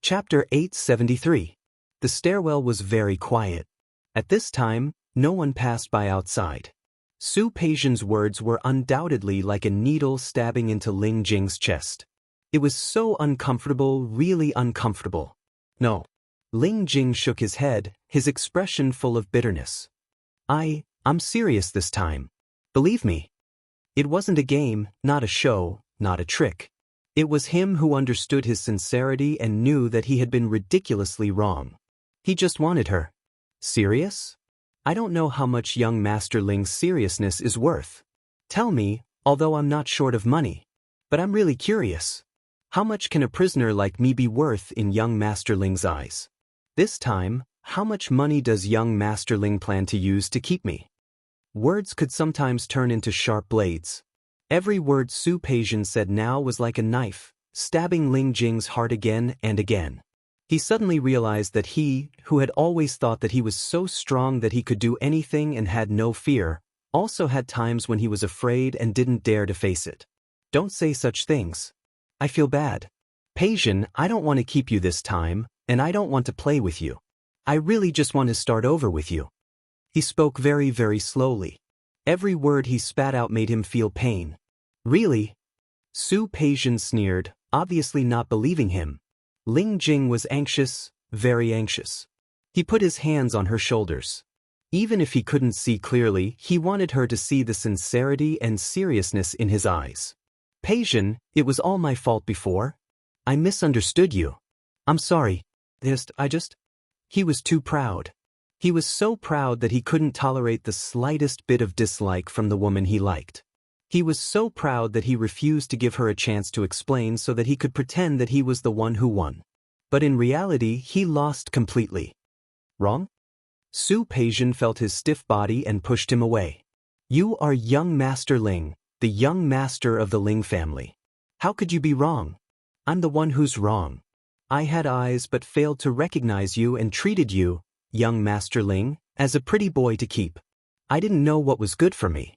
Chapter 873. The stairwell was very quiet. At this time, no one passed by outside. Su Peijian's words were undoubtedly like a needle stabbing into Ling Jing's chest. It was so uncomfortable, really uncomfortable. No. Ling Jing shook his head, his expression full of bitterness. I'm serious this time. Believe me. It wasn't a game, not a show, not a trick. It was him who understood his sincerity and knew that he had been ridiculously wrong. He just wanted her. Serious? I don't know how much young Master Ling's seriousness is worth. Tell me, although I'm not short of money. But I'm really curious. How much can a prisoner like me be worth in young Master Ling's eyes? This time, how much money does young Master Ling plan to use to keep me? Words could sometimes turn into sharp blades. Every word Su Peijian said now was like a knife, stabbing Ling Jing's heart again and again. He suddenly realized that he, who had always thought that he was so strong that he could do anything and had no fear, also had times when he was afraid and didn't dare to face it. Don't say such things. I feel bad. Peijian, I don't want to keep you this time, and I don't want to play with you. I really just want to start over with you. He spoke very, very slowly. Every word he spat out made him feel pain. Really? Su Peijian sneered, obviously not believing him. Ling Jing was anxious, very anxious. He put his hands on her shoulders. Even if he couldn't see clearly, he wanted her to see the sincerity and seriousness in his eyes. Peijian, it was all my fault before. I misunderstood you. I'm sorry. He was too proud. He was so proud that he couldn't tolerate the slightest bit of dislike from the woman he liked. He was so proud that he refused to give her a chance to explain so that he could pretend that he was the one who won. But in reality, he lost completely. Wrong? Su Peijian felt his stiff body and pushed him away. You are young Master Ling, the young master of the Ling family. How could you be wrong? I'm the one who's wrong. I had eyes but failed to recognize you and treated you, young Master Ling, as a pretty boy to keep. I didn't know what was good for me.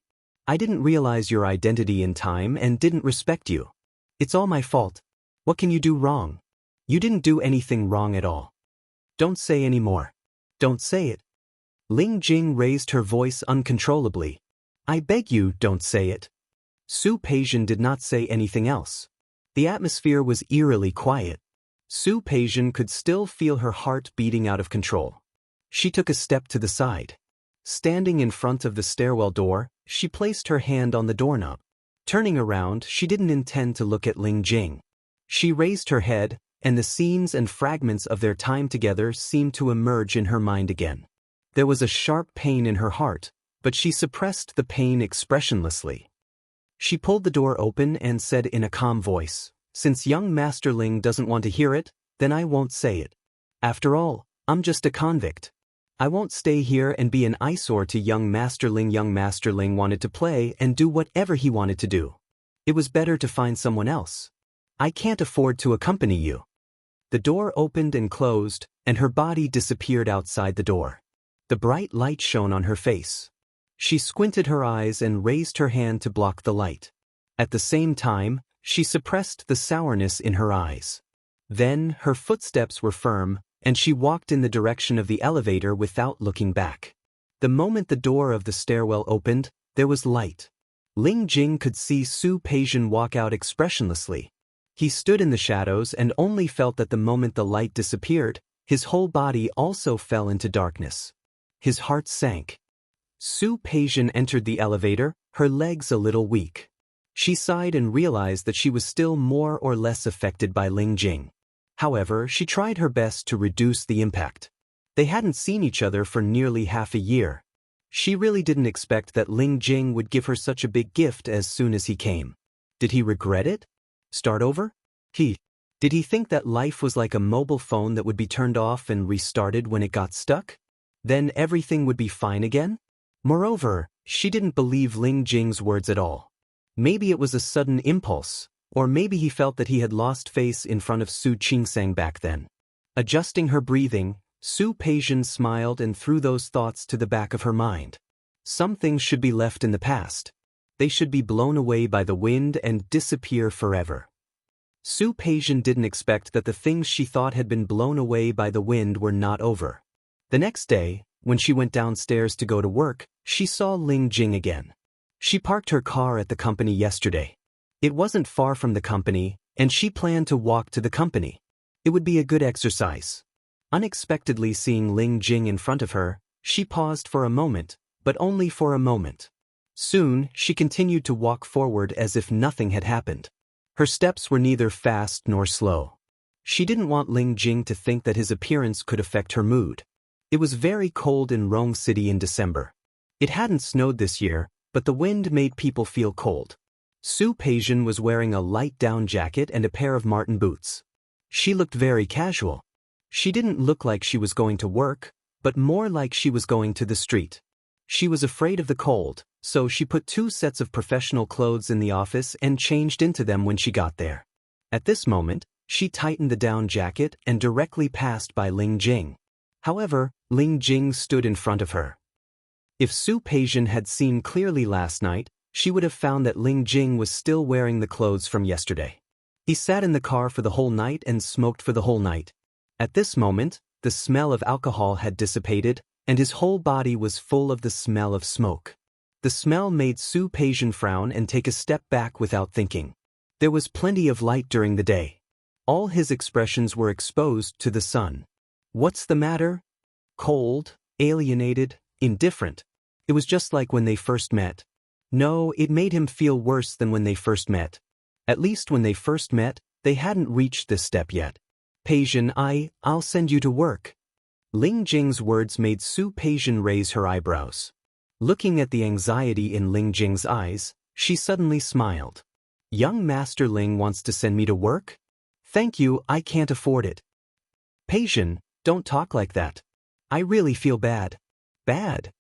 I didn't realize your identity in time and didn't respect you. It's all my fault. What can you do wrong? You didn't do anything wrong at all. Don't say any more. Don't say it. Ling Jing raised her voice uncontrollably. I beg you, don't say it. Su Peijian did not say anything else. The atmosphere was eerily quiet. Su Peijian could still feel her heart beating out of control. She took a step to the side. Standing in front of the stairwell door, she placed her hand on the doorknob. Turning around, she didn't intend to look at Ling Jing. She raised her head, and the scenes and fragments of their time together seemed to emerge in her mind again. There was a sharp pain in her heart, but she suppressed the pain expressionlessly. She pulled the door open and said in a calm voice, Since young Master Ling doesn't want to hear it, then I won't say it. After all, I'm just a convict. I won't stay here and be an eyesore to young Master Ling. Young Master Ling wanted to play and do whatever he wanted to do. It was better to find someone else. I can't afford to accompany you. The door opened and closed, and her body disappeared outside the door. The bright light shone on her face. She squinted her eyes and raised her hand to block the light. At the same time, she suppressed the sourness in her eyes. Then, her footsteps were firm, and she walked in the direction of the elevator without looking back. The moment the door of the stairwell opened, there was light. Ling Jing could see Su Peijian walk out expressionlessly. He stood in the shadows and only felt that the moment the light disappeared, his whole body also fell into darkness. His heart sank. Su Peijian entered the elevator, her legs a little weak. She sighed and realized that she was still more or less affected by Ling Jing. However, she tried her best to reduce the impact. They hadn't seen each other for nearly half a year. She really didn't expect that Ling Jing would give her such a big gift as soon as he came. Did he regret it? Start over? Did he think that life was like a mobile phone that would be turned off and restarted when it got stuck? Then everything would be fine again? Moreover, she didn't believe Ling Jing's words at all. Maybe it was a sudden impulse. Or maybe he felt that he had lost face in front of Su Qingsang back then. Adjusting her breathing, Su Peijian smiled and threw those thoughts to the back of her mind. Some things should be left in the past. They should be blown away by the wind and disappear forever. Su Peijian didn't expect that the things she thought had been blown away by the wind were not over. The next day, when she went downstairs to go to work, she saw Ling Jing again. She parked her car at the company yesterday. It wasn't far from the company, and she planned to walk to the company. It would be a good exercise. Unexpectedly seeing Ling Jing in front of her, she paused for a moment, but only for a moment. Soon, she continued to walk forward as if nothing had happened. Her steps were neither fast nor slow. She didn't want Ling Jing to think that his appearance could affect her mood. It was very cold in Rome City in December. It hadn't snowed this year, but the wind made people feel cold. Su Peijian was wearing a light down jacket and a pair of Martin boots. She looked very casual. She didn't look like she was going to work, but more like she was going to the street. She was afraid of the cold, so she put 2 sets of professional clothes in the office and changed into them when she got there. At this moment, she tightened the down jacket and directly passed by Ling Jing. However, Ling Jing stood in front of her. If Su Peijian had seen clearly last night, she would have found that Ling Jing was still wearing the clothes from yesterday. He sat in the car for the whole night and smoked for the whole night. At this moment, the smell of alcohol had dissipated, and his whole body was full of the smell of smoke. The smell made Su Peijian frown and take a step back without thinking. There was plenty of light during the day. All his expressions were exposed to the sun. What's the matter? Cold, alienated, indifferent. It was just like when they first met. No, it made him feel worse than when they first met. At least when they first met, they hadn't reached this step yet. Peijian, I'll send you to work. Ling Jing's words made Su Peijian raise her eyebrows. Looking at the anxiety in Ling Jing's eyes, she suddenly smiled. Young Master Ling wants to send me to work? Thank you, I can't afford it. Peijian, don't talk like that. I really feel bad. Bad?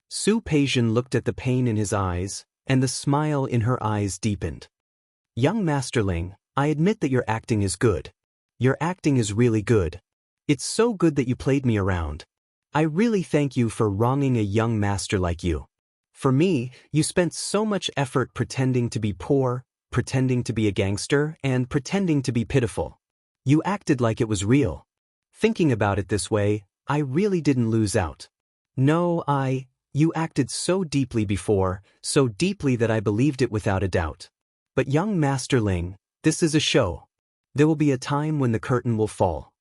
Su Peijian looked at the pain in his eyes, and the smile in her eyes deepened. Young Master Ling, I admit that your acting is good. Your acting is really good. It's so good that you played me around. I really thank you for wronging a young master like you. For me, you spent so much effort pretending to be poor, pretending to be a gangster, and pretending to be pitiful. You acted like it was real. Thinking about it this way, I really didn't lose out. No, you acted so deeply before, so deeply that I believed it without a doubt. But young Master Ling, this is a show. There will be a time when the curtain will fall.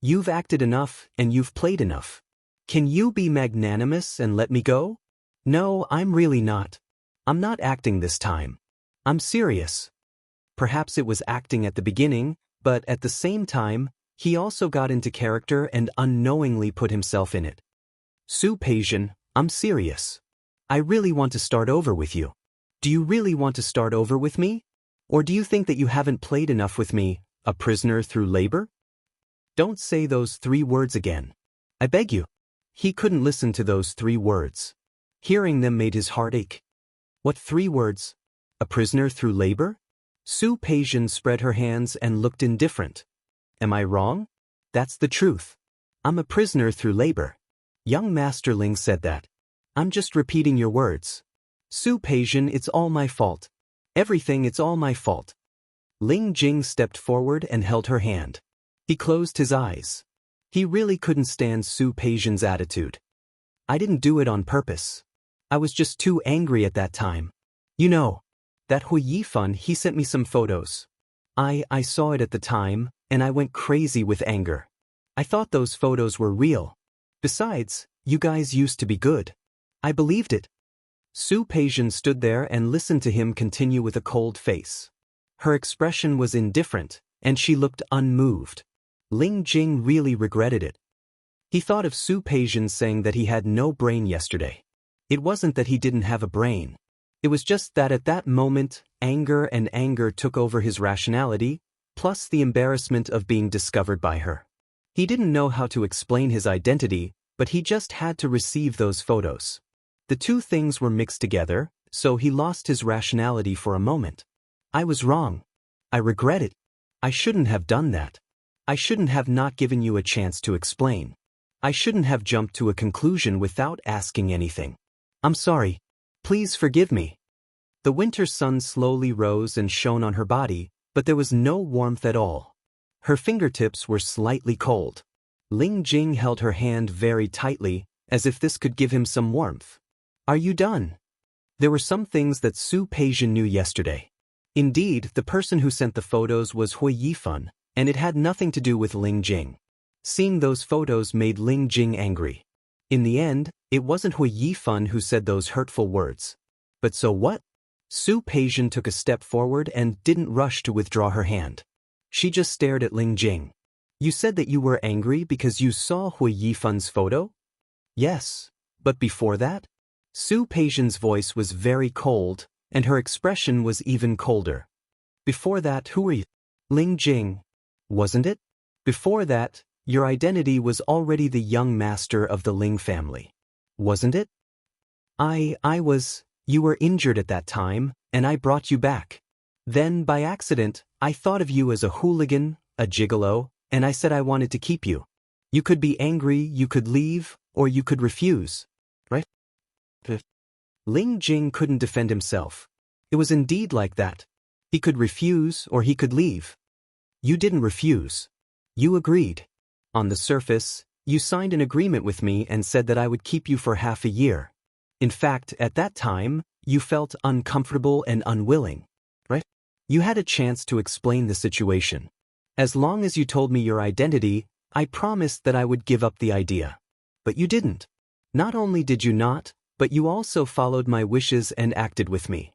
You've acted enough and you've played enough. Can you be magnanimous and let me go? No, I'm really not. I'm not acting this time. I'm serious. Perhaps it was acting at the beginning, but at the same time, he also got into character and unknowingly put himself in it. Su Peijian, I'm serious. I really want to start over with you. Do you really want to start over with me? Or do you think that you haven't played enough with me, a prisoner through labor? Don't say those 3 words again. I beg you. He couldn't listen to those 3 words. Hearing them made his heart ache. What 3 words? A prisoner through labor? Su Peijian spread her hands and looked indifferent. Am I wrong? That's the truth. I'm a prisoner through labor. Young Master Ling said that. I'm just repeating your words. Su Peijian, it's all my fault. Everything, it's all my fault. Ling Jing stepped forward and held her hand. He closed his eyes. He really couldn't stand Su Peijian's attitude. I didn't do it on purpose. I was just too angry at that time. You know, that Hui Yifan, he sent me some photos. I saw it at the time, and I went crazy with anger. I thought those photos were real. Besides, you guys used to be good. I believed it. Su Peijian stood there and listened to him continue with a cold face. Her expression was indifferent, and she looked unmoved. Ling Jing really regretted it. He thought of Su Peijian saying that he had no brain yesterday. It wasn't that he didn't have a brain. It was just that at that moment, anger took over his rationality, plus the embarrassment of being discovered by her. He didn't know how to explain his identity, but he just had to receive those photos. The 2 things were mixed together, so he lost his rationality for a moment. I was wrong. I regret it. I shouldn't have done that. I shouldn't have not given you a chance to explain. I shouldn't have jumped to a conclusion without asking anything. I'm sorry. Please forgive me. The winter sun slowly rose and shone on her body, but there was no warmth at all. Her fingertips were slightly cold. Ling Jing held her hand very tightly, as if this could give him some warmth. Are you done? There were some things that Su Peijian knew yesterday. Indeed, the person who sent the photos was Hui Yifan, and it had nothing to do with Ling Jing. Seeing those photos made Ling Jing angry. In the end, it wasn't Hui Yifan who said those hurtful words. But so what? Su Peijian took a step forward and didn't rush to withdraw her hand. She just stared at Ling Jing. You said that you were angry because you saw Hui Yifan's photo? Yes, but before that? Su Peijian's voice was very cold, and her expression was even colder. Before that, who were you? Ling Jing. Wasn't it? Before that, your identity was already the young master of the Ling family. Wasn't it? You were injured at that time, and I brought you back. Then, by accident, I thought of you as a hooligan, a gigolo, and I said I wanted to keep you. You could be angry, you could leave, or you could refuse. Right? Ling Jing couldn't defend himself. It was indeed like that. He could refuse or he could leave. You didn't refuse. You agreed. On the surface, you signed an agreement with me and said that I would keep you for half a year. In fact, at that time, you felt uncomfortable and unwilling. Right? You had a chance to explain the situation. As long as you told me your identity, I promised that I would give up the idea. But you didn't. Not only did you not, but you also followed my wishes and acted with me.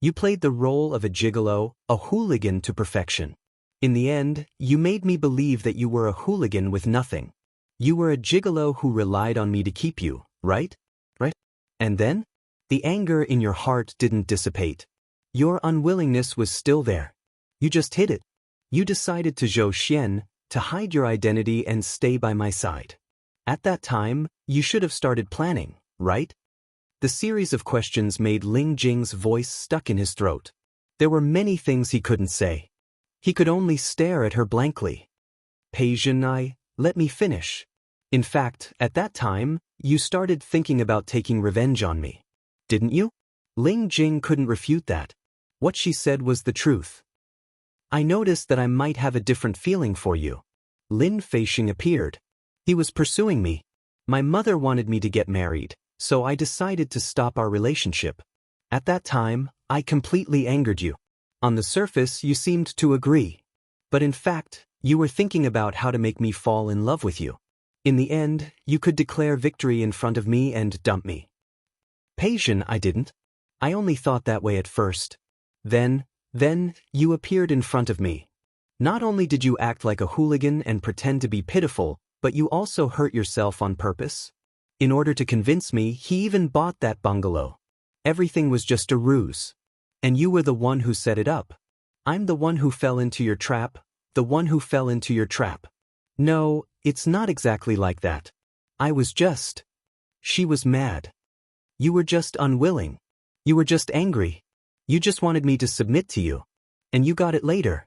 You played the role of a gigolo, a hooligan to perfection. In the end, you made me believe that you were a hooligan with nothing. You were a gigolo who relied on me to keep you, right? Right? And then? The anger in your heart didn't dissipate. Your unwillingness was still there. You just hid it. You decided to zhou xian, to hide your identity and stay by my side. At that time, you should have started planning, right? The series of questions made Ling Jing's voice stuck in his throat. There were many things he couldn't say. He could only stare at her blankly. Peijian, let me finish. In fact, at that time, you started thinking about taking revenge on me. Didn't you? Ling Jing couldn't refute that. What she said was the truth. I noticed that I might have a different feeling for you. Lin Feixing appeared. He was pursuing me. My mother wanted me to get married, so I decided to stop our relationship. At that time, I completely angered you. On the surface, you seemed to agree. But in fact, you were thinking about how to make me fall in love with you. In the end, you could declare victory in front of me and dump me. Peijian, I didn't. I only thought that way at first. Then, you appeared in front of me. Not only did you act like a hooligan and pretend to be pitiful, but you also hurt yourself on purpose. In order to convince me, he even bought that bungalow. Everything was just a ruse. And you were the one who set it up. I'm the one who fell into your trap, the one who fell into your trap. No, it's not exactly like that. I was just... She was mad. You were just unwilling. You were just angry. You just wanted me to submit to you. And you got it later.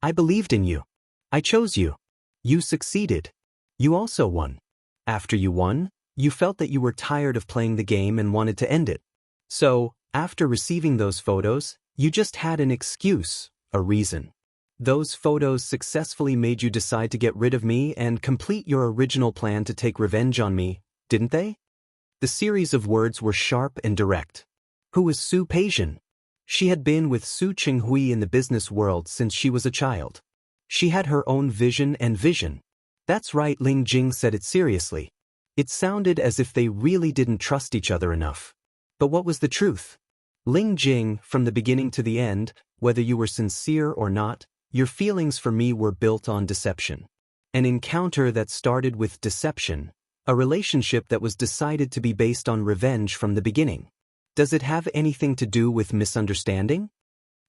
I believed in you. I chose you. You succeeded. You also won. After you won, you felt that you were tired of playing the game and wanted to end it. So, after receiving those photos, you just had an excuse, a reason. Those photos successfully made you decide to get rid of me and complete your original plan to take revenge on me, didn't they? The series of words were sharp and direct. Who was Su Peijian? She had been with Su Qinghui in the business world since she was a child. She had her own vision and vision. That's right, Ling Jing said it seriously. It sounded as if they really didn't trust each other enough. But what was the truth? Ling Jing, from the beginning to the end, whether you were sincere or not, your feelings for me were built on deception. An encounter that started with deception, a relationship that was decided to be based on revenge from the beginning. Does it have anything to do with misunderstanding?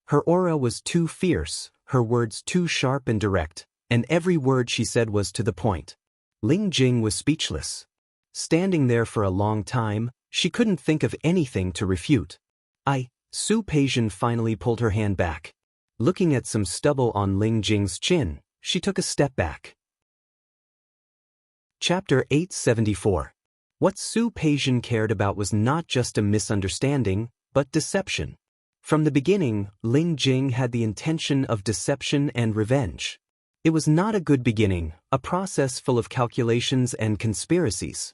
Her aura was too fierce, her words too sharp and direct, and every word she said was to the point. Ling Jing was speechless. Standing there for a long time, she couldn't think of anything to refute. Su Peijian finally pulled her hand back. Looking at some stubble on Ling Jing's chin, she took a step back. Chapter 874. What Su Peijian cared about was not just a misunderstanding, but deception. From the beginning, Ling Jing had the intention of deception and revenge. It was not a good beginning, a process full of calculations and conspiracies.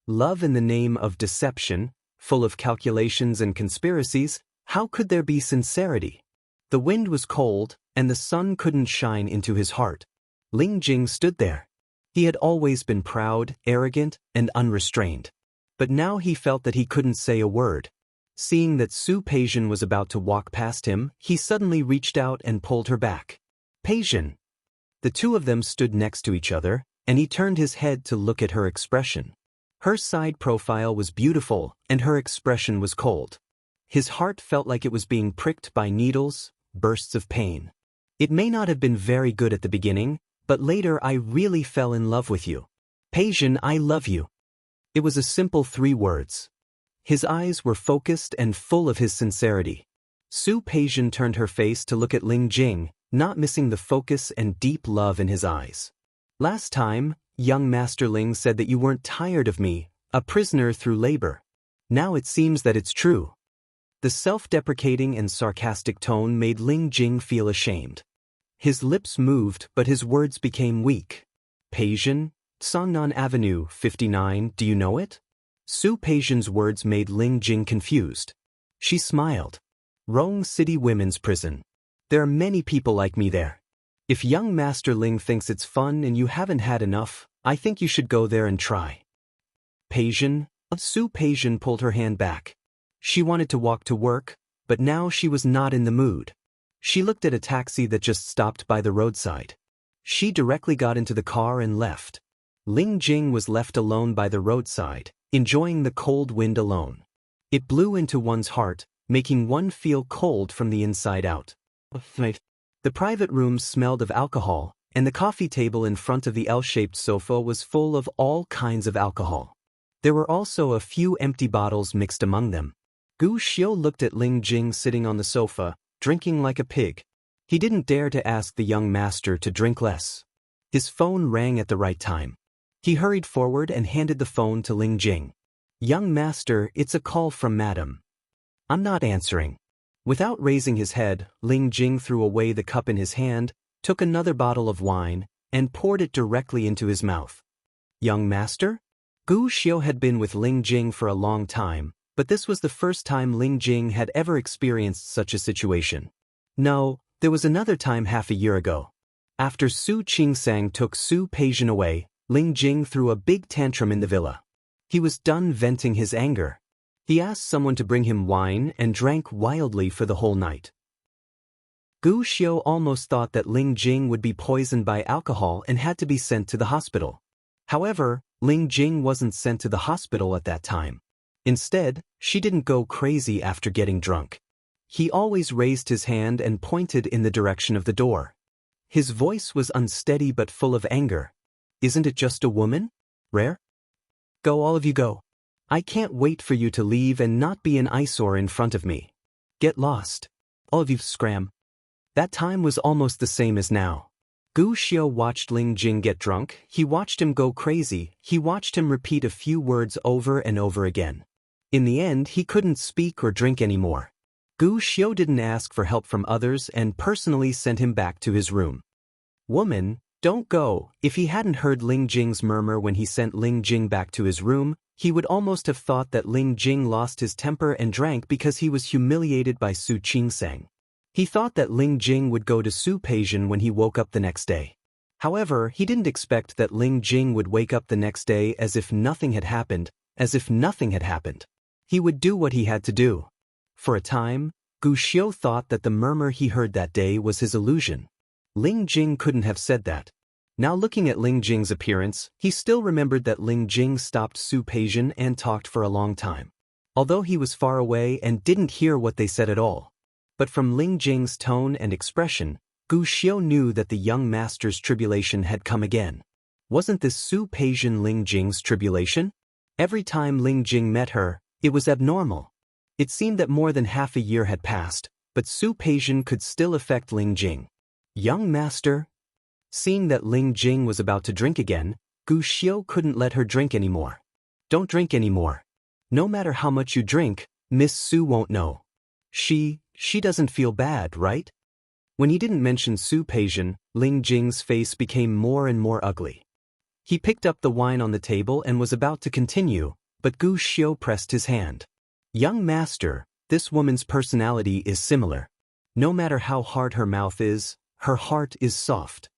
Love in the name of deception, full of calculations and conspiracies, how could there be sincerity? The wind was cold, and the sun couldn't shine into his heart. Ling Jing stood there. He had always been proud, arrogant, and unrestrained. But now he felt that he couldn't say a word. Seeing that Su Peijian was about to walk past him, he suddenly reached out and pulled her back. Peijian. The two of them stood next to each other, and he turned his head to look at her expression. Her side profile was beautiful, and her expression was cold. His heart felt like it was being pricked by needles, bursts of pain. It may not have been very good at the beginning, but later I really fell in love with you. Peijian, I love you. It was a simple 3 words. His eyes were focused and full of his sincerity. Su Peijian turned her face to look at Ling Jing, not missing the focus and deep love in his eyes. Last time, young Master Ling said that you weren't tired of me, a prisoner through labor. Now it seems that it's true. The self-deprecating and sarcastic tone made Ling Jing feel ashamed. His lips moved, but his words became weak. Peijian, Songnan Avenue, 59, do you know it? Su Peijian's words made Ling Jing confused. She smiled. Rong City Women's Prison. There are many people like me there. If young Master Ling thinks it's fun and you haven't had enough, I think you should go there and try. Peijian, Su Peijian pulled her hand back. She wanted to walk to work, but now she was not in the mood. She looked at a taxi that just stopped by the roadside. She directly got into the car and left. Ling Jing was left alone by the roadside, enjoying the cold wind alone. It blew into one's heart, making one feel cold from the inside out. The private rooms smelled of alcohol, and the coffee table in front of the L-shaped sofa was full of all kinds of alcohol. There were also a few empty bottles mixed among them. Gu Xiu looked at Ling Jing sitting on the sofa, drinking like a pig. He didn't dare to ask the young master to drink less. His phone rang at the right time. He hurried forward and handed the phone to Ling Jing. Young master, it's a call from madam. I'm not answering. Without raising his head, Ling Jing threw away the cup in his hand, took another bottle of wine, and poured it directly into his mouth. Young master? Gu Xiu had been with Ling Jing for a long time, but this was the first time Ling Jing had ever experienced such a situation. No, there was another time half a year ago. After Su Qingsang took Su Peijian away, Ling Jing threw a big tantrum in the villa. He was done venting his anger. He asked someone to bring him wine and drank wildly for the whole night. Gu Xiu almost thought that Ling Jing would be poisoned by alcohol and had to be sent to the hospital. However, Ling Jing wasn't sent to the hospital at that time. Instead, she didn't go crazy after getting drunk. He always raised his hand and pointed in the direction of the door. His voice was unsteady but full of anger. Isn't it just a woman? Rare? Go, all of you go. I can't wait for you to leave and not be an eyesore in front of me. Get lost. All of you scram. That time was almost the same as now. Gu Xiu watched Ling Jing get drunk, he watched him go crazy, he watched him repeat a few words over and over again. In the end, he couldn't speak or drink anymore. Gu Xiu didn't ask for help from others and personally sent him back to his room. Woman, don't go. If he hadn't heard Ling Jing's murmur when he sent Ling Jing back to his room, he would almost have thought that Ling Jing lost his temper and drank because he was humiliated by Su Qingsang. He thought that Ling Jing would go to Su Peijian when he woke up the next day. However, he didn't expect that Ling Jing would wake up the next day as if nothing had happened, He would do what he had to do. For a time, Gu Xiu thought that the murmur he heard that day was his illusion. Ling Jing couldn't have said that. Now looking at Ling Jing's appearance, he still remembered that Ling Jing stopped Su Peijian and talked for a long time. Although he was far away and didn't hear what they said at all. But from Ling Jing's tone and expression, Gu Xiu knew that the young master's tribulation had come again. Wasn't this Su Peijian Ling Jing's tribulation? Every time Ling Jing met her, it was abnormal. It seemed that more than half a year had passed, but Su Peijian could still affect Ling Jing. Young master? Seeing that Ling Jing was about to drink again, Gu Xiu couldn't let her drink anymore. Don't drink anymore. No matter how much you drink, Miss Su won't know. She doesn't feel bad, right? When he didn't mention Su Peijian, Ling Jing's face became more and more ugly. He picked up the wine on the table and was about to continue, but Gu Xiu pressed his hand. Young master, this woman's personality is similar. No matter how hard her mouth is, her heart is soft.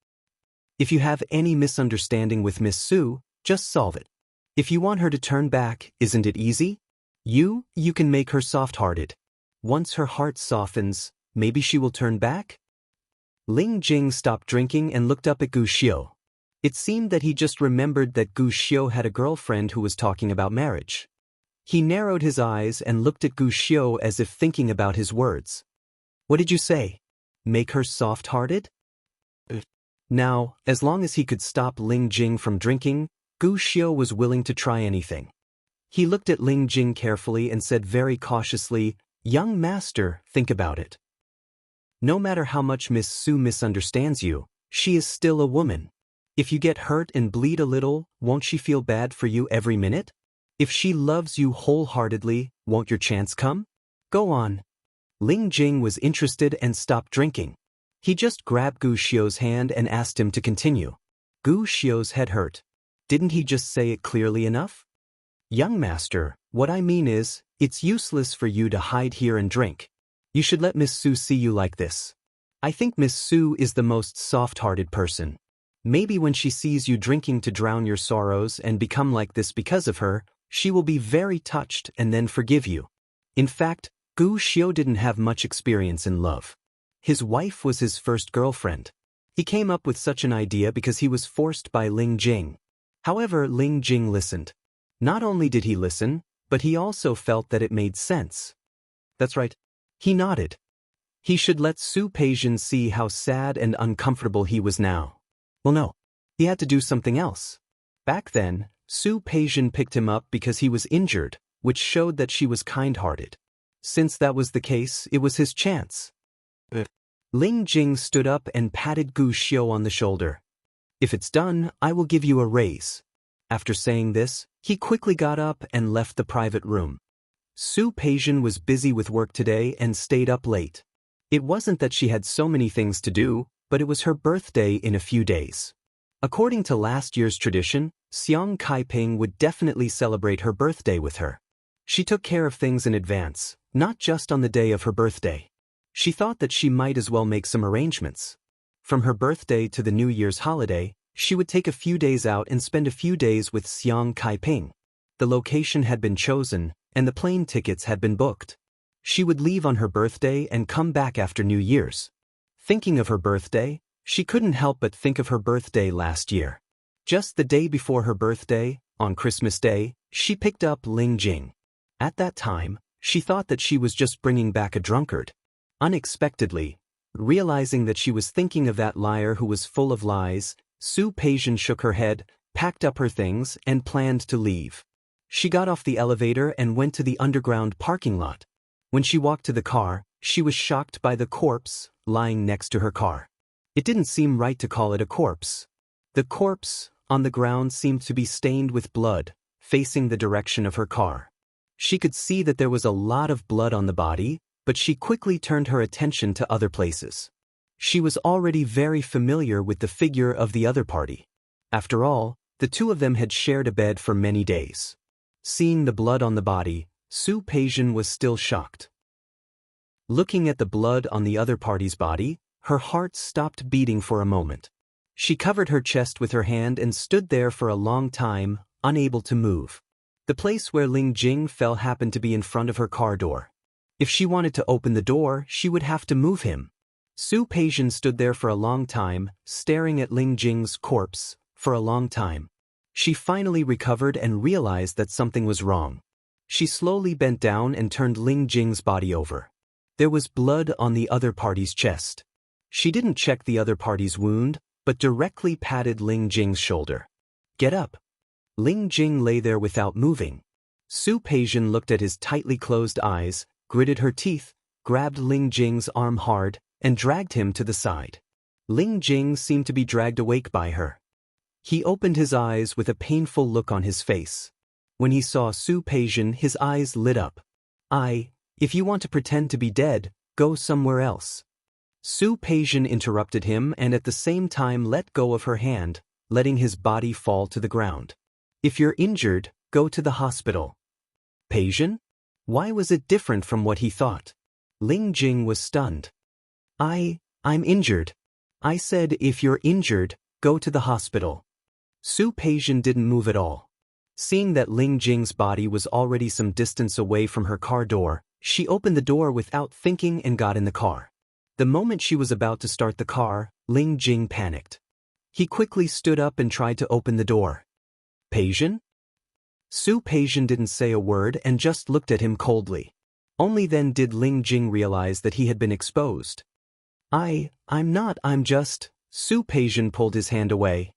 If you have any misunderstanding with Miss Su, just solve it. If you want her to turn back, isn't it easy? You can make her soft-hearted. Once her heart softens, maybe she will turn back? Ling Jing stopped drinking and looked up at Gu Xiu. It seemed that he just remembered that Gu Xiu had a girlfriend who was talking about marriage. He narrowed his eyes and looked at Gu Xiu as if thinking about his words. What did you say? Make her soft-hearted? Now, as long as he could stop Ling Jing from drinking, Gu Xiu was willing to try anything. He looked at Ling Jing carefully and said very cautiously, "Young master, think about it. No matter how much Miss Su misunderstands you, she is still a woman. If you get hurt and bleed a little, won't she feel bad for you every minute? If she loves you wholeheartedly, won't your chance come? Go on." Ling Jing was interested and stopped drinking. He just grabbed Gu Xiu's hand and asked him to continue. Gu Xiu's head hurt. Didn't he just say it clearly enough? Young master, what I mean is, it's useless for you to hide here and drink. You should let Miss Su see you like this. I think Miss Su is the most soft-hearted person. Maybe when she sees you drinking to drown your sorrows and become like this because of her, she will be very touched and then forgive you. In fact, Gu Xiu didn't have much experience in love. His wife was his first girlfriend. He came up with such an idea because he was forced by Ling Jing. However, Ling Jing listened. Not only did he listen, but he also felt that it made sense. That's right. He nodded. He should let Su Peijian see how sad and uncomfortable he was now. Well, no. He had to do something else. Back then, Su Peijian picked him up because he was injured, which showed that she was kind-hearted. Since that was the case, it was his chance. Ling Jing stood up and patted Gu Xiu on the shoulder. If it's done, I will give you a raise. After saying this, he quickly got up and left the private room. Su Peijian was busy with work today and stayed up late. It wasn't that she had so many things to do, but it was her birthday in a few days. According to last year's tradition, Xiang Kaiping would definitely celebrate her birthday with her. She took care of things in advance, not just on the day of her birthday. She thought that she might as well make some arrangements. From her birthday to the New Year's holiday, she would take a few days out and spend a few days with Xiang Kaiping. The location had been chosen, and the plane tickets had been booked. She would leave on her birthday and come back after New Year's. Thinking of her birthday, she couldn't help but think of her birthday last year. Just the day before her birthday, on Christmas Day, she picked up Ling Jing. At that time, she thought that she was just bringing back a drunkard. Unexpectedly, realizing that she was thinking of that liar who was full of lies, Su Peijian shook her head, packed up her things, and planned to leave. She got off the elevator and went to the underground parking lot. When she walked to the car, she was shocked by the corpse lying next to her car. It didn't seem right to call it a corpse. The corpse on the ground seemed to be stained with blood, facing the direction of her car. She could see that there was a lot of blood on the body, but she quickly turned her attention to other places. She was already very familiar with the figure of the other party. After all, the two of them had shared a bed for many days. Seeing the blood on the body, Su Peijian was still shocked. Looking at the blood on the other party's body, her heart stopped beating for a moment. She covered her chest with her hand and stood there for a long time, unable to move. The place where Ling Jing fell happened to be in front of her car door. If she wanted to open the door, she would have to move him. Su Peijian stood there for a long time, staring at Ling Jing's corpse, for a long time. She finally recovered and realized that something was wrong. She slowly bent down and turned Ling Jing's body over. There was blood on the other party's chest. She didn't check the other party's wound, but directly patted Ling Jing's shoulder. Get up. Ling Jing lay there without moving. Su Peijian looked at his tightly closed eyes, gritted her teeth, grabbed Ling Jing's arm hard, and dragged him to the side. Ling Jing seemed to be dragged awake by her. He opened his eyes with a painful look on his face. When he saw Su Peijian, his eyes lit up. If you want to pretend to be dead, go somewhere else. Su Peijian interrupted him and at the same time let go of her hand, letting his body fall to the ground. If you're injured, go to the hospital. Peijian? Why was it different from what he thought? Ling Jing was stunned. I'm injured. I said if you're injured, go to the hospital. Su Peijian didn't move at all. Seeing that Ling Jing's body was already some distance away from her car door, she opened the door without thinking and got in the car. The moment she was about to start the car, Ling Jing panicked. He quickly stood up and tried to open the door. Peijian? Su Peijian didn't say a word and just looked at him coldly. Only then did Ling Jing realize that he had been exposed. I'm just. Su Peijian pulled his hand away.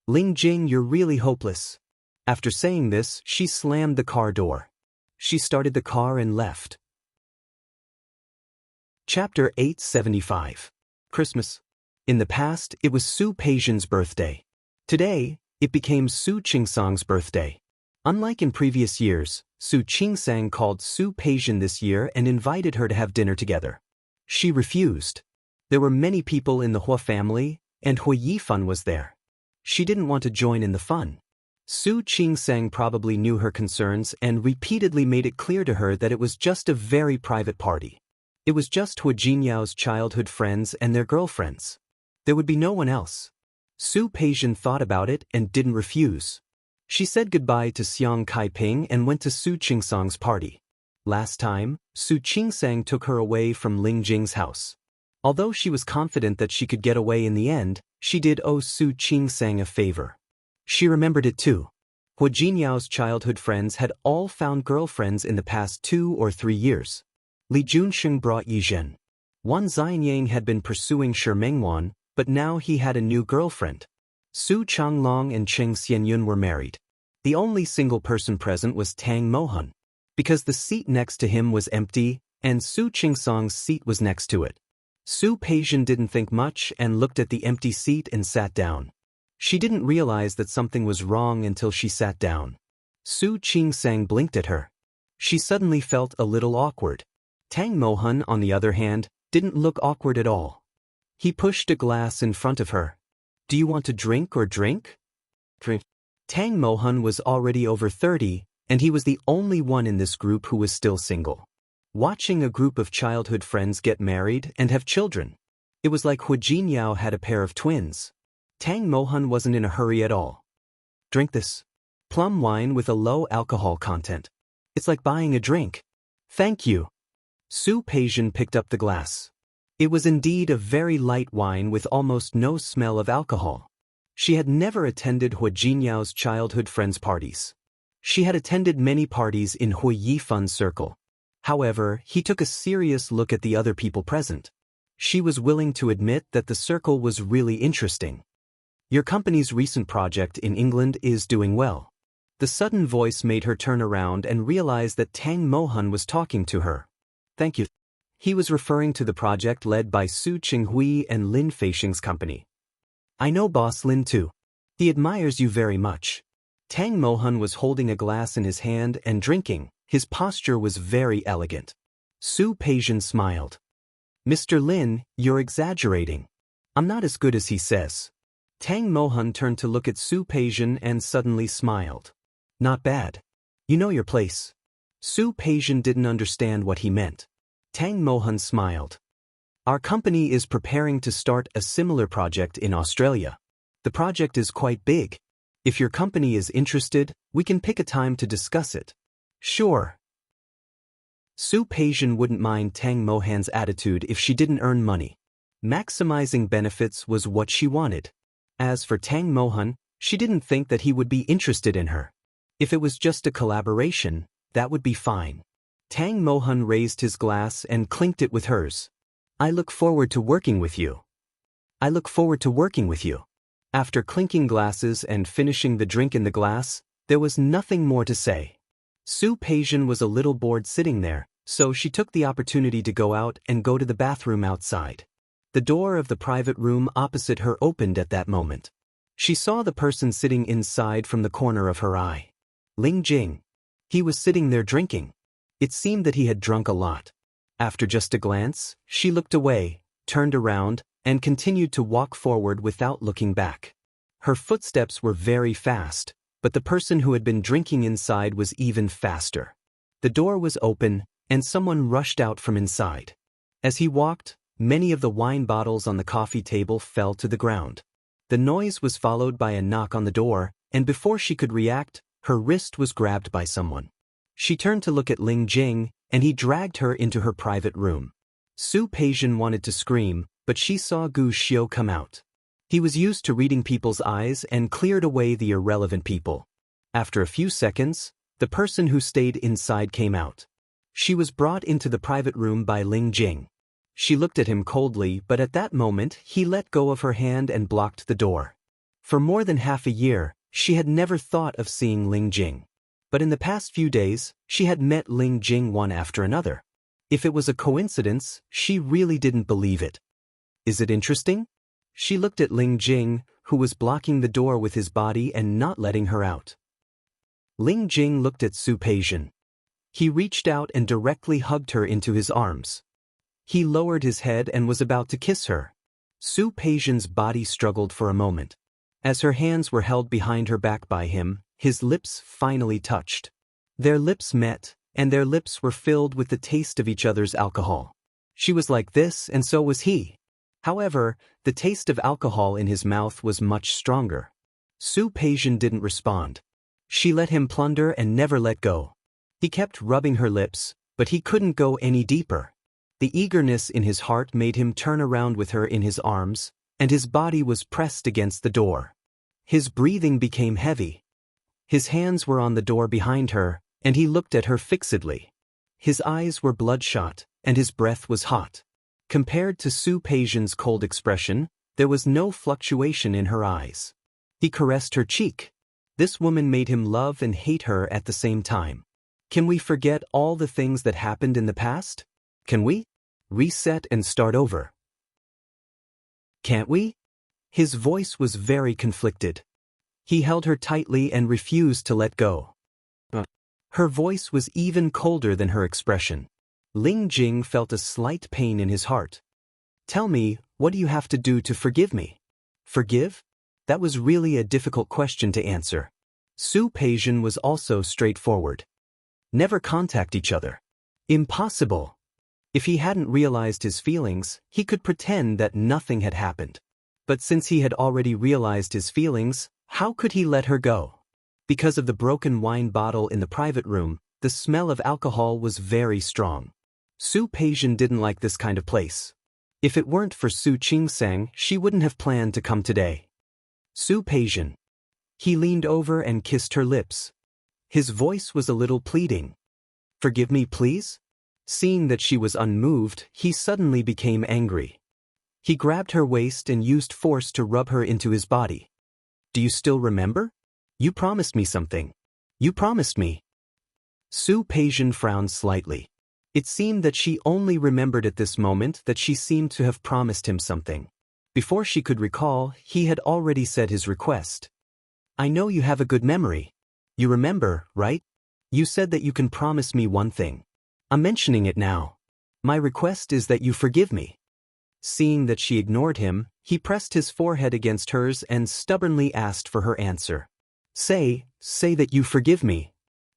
Ling Jing, you're really hopeless. After saying this, she slammed the car door. She started the car and left. Chapter 875. Christmas. In the past, it was Su Peijian's birthday. Today, it became Su Qingsang's birthday. Unlike in previous years, Su Qingsang called Su Peijian this year and invited her to have dinner together. She refused. There were many people in the Hua family, and Hua Yifan was there. She didn't want to join in the fun. Su Qingsang probably knew her concerns and repeatedly made it clear to her that it was just a very private party. It was just Hua Jinyao's childhood friends and their girlfriends. There would be no one else. Su Peijian thought about it and didn't refuse. She said goodbye to Xiang Kaiping and went to Su Qingsang's party. Last time, Su Qingsang took her away from Ling Jing's house. Although she was confident that she could get away in the end, she did owe Su Qingsang a favor. She remembered it too. Hua Jinyao's childhood friends had all found girlfriends in the past 2 or 3 years. Li Junsheng brought Yizhen. Wan Xianyang had been pursuing Shi Mengwan, but now he had a new girlfriend. Su Changlong and Cheng Xianyun were married. The only single person present was Tang Mohan. Because the seat next to him was empty, and Su Qingsang's seat was next to it. Su Peijian didn't think much and looked at the empty seat and sat down. She didn't realize that something was wrong until she sat down. Su Qingsang blinked at her. She suddenly felt a little awkward. Tang Mohan, on the other hand, didn't look awkward at all. He pushed a glass in front of her. Do you want to drink or drink? Drink. Tang Mohan was already over 30, and he was the only one in this group who was still single. Watching a group of childhood friends get married and have children. It was like Hua Jinyao had a pair of twins. Tang Mohan wasn't in a hurry at all. Drink this. Plum wine with a low alcohol content. It's like buying a drink. Thank you. Su Peijian picked up the glass. It was indeed a very light wine with almost no smell of alcohol. She had never attended Hua Jinyao's childhood friends' parties. She had attended many parties in Hua Yifan's circle. However, he took a serious look at the other people present. She was willing to admit that the circle was really interesting. Your company's recent project in England is doing well. The sudden voice made her turn around and realize that Tang Mohan was talking to her. Thank you. He was referring to the project led by Su Qinghui and Lin Feixing's company. I know Boss Lin too. He admires you very much. Tang Mohan was holding a glass in his hand and drinking. His posture was very elegant. Su Peijian smiled. Mr. Lin, you're exaggerating. I'm not as good as he says. Tang Mohan turned to look at Su Peijian and suddenly smiled. Not bad. You know your place. Su Peijian didn't understand what he meant. Tang Mohan smiled. Our company is preparing to start a similar project in Australia. The project is quite big. If your company is interested, we can pick a time to discuss it. Sure. Su Peijian wouldn't mind Tang Mohan's attitude if she didn't earn money. Maximizing benefits was what she wanted. As for Tang Mohan, she didn't think that he would be interested in her. If it was just a collaboration, that would be fine. Tang Mohan raised his glass and clinked it with hers. I look forward to working with you. I look forward to working with you. After clinking glasses and finishing the drink in the glass, there was nothing more to say. Su Peijian was a little bored sitting there, so she took the opportunity to go out and go to the bathroom outside. The door of the private room opposite her opened at that moment. She saw the person sitting inside from the corner of her eye. Ling Jing. He was sitting there drinking. It seemed that he had drunk a lot. After just a glance, she looked away, turned around, and continued to walk forward without looking back. Her footsteps were very fast, but the person who had been drinking inside was even faster. The door was open, and someone rushed out from inside. As he walked, many of the wine bottles on the coffee table fell to the ground. The noise was followed by a knock on the door, and before she could react, her wrist was grabbed by someone. She turned to look at Ling Jing, and he dragged her into her private room. Su Peijian wanted to scream, but she saw Gu Xiu come out. He was used to reading people's eyes and cleared away the irrelevant people. After a few seconds, the person who stayed inside came out. She was brought into the private room by Ling Jing. She looked at him coldly, but at that moment he let go of her hand and blocked the door. For more than half a year, she had never thought of seeing Ling Jing. But in the past few days, she had met Ling Jing one after another. If it was a coincidence, she really didn't believe it. Is it interesting? She looked at Ling Jing, who was blocking the door with his body and not letting her out. Ling Jing looked at Su Peijian. He reached out and directly hugged her into his arms. He lowered his head and was about to kiss her. Su Peijian's body struggled for a moment. As her hands were held behind her back by him, his lips finally touched. Their lips met, and their lips were filled with the taste of each other's alcohol. She was like this, and so was he. However, the taste of alcohol in his mouth was much stronger. Su Peijian didn't respond. She let him plunder and never let go. He kept rubbing her lips, but he couldn't go any deeper. The eagerness in his heart made him turn around with her in his arms, and his body was pressed against the door. His breathing became heavy. His hands were on the door behind her, and he looked at her fixedly. His eyes were bloodshot, and his breath was hot. Compared to Su Peijian's cold expression, there was no fluctuation in her eyes. He caressed her cheek. This woman made him love and hate her at the same time. Can we forget all the things that happened in the past? Can we? Reset and start over. Can't we? His voice was very conflicted. He held her tightly and refused to let go. Her voice was even colder than her expression. Ling Jing felt a slight pain in his heart. Tell me, what do you have to do to forgive me? Forgive? That was really a difficult question to answer. Su Peijian was also straightforward. Never contact each other. Impossible. If he hadn't realized his feelings, he could pretend that nothing had happened. But since he had already realized his feelings, how could he let her go? Because of the broken wine bottle in the private room, the smell of alcohol was very strong. Su Peijian didn't like this kind of place. If it weren't for Su Qingsang, she wouldn't have planned to come today. Su Peijian. He leaned over and kissed her lips. His voice was a little pleading. Forgive me, please? Seeing that she was unmoved, he suddenly became angry. He grabbed her waist and used force to rub her into his body. Do you still remember? You promised me something. You promised me. Su Peijian frowned slightly. It seemed that she only remembered at this moment that she seemed to have promised him something. Before she could recall, he had already said his request. I know you have a good memory. You remember, right? You said that you can promise me one thing. I'm mentioning it now. My request is that you forgive me. Seeing that she ignored him, he pressed his forehead against hers and stubbornly asked for her answer. Say that you forgive me.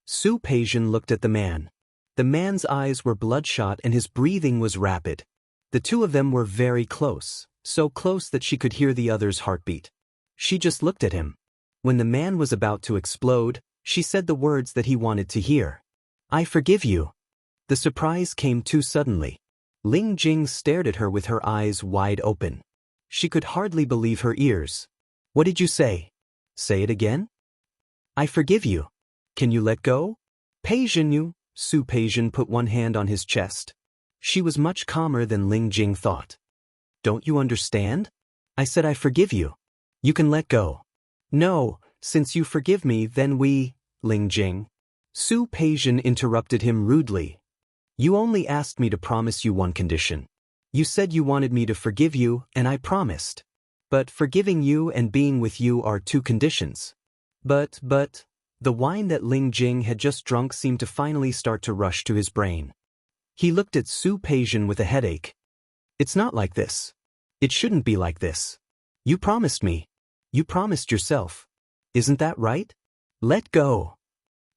Su Peijian looked at the man. The man's eyes were bloodshot and his breathing was rapid. The two of them were very close, so close that she could hear the other's heartbeat. She just looked at him. When the man was about to explode, she said the words that he wanted to hear. I forgive you. The surprise came too suddenly. Ling Jing stared at her with her eyes wide open. She could hardly believe her ears. What did you say? Say it again? I forgive you. Can you let go? Peijian you. Su Peijian put one hand on his chest. She was much calmer than Ling Jing thought. Don't you understand? I said I forgive you. You can let go. No, since you forgive me, then we, Ling Jing. Su Peijian interrupted him rudely. You only asked me to promise you one condition. You said you wanted me to forgive you, and I promised. But forgiving you and being with you are two conditions. But, The wine that Ling Jing had just drunk seemed to finally start to rush to his brain. He looked at Su Peijian with a headache. It's not like this. It shouldn't be like this. You promised me. You promised yourself. Isn't that right? Let go.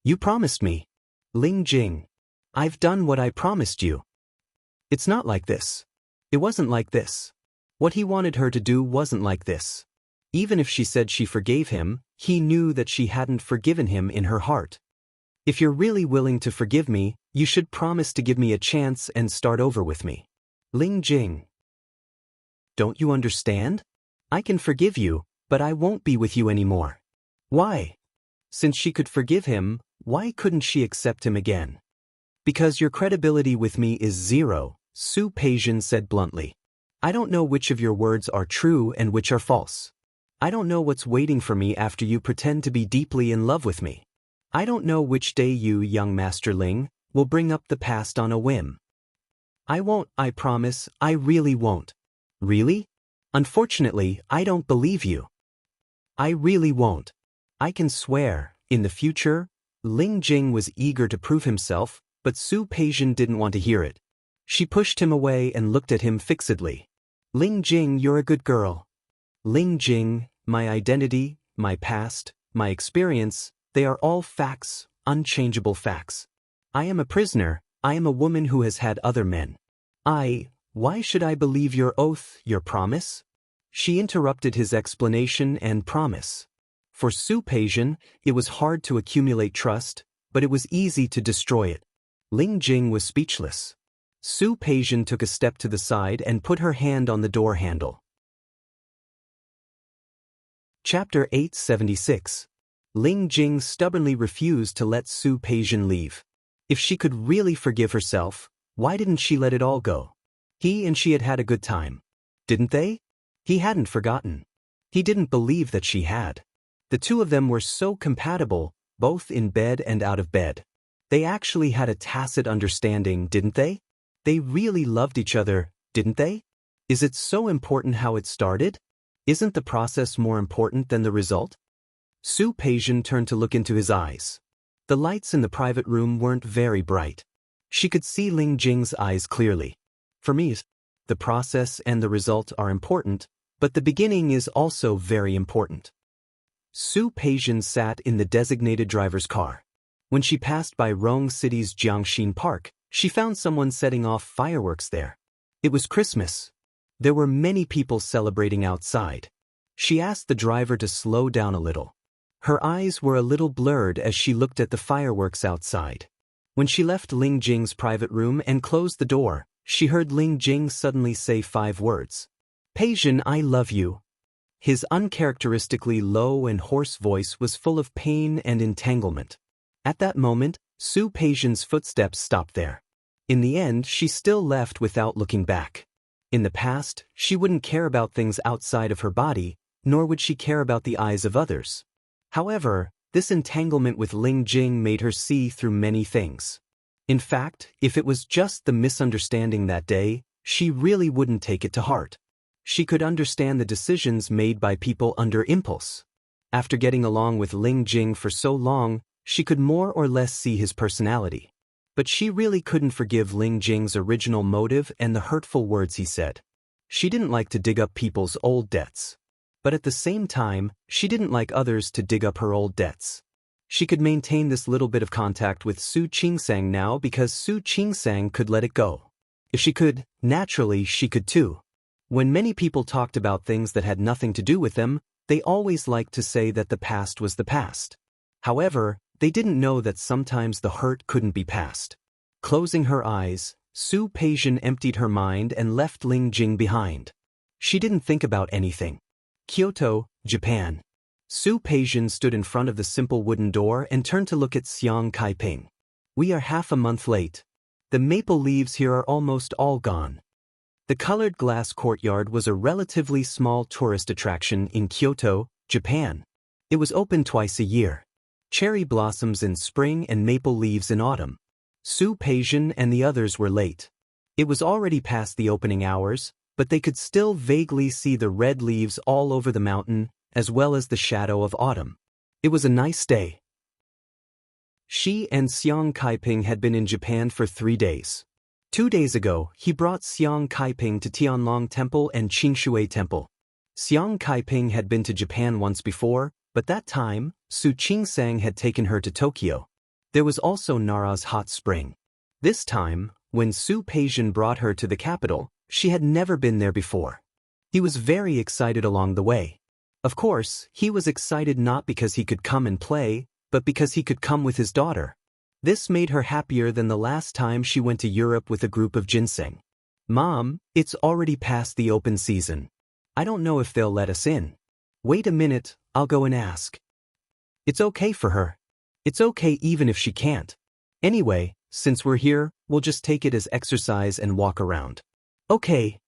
You promised me. Ling Jing. I've done what I promised you. It's not like this. It wasn't like this. What he wanted her to do wasn't like this. Even if she said she forgave him, he knew that she hadn't forgiven him in her heart. If you're really willing to forgive me, you should promise to give me a chance and start over with me. Ling Jing. Don't you understand? I can forgive you, but I won't be with you anymore. Why? Since she could forgive him, why couldn't she accept him again? Because your credibility with me is zero, Su Peijian said bluntly. I don't know which of your words are true and which are false. I don't know what's waiting for me after you pretend to be deeply in love with me. I don't know which day you, young Master Ling, will bring up the past on a whim. I won't, I promise, I really won't. Really? Unfortunately, I don't believe you. I really won't. I can swear, in the future. Ling Jing was eager to prove himself, but Su Peijian didn't want to hear it. She pushed him away and looked at him fixedly. Ling Jing, you're a good girl. Ling Jing, my identity, my past, my experience, they are all facts, unchangeable facts. I am a prisoner, I am a woman who has had other men. Why should I believe your oath, your promise? She interrupted his explanation and promise. For Su Peijian, it was hard to accumulate trust, but it was easy to destroy it. Ling Jing was speechless. Su Peijian took a step to the side and put her hand on the door handle. Chapter 876. Ling Jing stubbornly refused to let Su Peijian leave. If she could really forgive herself, why didn't she let it all go? He and she had had a good time. Didn't they? He hadn't forgotten. He didn't believe that she had. The two of them were so compatible, both in bed and out of bed. They actually had a tacit understanding, didn't they? They really loved each other, didn't they? Is it so important how it started? Isn't the process more important than the result? Su Peijian turned to look into his eyes. The lights in the private room weren't very bright. She could see Ling Jing's eyes clearly. For me, the process and the result are important, but the beginning is also very important. Su Peijian sat in the designated driver's car. When she passed by Rong City's Jiangxin Park, she found someone setting off fireworks there. It was Christmas. There were many people celebrating outside. She asked the driver to slow down a little. Her eyes were a little blurred as she looked at the fireworks outside. When she left Ling Jing's private room and closed the door, she heard Ling Jing suddenly say 5 words. Peijian, I love you. His uncharacteristically low and hoarse voice was full of pain and entanglement. At that moment, Su Peijian's footsteps stopped there. In the end, she still left without looking back. In the past, she wouldn't care about things outside of her body, nor would she care about the eyes of others. However, this entanglement with Ling Jing made her see through many things. In fact, if it was just the misunderstanding that day, she really wouldn't take it to heart. She could understand the decisions made by people under impulse. After getting along with Ling Jing for so long, she could more or less see his personality. But she really couldn't forgive Ling Jing's original motive and the hurtful words he said. She didn't like to dig up people's old debts. But at the same time, she didn't like others to dig up her old debts. She could maintain this little bit of contact with Su Qingsang now because Su Qingsang could let it go. If she could, naturally she could too. When many people talked about things that had nothing to do with them, they always liked to say that the past was the past. However, they didn't know that sometimes the hurt couldn't be passed. Closing her eyes, Su Peijian emptied her mind and left Ling Jing behind. She didn't think about anything. Kyoto, Japan. Su Peijian stood in front of the simple wooden door and turned to look at Xiang Kaiping. We are half a month late. The maple leaves here are almost all gone. The colored glass courtyard was a relatively small tourist attraction in Kyoto, Japan. It was open twice a year. Cherry blossoms in spring and maple leaves in autumn. Su Peijian and the others were late. It was already past the opening hours, but they could still vaguely see the red leaves all over the mountain, as well as the shadow of autumn. It was a nice day. She and Xiang Kaiping had been in Japan for 3 days. 2 days ago, he brought Xiang Kaiping to Tianlong Temple and Qingshui Temple. Xiang Kaiping had been to Japan once before, but that time, Su Qingsang had taken her to Tokyo. There was also Nara's hot spring. This time, when Su Peijian brought her to the capital, she had never been there before. He was very excited along the way. Of course, he was excited not because he could come and play, but because he could come with his daughter. This made her happier than the last time she went to Europe with a group of ginseng. "Mom, it's already past the open season. I don't know if they'll let us in." "Wait a minute, I'll go and ask." It's okay for her. It's okay even if she can't. Anyway, since we're here, we'll just take it as exercise and walk around. Okay.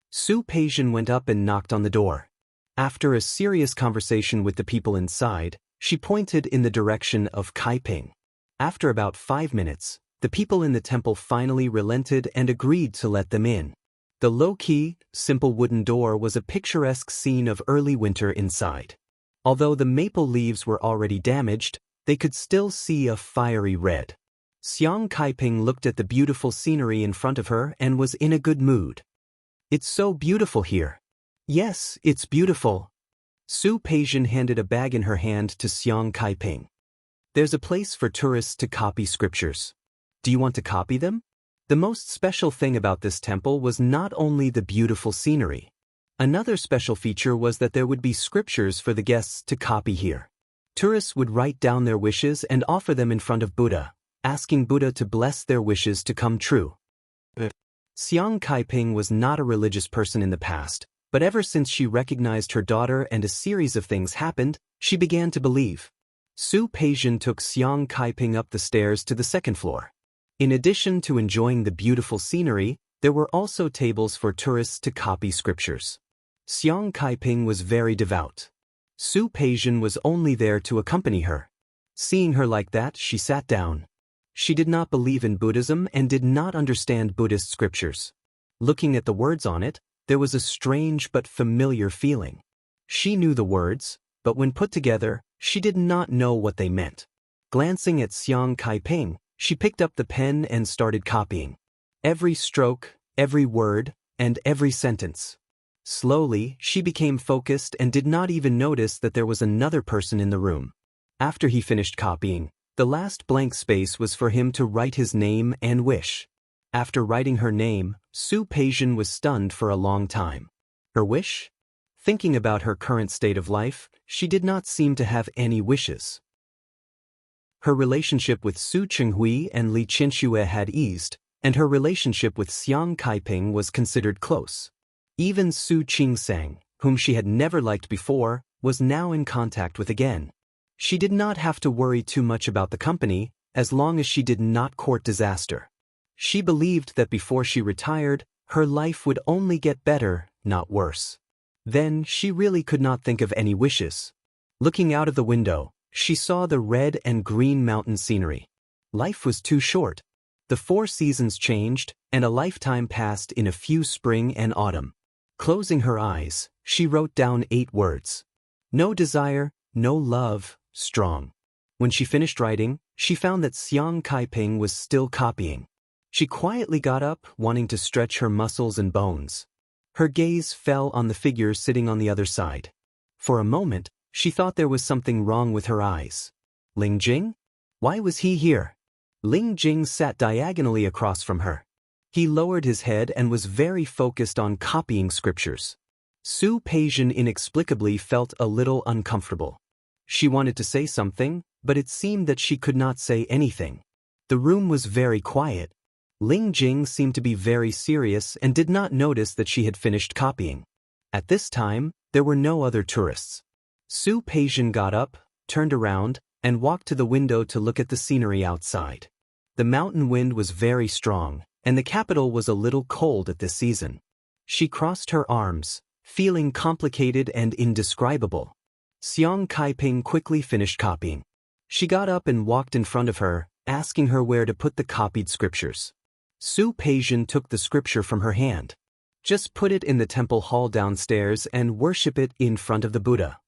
Su Peijian went up and knocked on the door. After a serious conversation with the people inside, she pointed in the direction of Kaiping. After about 5 minutes, the people in the temple finally relented and agreed to let them in. The low-key, simple wooden door was a picturesque scene of early winter inside. Although the maple leaves were already damaged, they could still see a fiery red. Xiang Kaiping looked at the beautiful scenery in front of her and was in a good mood. "It's so beautiful here." "Yes, it's beautiful." Su Peijian handed a bag in her hand to Xiang Kaiping. "There's a place for tourists to copy scriptures. Do you want to copy them?" The most special thing about this temple was not only the beautiful scenery. Another special feature was that there would be scriptures for the guests to copy here. Tourists would write down their wishes and offer them in front of Buddha, asking Buddha to bless their wishes to come true. Xiang Kaiping was not a religious person in the past, but ever since she recognized her daughter and a series of things happened, she began to believe. Su Peijian took Xiang Kaiping up the stairs to the second floor. In addition to enjoying the beautiful scenery, there were also tables for tourists to copy scriptures. Xiang Kaiping was very devout. Su Peijian was only there to accompany her. Seeing her like that, she sat down. She did not believe in Buddhism and did not understand Buddhist scriptures. Looking at the words on it, there was a strange but familiar feeling. She knew the words, but when put together, she did not know what they meant. Glancing at Xiang Kaiping, she picked up the pen and started copying. Every stroke, every word, and every sentence. Slowly, she became focused and did not even notice that there was another person in the room. After he finished copying, the last blank space was for him to write his name and wish. After writing her name, Su Peijian was stunned for a long time. Her wish? Thinking about her current state of life, she did not seem to have any wishes. Her relationship with Su Chenghui and Li Qianxue had eased, and her relationship with Xiang Kaiping was considered close. Even Su Qingsang, whom she had never liked before, was now in contact with again. She did not have to worry too much about the company, as long as she did not court disaster. She believed that before she retired, her life would only get better, not worse. Then she really could not think of any wishes. Looking out of the window, she saw the red and green mountain scenery. Life was too short. The 4 seasons changed, and a lifetime passed in a few spring and autumn. Closing her eyes, she wrote down 8 words. No desire, no love, strong. When she finished writing, she found that Xiang Kaiping was still copying. She quietly got up, wanting to stretch her muscles and bones. Her gaze fell on the figure sitting on the other side. For a moment, she thought there was something wrong with her eyes. Ling Jing? Why was he here? Ling Jing sat diagonally across from her. He lowered his head and was very focused on copying scriptures. Su Peijian inexplicably felt a little uncomfortable. She wanted to say something, but it seemed that she could not say anything. The room was very quiet. Ling Jing seemed to be very serious and did not notice that she had finished copying. At this time, there were no other tourists. Su Peijian got up, turned around, and walked to the window to look at the scenery outside. The mountain wind was very strong, and the capital was a little cold at this season. She crossed her arms, feeling complicated and indescribable. Xiang Kaiping quickly finished copying. She got up and walked in front of her, asking her where to put the copied scriptures. Su Peijian took the scripture from her hand. Just put it in the temple hall downstairs and worship it in front of the Buddha.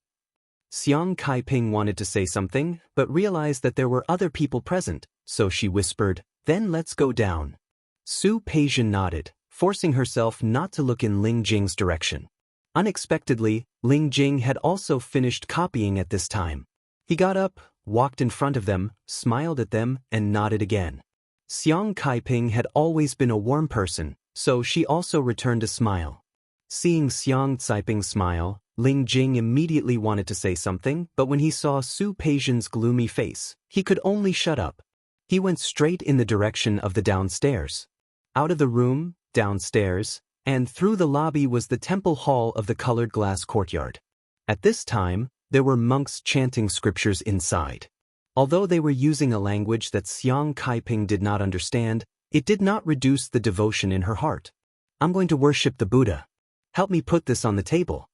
Xiang Kaiping wanted to say something, but realized that there were other people present, so she whispered, "Then let's go down." Su Peijian nodded, forcing herself not to look in Ling Jing's direction. Unexpectedly, Ling Jing had also finished copying at this time. He got up, walked in front of them, smiled at them, and nodded again. Xiang Kaiping had always been a warm person, so she also returned a smile. Seeing Xiang Caiping smile, Ling Jing immediately wanted to say something, but when he saw Su Peijian's gloomy face, he could only shut up. He went straight in the direction of the downstairs. Out of the room, downstairs, and through the lobby was the temple hall of the colored glass courtyard. At this time, there were monks chanting scriptures inside. Although they were using a language that Xiang Kaiping did not understand, it did not reduce the devotion in her heart. "I'm going to worship the Buddha. Help me put this on the table."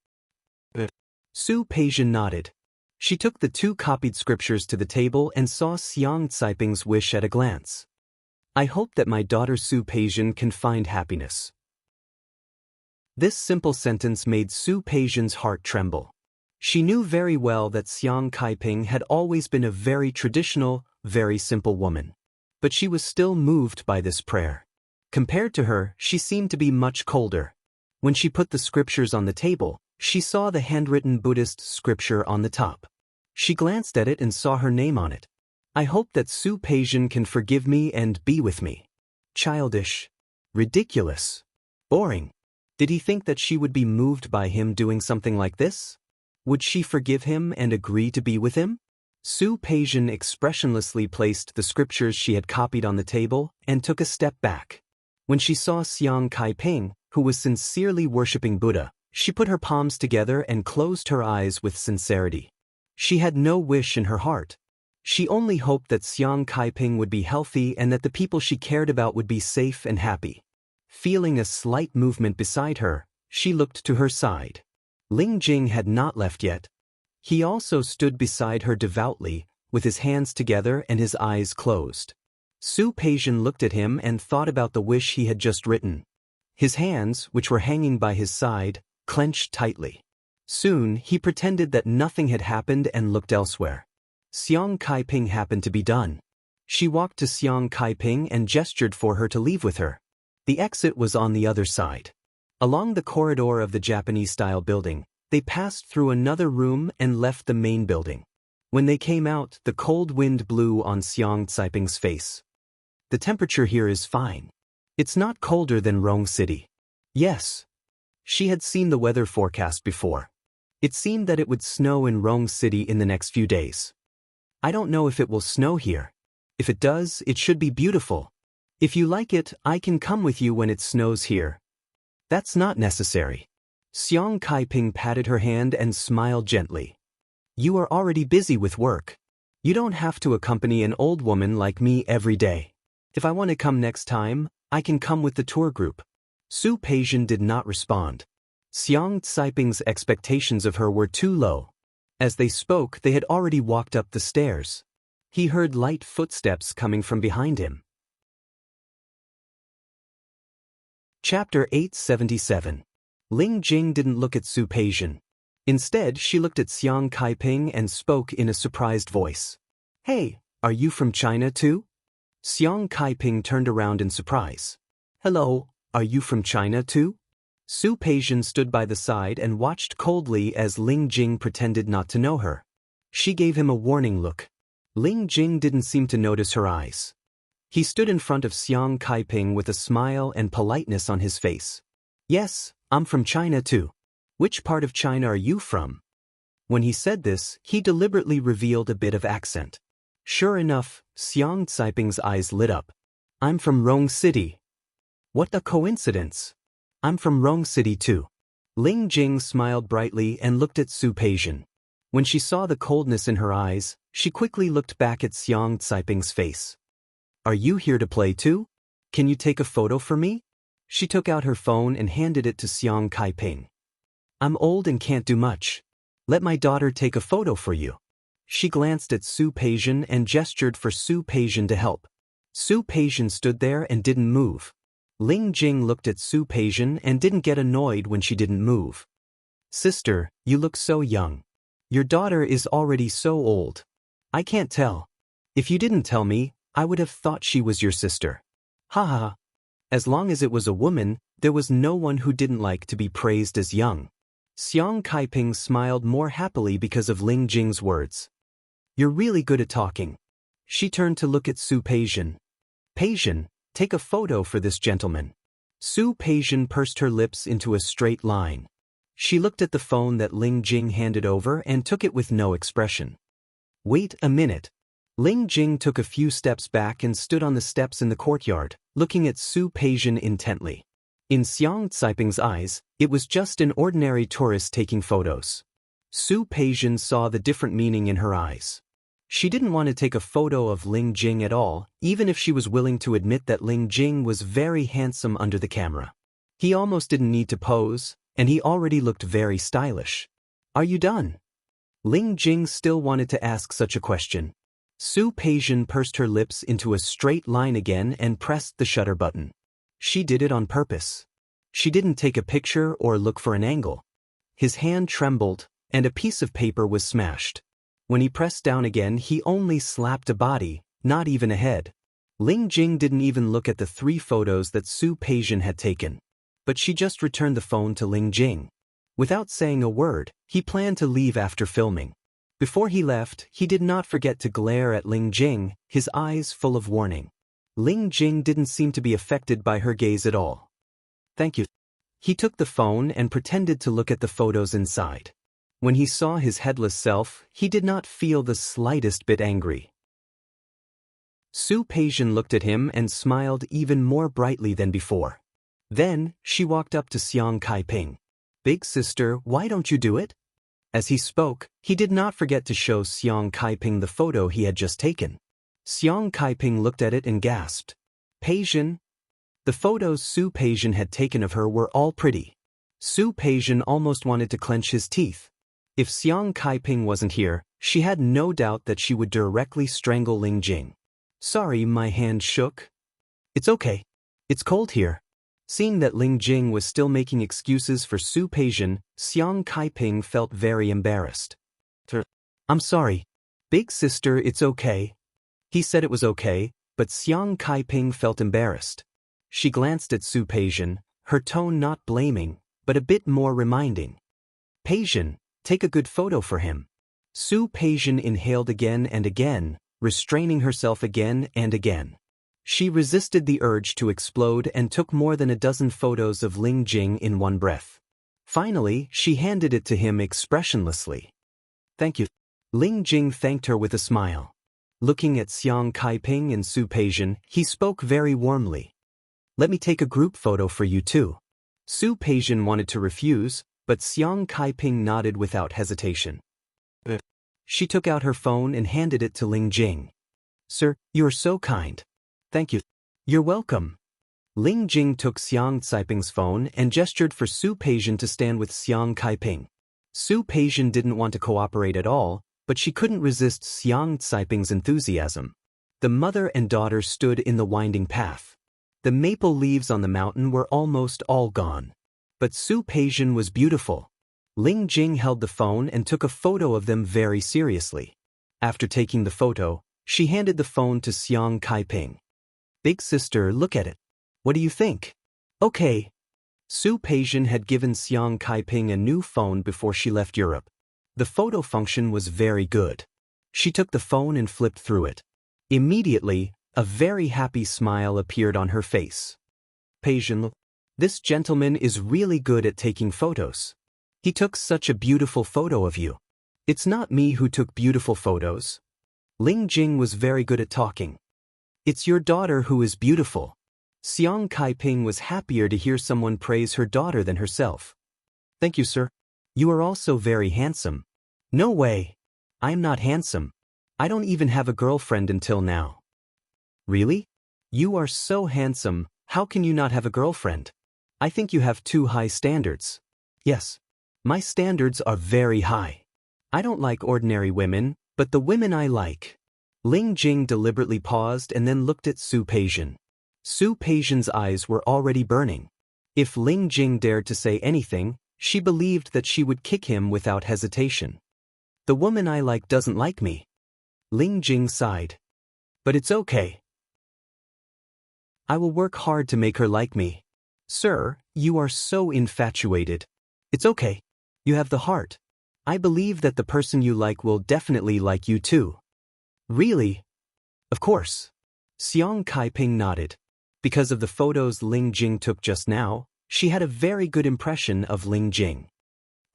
Su Peijian nodded. She took the 2 copied scriptures to the table and saw Xiang Caiping's wish at a glance. "I hope that my daughter Su Peijian can find happiness." This simple sentence made Su Peijian's heart tremble. She knew very well that Xiang Kaiping had always been a very traditional, very simple woman. But she was still moved by this prayer. Compared to her, she seemed to be much colder. When she put the scriptures on the table, she saw the handwritten Buddhist scripture on the top. She glanced at it and saw her name on it. "I hope that Su Peijian can forgive me and be with me." Childish. Ridiculous. Boring. Did he think that she would be moved by him doing something like this? Would she forgive him and agree to be with him? Su Peijian expressionlessly placed the scriptures she had copied on the table and took a step back. When she saw Xiang Kaiping, who was sincerely worshipping Buddha, she put her palms together and closed her eyes with sincerity. She had no wish in her heart. She only hoped that Xiang Kaiping would be healthy and that the people she cared about would be safe and happy. Feeling a slight movement beside her, she looked to her side. Ling Jing had not left yet. He also stood beside her devoutly, with his hands together and his eyes closed. Su Peijian looked at him and thought about the wish he had just written. His hands, which were hanging by his side, clenched tightly. Soon, he pretended that nothing had happened and looked elsewhere. Xiang Kaiping happened to be done. She walked to Xiang Kaiping and gestured for her to leave with her. The exit was on the other side. Along the corridor of the Japanese-style building, they passed through another room and left the main building. When they came out, the cold wind blew on Xiang Caiping's face. "The temperature here is fine. It's not colder than Rong City." Yes. She had seen the weather forecast before. It seemed that it would snow in Rong City in the next few days. "I don't know if it will snow here. If it does, it should be beautiful. If you like it, I can come with you when it snows here." "That's not necessary." Xiang Kaiping patted her hand and smiled gently. "You are already busy with work. You don't have to accompany an old woman like me every day. If I want to come next time, I can come with the tour group." Su Peijian did not respond. Xiang Caiping's expectations of her were too low. As they spoke, they had already walked up the stairs. He heard light footsteps coming from behind him. Chapter 877. Ling Jing didn't look at Su Peijian. Instead, she looked at Xiang Kaiping and spoke in a surprised voice. "Hey, are you from China too?" Xiang Kaiping turned around in surprise. "Hello, are you from China too?" Su Peijian stood by the side and watched coldly as Ling Jing pretended not to know her. She gave him a warning look. Ling Jing didn't seem to notice her eyes. He stood in front of Xiang Kaiping with a smile and politeness on his face. "Yes, I'm from China too. Which part of China are you from?" When he said this, he deliberately revealed a bit of accent. Sure enough, Xiang Caiping's eyes lit up. "I'm from Rong City." "What a coincidence. I'm from Rong City too." Ling Jing smiled brightly and looked at Su Peijian. When she saw the coldness in her eyes, she quickly looked back at Xiang Caiping's face. "Are you here to play too? Can you take a photo for me?" She took out her phone and handed it to Xiang Kaiping. "I'm old and can't do much. Let my daughter take a photo for you." She glanced at Su Peijian and gestured for Su Peijian to help. Su Peijian stood there and didn't move. Ling Jing looked at Su Peijian and didn't get annoyed when she didn't move. "Sister, you look so young. Your daughter is already so old. I can't tell. If you didn't tell me, I would have thought she was your sister. Ha ha ha. As long as it was a woman, there was no one who didn't like to be praised as young. Xiang Kaiping smiled more happily because of Ling Jing's words. You're really good at talking. She turned to look at Su Peijian. Peijian, take a photo for this gentleman. Su Peijian pursed her lips into a straight line. She looked at the phone that Ling Jing handed over and took it with no expression. Wait a minute. Ling Jing took a few steps back and stood on the steps in the courtyard, looking at Su Peijian intently. In Xiang Caiping's eyes, it was just an ordinary tourist taking photos. Su Peijian saw the different meaning in her eyes. She didn't want to take a photo of Ling Jing at all, even if she was willing to admit that Ling Jing was very handsome under the camera. He almost didn't need to pose, and he already looked very stylish. Are you done? Ling Jing still wanted to ask such a question. Su Peijian pursed her lips into a straight line again and pressed the shutter button. She did it on purpose. She didn't take a picture or look for an angle. His hand trembled, and a piece of paper was smashed. When he pressed down again, he only slapped a body, not even a head. Ling Jing didn't even look at the 3 photos that Su Peijian had taken. But she just returned the phone to Ling Jing. Without saying a word, he planned to leave after filming. Before he left, he did not forget to glare at Ling Jing, his eyes full of warning. Ling Jing didn't seem to be affected by her gaze at all. Thank you. He took the phone and pretended to look at the photos inside. When he saw his headless self, he did not feel the slightest bit angry. Su Peijian looked at him and smiled even more brightly than before. Then, she walked up to Xiang Kaiping. Big sister, why don't you do it? As he spoke, he did not forget to show Xiang Kaiping the photo he had just taken. Xiang Kaiping looked at it and gasped. Peijian? The photos Su Peijian had taken of her were all pretty. Su Peijian almost wanted to clench his teeth. If Xiang Kaiping wasn't here, she had no doubt that she would directly strangle Ling Jing. Sorry, my hand shook. It's okay. It's cold here. Seeing that Ling Jing was still making excuses for Su Peijian, Xiang Kaiping felt very embarrassed. I'm sorry. Big sister, it's okay. He said it was okay, but Xiang Kaiping felt embarrassed. She glanced at Su Peijian, her tone not blaming, but a bit more reminding. Peijian, take a good photo for him. Su Peijian inhaled again and again, restraining herself again and again. She resisted the urge to explode and took more than a dozen photos of Ling Jing in one breath. Finally, she handed it to him expressionlessly. Thank you. Ling Jing thanked her with a smile. Looking at Xiang Kaiping and Su Peijian, he spoke very warmly. Let me take a group photo for you too. Su Peijian wanted to refuse, but Xiang Kaiping nodded without hesitation. She took out her phone and handed it to Ling Jing. Sir, you are so kind. Thank you. You're welcome. Ling Jing took Xiang Caiping's phone and gestured for Su Peijian to stand with Xiang Kaiping. Su Peijian didn't want to cooperate at all, but she couldn't resist Xiang Caiping's enthusiasm. The mother and daughter stood in the winding path. The maple leaves on the mountain were almost all gone. But Su Peijian was beautiful. Ling Jing held the phone and took a photo of them very seriously. After taking the photo, she handed the phone to Xiang Kaiping. Big sister, look at it. What do you think? Okay. Su Peijian had given Xiang Kaiping a new phone before she left Europe. The photo function was very good. She took the phone and flipped through it. Immediately, a very happy smile appeared on her face. Peijian, this gentleman is really good at taking photos. He took such a beautiful photo of you. It's not me who took beautiful photos. Ling Jing was very good at talking. It's your daughter who is beautiful. Xiang Kaiping was happier to hear someone praise her daughter than herself. Thank you, sir. You are also very handsome. No way. I'm not handsome. I don't even have a girlfriend until now. Really? You are so handsome, how can you not have a girlfriend? I think you have too high standards. Yes. My standards are very high. I don't like ordinary women, but the women I like. Ling Jing deliberately paused and then looked at Su Peijian. Su Peijian's eyes were already burning. If Ling Jing dared to say anything, she believed that she would kick him without hesitation. The woman I like doesn't like me. Ling Jing sighed. But it's okay. I will work hard to make her like me. Sir, you are so infatuated. It's okay. You have the heart. I believe that the person you like will definitely like you too. Really? Of course. Xiang Kaiping nodded. Because of the photos Ling Jing took just now, she had a very good impression of Ling Jing.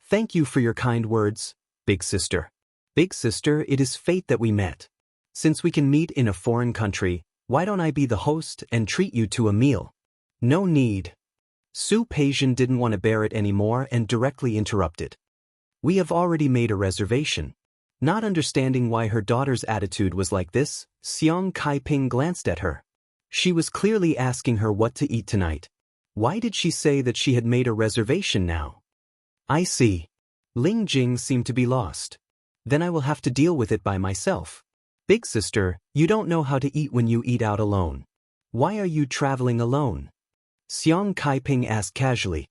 Thank you for your kind words, big sister. Big sister, it is fate that we met. Since we can meet in a foreign country, why don't I be the host and treat you to a meal? No need. Su Peijian didn't want to bear it anymore and directly interrupted. We have already made a reservation. Not understanding why her daughter's attitude was like this, Xiang Kaiping glanced at her. She was clearly asking her what to eat tonight. Why did she say that she had made a reservation now? I see. Ling Jing seemed to be lost. Then I will have to deal with it by myself. Big sister, you don't know how to eat when you eat out alone. Why are you traveling alone? Xiang Kaiping asked casually.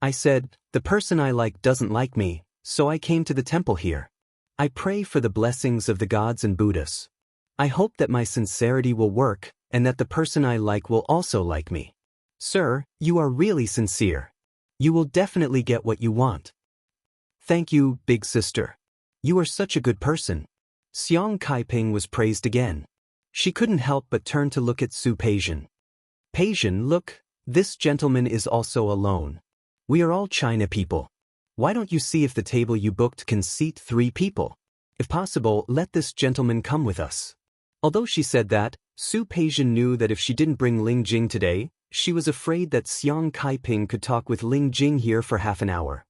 I said, the person I like doesn't like me, so I came to the temple here. I pray for the blessings of the gods and Buddhas. I hope that my sincerity will work, and that the person I like will also like me. Sir, you are really sincere. You will definitely get what you want. Thank you, big sister. You are such a good person. Xiang Kaiping was praised again. She couldn't help but turn to look at Su Peijian. Peijian, look, this gentleman is also alone. We are all China people. Why don't you see if the table you booked can seat 3 people? If possible, let this gentleman come with us. Although she said that, Su Peijian knew that if she didn't bring Ling Jing today, she was afraid that Xiang Kaiping could talk with Ling Jing here for half an hour.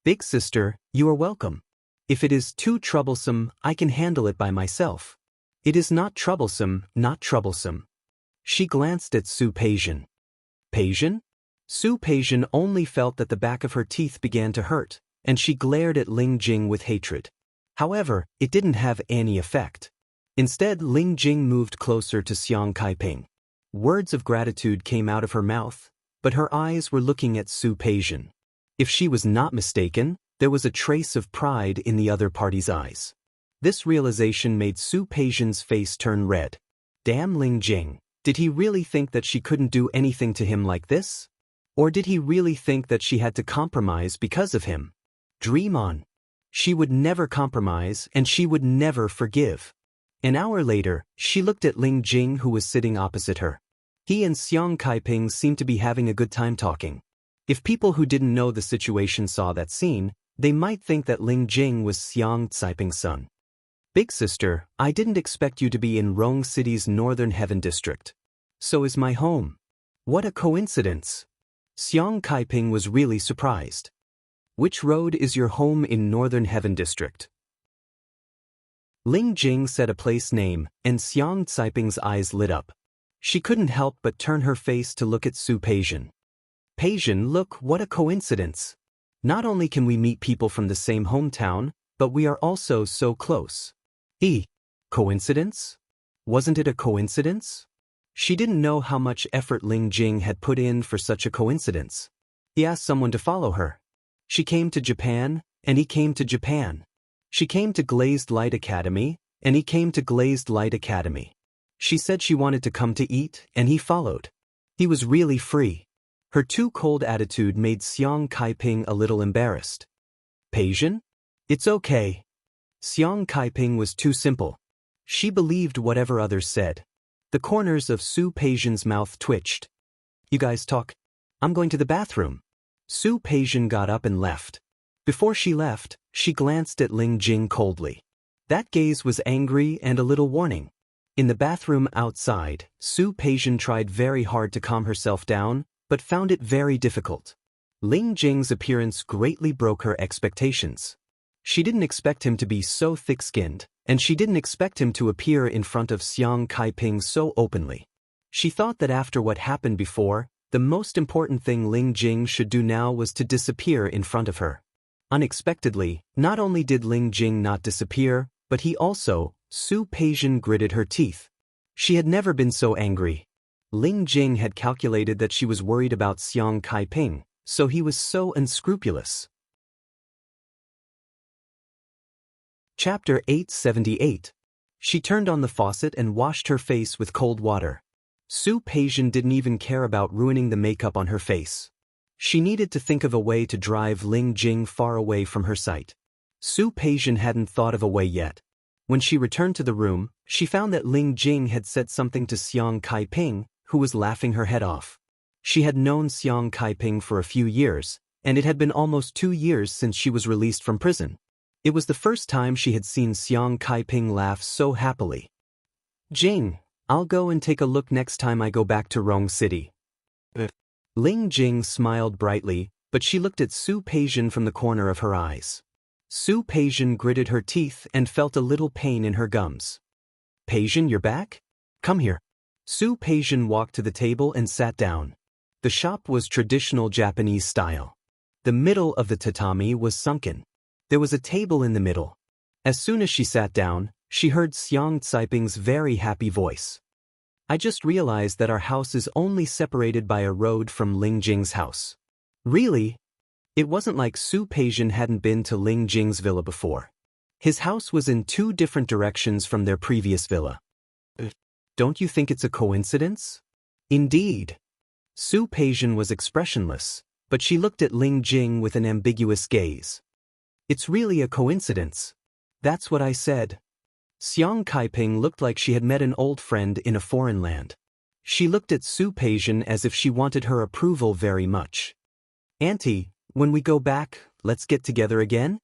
Big sister, you are welcome. If it is too troublesome, I can handle it by myself. It is not troublesome, not troublesome. She glanced at Su Peijian. Peijian? Su Peijian only felt that the back of her teeth began to hurt, and she glared at Ling Jing with hatred. However, it didn't have any effect. Instead, Ling Jing moved closer to Xiang Kaiping. Words of gratitude came out of her mouth, but her eyes were looking at Su Peijian. If she was not mistaken, there was a trace of pride in the other party's eyes. This realization made Su Peijian's face turn red. Damn Ling Jing, did he really think that she couldn't do anything to him like this? Or did he really think that she had to compromise because of him? Dream on. She would never compromise and she would never forgive. An hour later, she looked at Ling Jing who was sitting opposite her. He and Xiang Kaiping seemed to be having a good time talking. If people who didn't know the situation saw that scene, they might think that Ling Jing was Xiang Kaiping's son. Big sister, I didn't expect you to be in Rong City's Northern Heaven District. So is my home. What a coincidence. Xiang Kaiping was really surprised. Which road is your home in Northern Heaven District? Ling Jing said a place name, and Xiang Kaiping's eyes lit up. She couldn't help but turn her face to look at Su Peijian. Peijian, look, what a coincidence. Not only can we meet people from the same hometown, but we are also so close. Coincidence? Wasn't it a coincidence? She didn't know how much effort Ling Jing had put in for such a coincidence. He asked someone to follow her. She came to Japan, and he came to Japan. She came to Glazed Light Academy, and he came to Glazed Light Academy. She said she wanted to come to eat, and he followed. He was really free. Her too cold attitude made Xiang Kaiping a little embarrassed. Peijian? It's okay. Xiang Kaiping was too simple. She believed whatever others said. The corners of Su Peijian's mouth twitched. You guys talk? I'm going to the bathroom. Su Peijian got up and left. Before she left, she glanced at Ling Jing coldly. That gaze was angry and a little warning. In the bathroom outside, Su Peijian tried very hard to calm herself down, but found it very difficult. Ling Jing's appearance greatly broke her expectations. She didn't expect him to be so thick-skinned, and she didn't expect him to appear in front of Xiang Kaiping so openly. She thought that after what happened before, the most important thing Ling Jing should do now was to disappear in front of her. Unexpectedly, not only did Ling Jing not disappear, but he also, Su Peijian gritted her teeth. She had never been so angry. Ling Jing had calculated that she was worried about Xiang Kaiping, so he was so unscrupulous. Chapter 878. She turned on the faucet and washed her face with cold water. Su Peijian didn't even care about ruining the makeup on her face. She needed to think of a way to drive Ling Jing far away from her sight. Su Peijian hadn't thought of a way yet. When she returned to the room, she found that Ling Jing had said something to Xiang Kaiping, who was laughing her head off. She had known Xiang Kaiping for a few years, and it had been almost 2 years since she was released from prison. It was the first time she had seen Xiang Kaiping laugh so happily. "Jing, I'll go and take a look next time I go back to Rong City." Ling Jing smiled brightly, but she looked at Su Peijian from the corner of her eyes. Su Peijian gritted her teeth and felt a little pain in her gums. "Peijian, you're back? Come here." Su Peijian walked to the table and sat down. The shop was traditional Japanese style. The middle of the tatami was sunken. There was a table in the middle. As soon as she sat down, she heard Xiang Caiping's very happy voice. "I just realized that our house is only separated by a road from Ling Jing's house." "Really?" It wasn't like Su Peijian hadn't been to Ling Jing's villa before. His house was in 2 different directions from their previous villa. "Don't you think it's a coincidence?" "Indeed." Su Peijian was expressionless, but she looked at Ling Jing with an ambiguous gaze. "It's really a coincidence. That's what I said." Xiang Kaiping looked like she had met an old friend in a foreign land. She looked at Su Peijian as if she wanted her approval very much. "Auntie, when we go back, let's get together again?"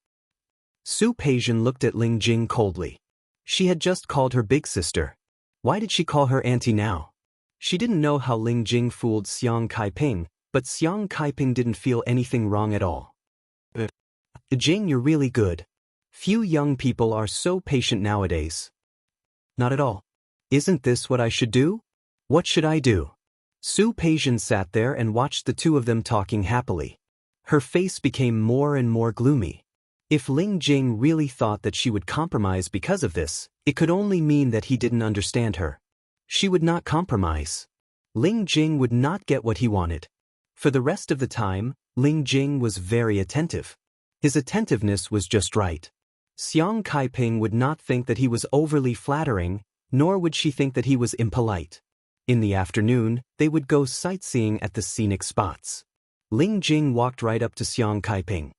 Su Peijian looked at Ling Jing coldly. She had just called her big sister. Why did she call her auntie now? She didn't know how Ling Jing fooled Xiang Kaiping, but Xiang Kaiping didn't feel anything wrong at all. "Jing, you're really good. Few young people are so patient nowadays." "Not at all. Isn't this what I should do? What should I do?" Su Peijian sat there and watched the 2 of them talking happily. Her face became more and more gloomy. If Ling Jing really thought that she would compromise because of this, it could only mean that he didn't understand her. She would not compromise. Ling Jing would not get what he wanted. For the rest of the time, Ling Jing was very attentive. His attentiveness was just right. Xiang Kaiping would not think that he was overly flattering, nor would she think that he was impolite. In the afternoon, they would go sightseeing at the scenic spots. Ling Jing walked right up to Xiang Kaiping.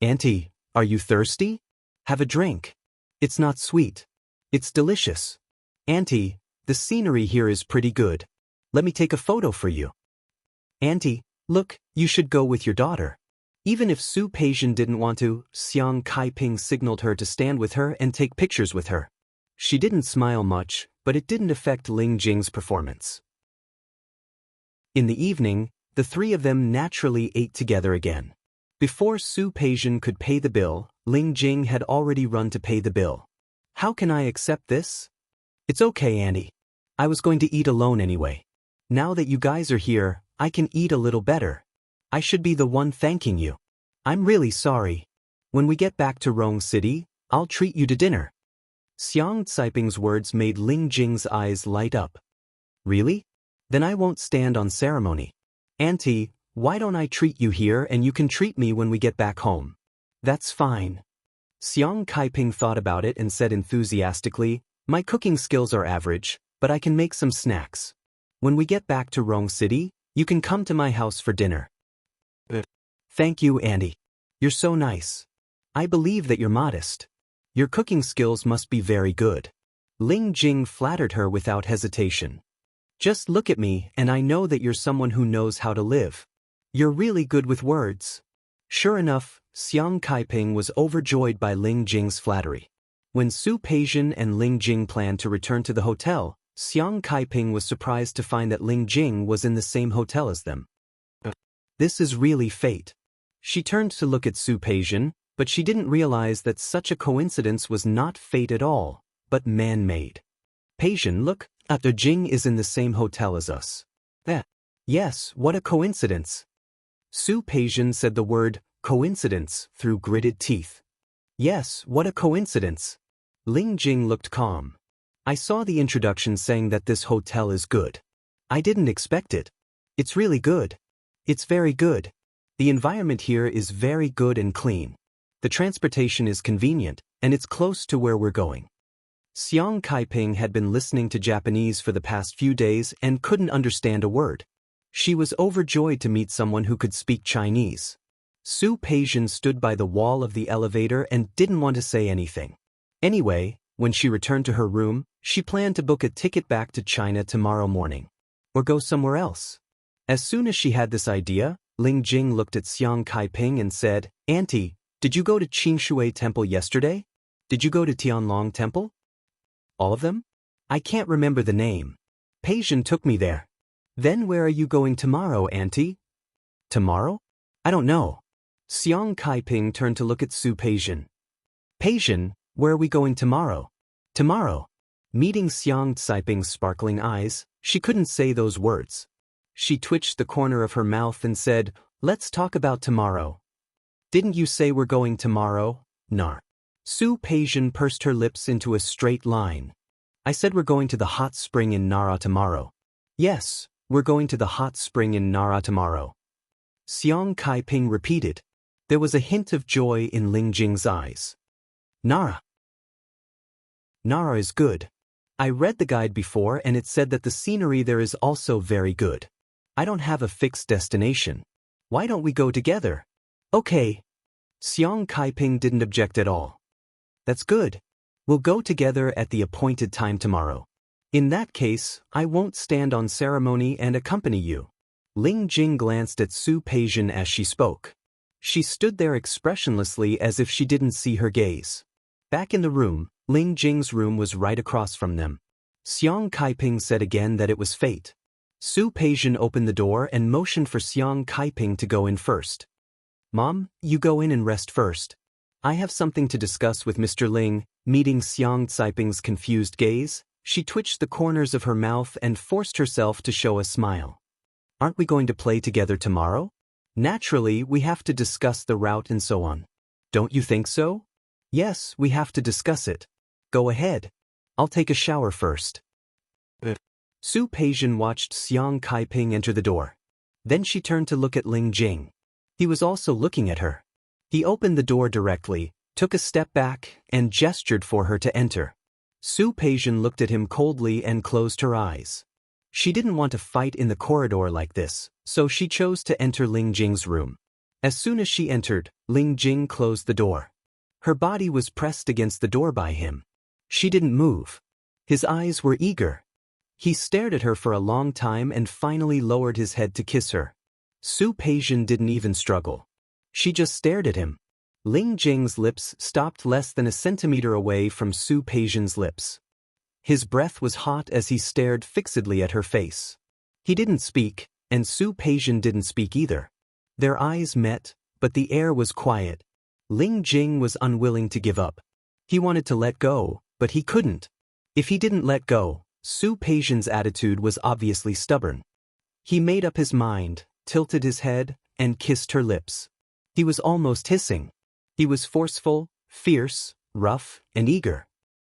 "Auntie, are you thirsty? Have a drink. It's not sweet. It's delicious. Auntie, the scenery here is pretty good. Let me take a photo for you." "Auntie, look, you should go with your daughter." Even if Su Peijian didn't want to, Xiang Kaiping signaled her to stand with her and take pictures with her. She didn't smile much, but it didn't affect Ling Jing's performance. In the evening, the 3 of them naturally ate together again. Before Su Peijian could pay the bill, Ling Jing had already run to pay the bill. "How can I accept this?" "It's okay, Auntie. I was going to eat alone anyway. Now that you guys are here, I can eat a little better. I should be the one thanking you. I'm really sorry. When we get back to Rong City, I'll treat you to dinner." Xiang Caiping's words made Ling Jing's eyes light up. "Really? Then I won't stand on ceremony. Auntie, why don't I treat you here and you can treat me when we get back home?" "That's fine." Xiang Kaiping thought about it and said enthusiastically, "My cooking skills are average, but I can make some snacks. When we get back to Rong City, you can come to my house for dinner." "Thank you, Auntie. You're so nice. I believe that you're modest. Your cooking skills must be very good." Ling Jing flattered her without hesitation. "Just look at me and I know that you're someone who knows how to live. You're really good with words." Sure enough, Xiang Kaiping was overjoyed by Ling Jing's flattery. When Su Peijian and Ling Jing planned to return to the hotel, Xiang Kaiping was surprised to find that Ling Jing was in the same hotel as them. This is really fate. She turned to look at Su Peijian, but she didn't realize that such a coincidence was not fate at all, but man-made. "Peijian, look, the Jing is in the same hotel as us." Yes, what a coincidence." Su Peijian said the word, coincidence, through gritted teeth. "Yes, what a coincidence." Ling Jing looked calm. "I saw the introduction saying that this hotel is good. I didn't expect it. It's really good. It's very good. The environment here is very good and clean. The transportation is convenient, and it's close to where we're going. Xiang Kaiping had been listening to Japanese for the past few days and couldn't understand a word. She was overjoyed to meet someone who could speak Chinese. Su Peijian stood by the wall of the elevator and didn't want to say anything. Anyway, when she returned to her room, she planned to book a ticket back to China tomorrow morning. Or go somewhere else. As soon as she had this idea, Ling Jing looked at Xiang Kaiping and said, "Auntie, did you go to Qingshui Temple yesterday? Did you go to Tianlong Temple? All of them? I can't remember the name. Peijian took me there. Then where are you going tomorrow, Auntie?" "Tomorrow? I don't know." Xiang Kaiping turned to look at Su Peijian. "Peijian, where are we going tomorrow?" "Tomorrow." Meeting Xiang Kaiping's sparkling eyes, she couldn't say those words. She twitched the corner of her mouth and said, "Let's talk about tomorrow." "Didn't you say we're going tomorrow, Nar?" Su Peijian pursed her lips into a straight line. "I said we're going to the hot spring in Nara tomorrow." "Yes, we're going to the hot spring in Nara tomorrow." Xiang Kaiping repeated. There was a hint of joy in Ling Jing's eyes. "Nara. Nara is good. I read the guide before and it said that the scenery there is also very good. I don't have a fixed destination. Why don't we go together?" "Okay." Xiang Kaiping didn't object at all. "That's good. We'll go together at the appointed time tomorrow. In that case, I won't stand on ceremony and accompany you." Ling Jing glanced at Su Peijian as she spoke. She stood there expressionlessly as if she didn't see her gaze. Back in the room, Ling Jing's room was right across from them. Xiang Kaiping said again that it was fate. Su Peijian opened the door and motioned for Xiang Kaiping to go in first. "Mom, you go in and rest first. I have something to discuss with Mr. Ling." Meeting Xiang Kaiping's confused gaze, she twitched the corners of her mouth and forced herself to show a smile. "Aren't we going to play together tomorrow? Naturally, we have to discuss the route and so on. Don't you think so?" "Yes, we have to discuss it. Go ahead. I'll take a shower first." Su Peijian watched Xiang Kaiping enter the door. Then she turned to look at Ling Jing. He was also looking at her. He opened the door directly, took a step back, and gestured for her to enter. Su Peijian looked at him coldly and closed her eyes. She didn't want to fight in the corridor like this, so she chose to enter Ling Jing's room. As soon as she entered, Ling Jing closed the door. Her body was pressed against the door by him. She didn't move. His eyes were eager. He stared at her for a long time and finally lowered his head to kiss her. Su Peijian didn't even struggle. She just stared at him. Ling Jing's lips stopped less than a centimeter away from Su Peijian's lips. His breath was hot as he stared fixedly at her face. He didn't speak, and Su Peijian didn't speak either. Their eyes met, but the air was quiet. Ling Jing was unwilling to give up. He wanted to let go, but he couldn't. If he didn't let go, Su Peijian's attitude was obviously stubborn. He made up his mind, tilted his head, and kissed her lips. He was almost hissing. He was forceful, fierce, rough, and eager.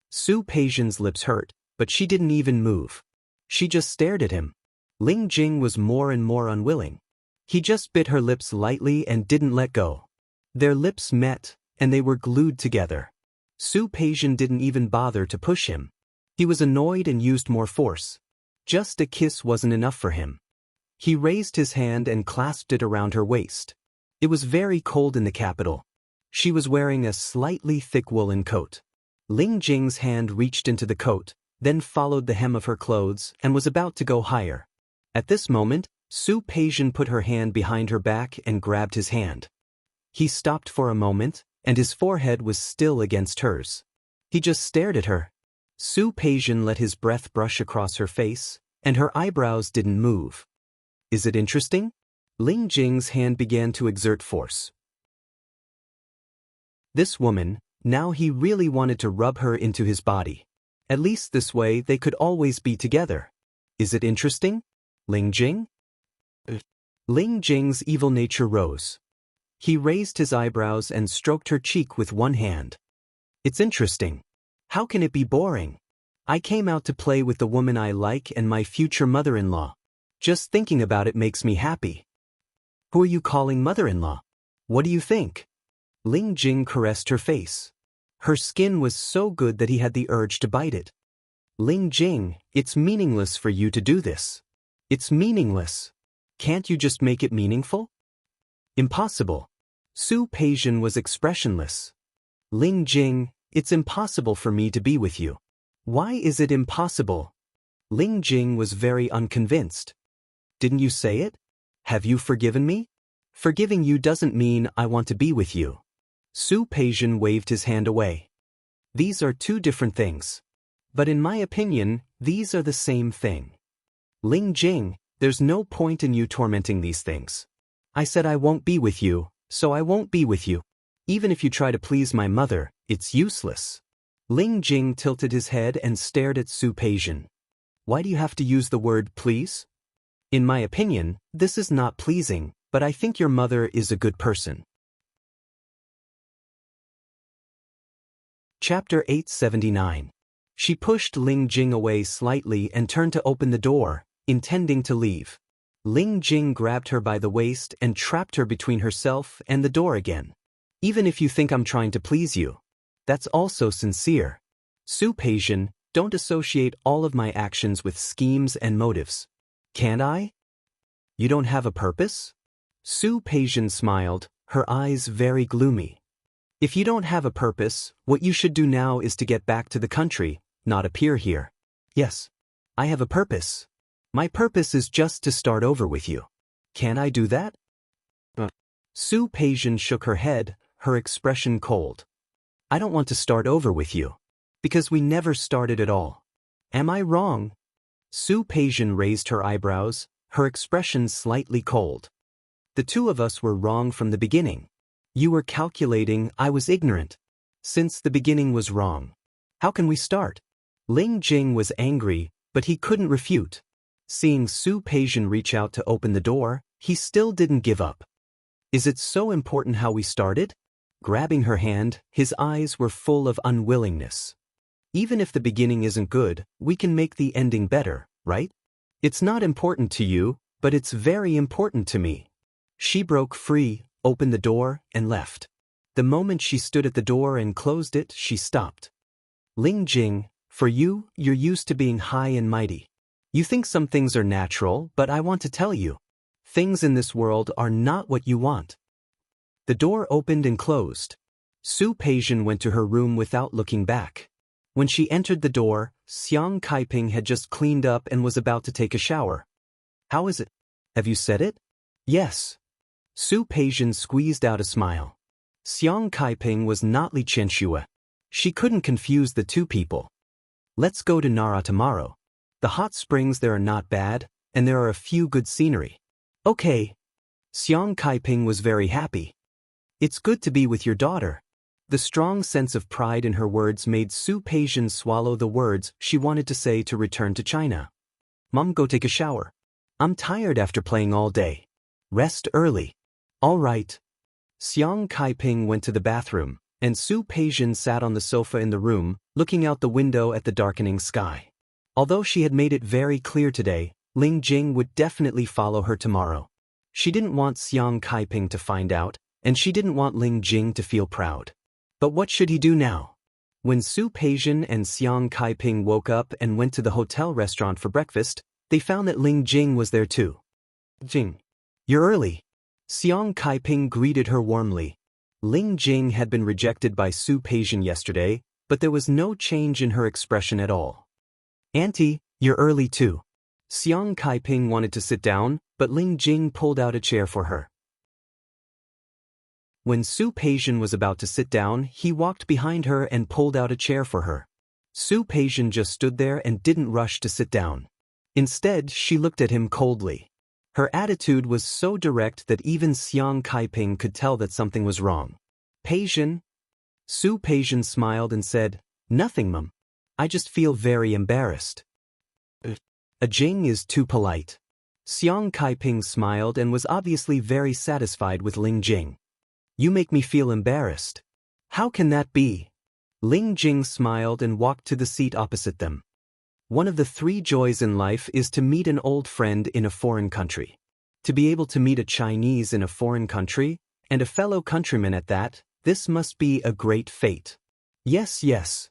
Su Peijian's lips hurt, but she didn't even move. She just stared at him. Ling Jing was more and more unwilling. He just bit her lips lightly and didn't let go. Their lips met, and they were glued together. Su Peijian didn't even bother to push him. He was annoyed and used more force. Just a kiss wasn't enough for him. He raised his hand and clasped it around her waist. It was very cold in the capital. She was wearing a slightly thick woolen coat. Ling Jing's hand reached into the coat, then followed the hem of her clothes and was about to go higher. At this moment, Su Peijian put her hand behind her back and grabbed his hand. He stopped for a moment, and his forehead was still against hers. He just stared at her. Su Peijian let his breath brush across her face, and her eyebrows didn't move. "Is it interesting?" Ling Jing's hand began to exert force. This woman, now he really wanted to rub her into his body. At least this way they could always be together. "Is it interesting, Ling Jing?" Ling Jing's evil nature rose. He raised his eyebrows and stroked her cheek with one hand. "It's interesting. How can it be boring? I came out to play with the woman I like and my future mother-in-law. Just thinking about it makes me happy." "Who are you calling mother-in-law? What do you think?" Ling Jing caressed her face. Her skin was so good that he had the urge to bite it. Ling Jing, it's meaningless for you to do this. It's meaningless. Can't you just make it meaningful? Impossible. Su Peijian was expressionless. Ling Jing, it's impossible for me to be with you. Why is it impossible? Ling Jing was very unconvinced. Didn't you say it? Have you forgiven me? Forgiving you doesn't mean I want to be with you. Su Peijian waved his hand away. These are two different things. But in my opinion, these are the same thing. Ling Jing, there's no point in you tormenting these things. I said I won't be with you, so I won't be with you. Even if you try to please my mother, it's useless. Ling Jing tilted his head and stared at Su Peijian. Why do you have to use the word please? In my opinion, this is not pleasing, but I think your mother is a good person. Chapter 879. She pushed Ling Jing away slightly and turned to open the door, intending to leave. Ling Jing grabbed her by the waist and trapped her between herself and the door again. Even if you think I'm trying to please you, that's also sincere. Su Peijian, don't associate all of my actions with schemes and motives. Can't I? You don't have a purpose? Su Peijian smiled, her eyes very gloomy. If you don't have a purpose, what you should do now is to get back to the country, not appear here. Yes, I have a purpose. My purpose is just to start over with you. Can I do that? Su Peijian shook her head, her expression cold. I don't want to start over with you. Because we never started at all. Am I wrong? Su Peijian raised her eyebrows, her expression slightly cold. The two of us were wrong from the beginning. You were calculating, I was ignorant. Since the beginning was wrong. How can we start? Ling Jing was angry, but he couldn't refute. Seeing Su Peijian reach out to open the door, he still didn't give up. Is it so important how we started? Grabbing her hand, his eyes were full of unwillingness. Even if the beginning isn't good, we can make the ending better, right? It's not important to you, but it's very important to me. She broke free, opened the door, and left. The moment she stood at the door and closed it, she stopped. Ling Jing, for you, you're used to being high and mighty. You think some things are natural, but I want to tell you. Things in this world are not what you want. The door opened and closed. Su Peijian went to her room without looking back. When she entered the door, Xiang Kaiping had just cleaned up and was about to take a shower. How is it? Have you said it? Yes. Su Peijian squeezed out a smile. Xiang Kaiping was not Li Qianxue. She couldn't confuse the two people. Let's go to Nara tomorrow. The hot springs there are not bad, and there are a few good scenery. Okay. Xiang Kaiping was very happy. It's good to be with your daughter. The strong sense of pride in her words made Su Peijian swallow the words she wanted to say to return to China. Mom, go take a shower. I'm tired after playing all day. Rest early. All right. Xiang Kaiping went to the bathroom, and Su Peijian sat on the sofa in the room, looking out the window at the darkening sky. Although she had made it very clear today, Ling Jing would definitely follow her tomorrow. She didn't want Xiang Kaiping to find out, and she didn't want Ling Jing to feel proud. But what should he do now? When Su Peijian and Xiang Kaiping woke up and went to the hotel restaurant for breakfast, they found that Ling Jing was there too. Jing, you're early. Xiang Kaiping greeted her warmly. Ling Jing had been rejected by Su Peijian yesterday, but there was no change in her expression at all. Auntie, you're early too. Xiang Kaiping wanted to sit down, but Ling Jing pulled out a chair for her. When Su Peijian was about to sit down, he walked behind her and pulled out a chair for her. Su Peijian just stood there and didn't rush to sit down. Instead, she looked at him coldly. Her attitude was so direct that even Xiang Kaiping could tell that something was wrong. Peijian? Su Peijian smiled and said, Nothing, Mum. I just feel very embarrassed. A Jing is too polite. Xiang Kaiping smiled and was obviously very satisfied with Ling Jing. You make me feel embarrassed. How can that be? Ling Jing smiled and walked to the seat opposite them. One of the 3 joys in life is to meet an old friend in a foreign country. To be able to meet a Chinese in a foreign country, and a fellow countryman at that, This must be a great fate. Yes, yes.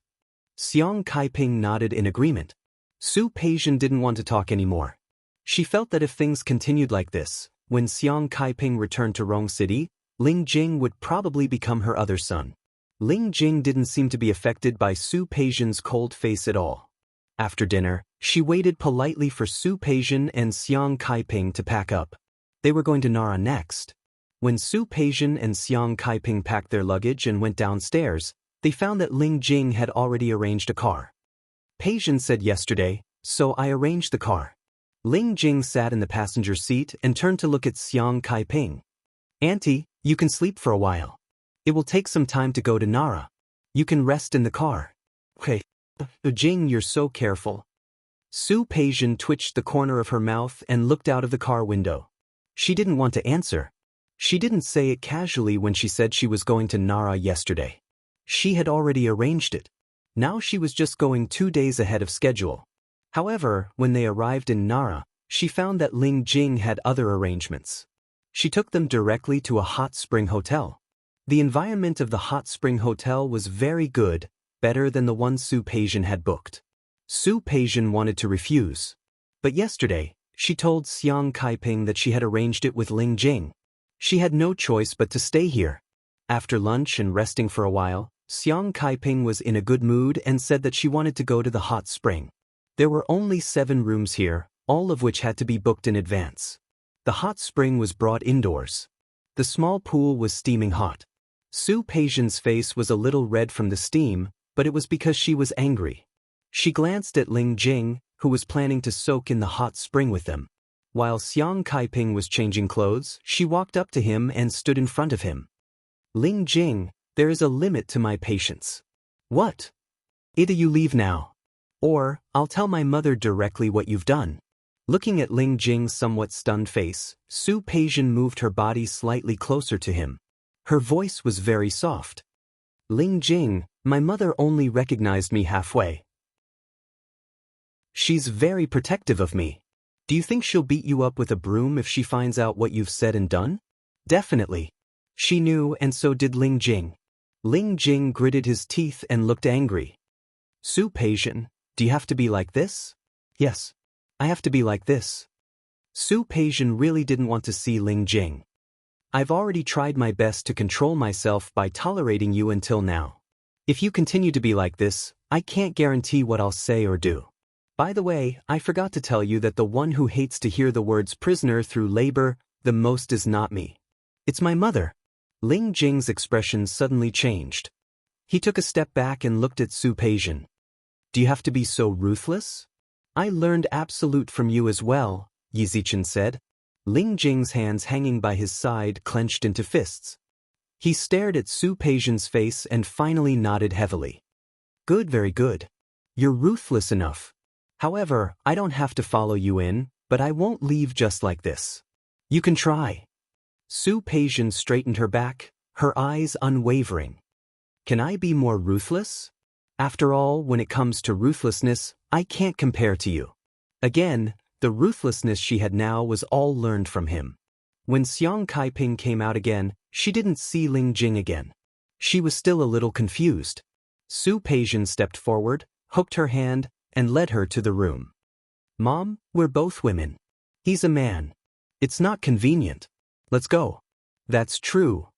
Xiang Kaiping nodded in agreement. Su Peijian didn't want to talk anymore. She felt that if things continued like this, when Xiang Kaiping returned to Rong City, Ling Jing would probably become her other son. Ling Jing didn't seem to be affected by Su Peijian's cold face at all. After dinner, she waited politely for Su Peijian and Xiang Kaiping to pack up. They were going to Nara next. When Su Peijian and Xiang Kaiping packed their luggage and went downstairs, they found that Ling Jing had already arranged a car. Peijian said yesterday, so I arranged the car. Ling Jing sat in the passenger seat and turned to look at Xiang Kaiping. Auntie, you can sleep for a while. It will take some time to go to Nara. You can rest in the car. Okay. Jing, you're so careful. Su Peijian twitched the corner of her mouth and looked out of the car window. She didn't want to answer. She didn't say it casually when she said she was going to Nara yesterday. She had already arranged it. Now she was just going 2 days ahead of schedule. However, when they arrived in Nara, she found that Ling Jing had other arrangements. She took them directly to a hot spring hotel. The environment of the hot spring hotel was very good, better than the one Su Peijian had booked. Su Peijian wanted to refuse. But yesterday, she told Xiang Kaiping that she had arranged it with Ling Jing. She had no choice but to stay here. After lunch and resting for a while, Xiang Kaiping was in a good mood and said that she wanted to go to the hot spring. There were only 7 rooms here, all of which had to be booked in advance. The hot spring was brought indoors. The small pool was steaming hot. Su Peijian's face was a little red from the steam, but it was because she was angry. She glanced at Ling Jing, who was planning to soak in the hot spring with them. While Xiang Kaiping was changing clothes, she walked up to him and stood in front of him. Ling Jing, there is a limit to my patience. What? Either you leave now, or I'll tell my mother directly what you've done. Looking at Ling Jing's somewhat stunned face, Su Peijian moved her body slightly closer to him. Her voice was very soft. Ling Jing, my mother only recognized me halfway. She's very protective of me. Do you think she'll beat you up with a broom if she finds out what you've said and done? Definitely. She knew, and so did Ling Jing. Ling Jing gritted his teeth and looked angry. Su Peijian, do you have to be like this? Yes. I have to be like this. Su Peijian really didn't want to see Ling Jing. I've already tried my best to control myself by tolerating you until now. If you continue to be like this, I can't guarantee what I'll say or do. By the way, I forgot to tell you that the one who hates to hear the words prisoner through labor the most is not me. It's my mother. Ling Jing's expression suddenly changed. He took a step back and looked at Su Peijian. Do you have to be so ruthless? I learned absolute from you as well, Yizichen said. Ling Jing's hands hanging by his side clenched into fists. He stared at Su Peijian's face and finally nodded heavily. Good, very good. You're ruthless enough. However, I don't have to follow you in, but I won't leave just like this. You can try. Su Peijian straightened her back, her eyes unwavering. Can I be more ruthless? After all, when it comes to ruthlessness, I can't compare to you. Again, the ruthlessness she had now was all learned from him. When Xiang Kaiping came out again, she didn't see Ling Jing again. She was still a little confused. Su Peijian stepped forward, hooked her hand, and led her to the room. Mom, we're both women. He's a man. It's not convenient. Let's go. That's true.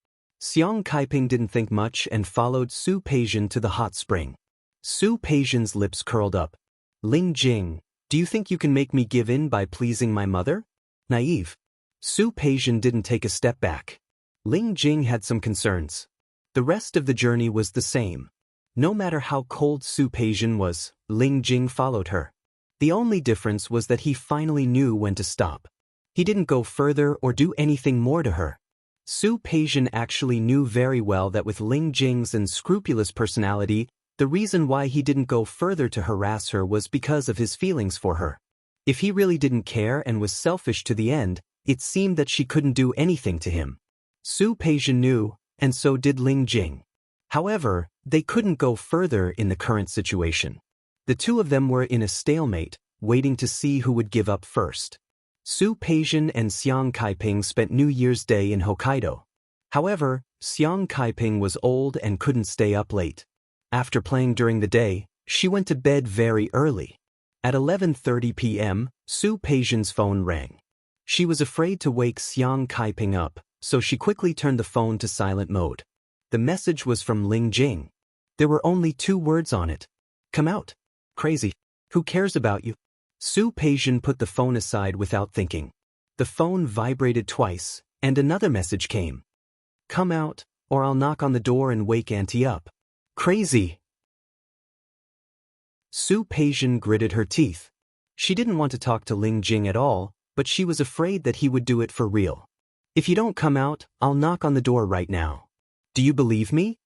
Xiang Kaiping didn't think much and followed Su Peijian to the hot spring. Su Peijian's lips curled up. Ling Jing, do you think you can make me give in by pleasing my mother? Naive. Su Peijian didn't take a step back. Ling Jing had some concerns. The rest of the journey was the same. No matter how cold Su Peijian was, Ling Jing followed her. The only difference was that he finally knew when to stop. He didn't go further or do anything more to her. Su Peijian actually knew very well that with Ling Jing's unscrupulous personality, the reason why he didn't go further to harass her was because of his feelings for her. If he really didn't care and was selfish to the end, it seemed that she couldn't do anything to him. Su Peijian knew, and so did Ling Jing. However, they couldn't go further in the current situation. The two of them were in a stalemate, waiting to see who would give up first. Su Peijian and Xiang Kaiping spent New Year's Day in Hokkaido. However, Xiang Kaiping was old and couldn't stay up late. After playing during the day, she went to bed very early. At 11:30 p.m., Su Peijian's phone rang. She was afraid to wake Xiang Kaiping up, so she quickly turned the phone to silent mode. The message was from Ling Jing. There were only 2 words on it. Come out. Crazy. Who cares about you? Su Peijian put the phone aside without thinking. The phone vibrated twice, and another message came. Come out, or I'll knock on the door and wake Auntie up. Crazy. Su Peijian gritted her teeth. She didn't want to talk to Ling Jing at all, but she was afraid that he would do it for real. If you don't come out, I'll knock on the door right now. Do you believe me?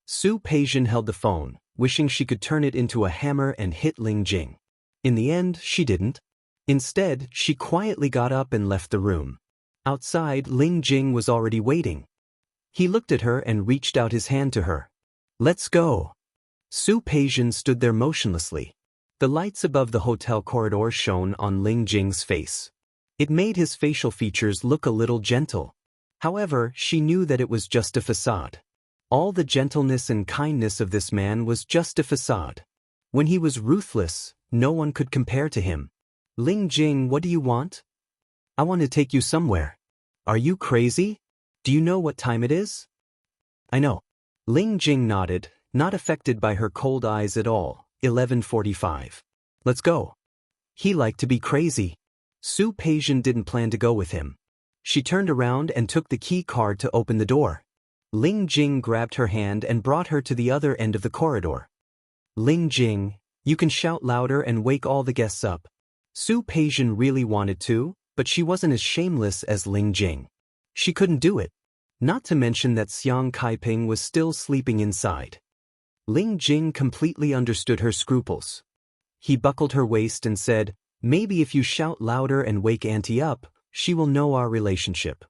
Su Peijian held the phone, wishing she could turn it into a hammer and hit Ling Jing. In the end, she didn't. Instead, she quietly got up and left the room. Outside, Ling Jing was already waiting. He looked at her and reached out his hand to her. Let's go. Su Peijian stood there motionlessly. The lights above the hotel corridor shone on Ling Jing's face. It made his facial features look a little gentle. However, she knew that it was just a facade. All the gentleness and kindness of this man was just a facade. When he was ruthless, no one could compare to him. Ling Jing, what do you want? I want to take you somewhere. Are you crazy? Do you know what time it is? I know. Ling Jing nodded, not affected by her cold eyes at all. 11:45. Let's go. He liked to be crazy. Su Peijian didn't plan to go with him. She turned around and took the key card to open the door. Ling Jing grabbed her hand and brought her to the other end of the corridor. Ling Jing, you can shout louder and wake all the guests up. Su Peijian really wanted to, but she wasn't as shameless as Ling Jing. She couldn't do it. Not to mention that Xiang Kaiping was still sleeping inside. Ling Jing completely understood her scruples. He buckled her waist and said, maybe if you shout louder and wake Auntie up, she will know our relationship.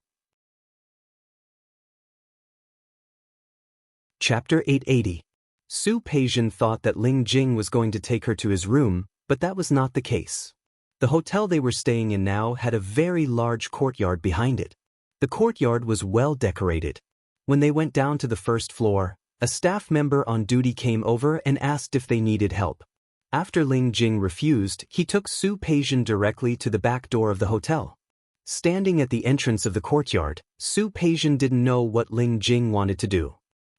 Chapter 880. Su Peijian thought that Ling Jing was going to take her to his room, but that was not the case. The hotel they were staying in now had a very large courtyard behind it. The courtyard was well decorated. When they went down to the first floor, a staff member on duty came over and asked if they needed help. After Ling Jing refused, he took Su Peijian directly to the back door of the hotel. Standing at the entrance of the courtyard, Su Peijian didn't know what Ling Jing wanted to do.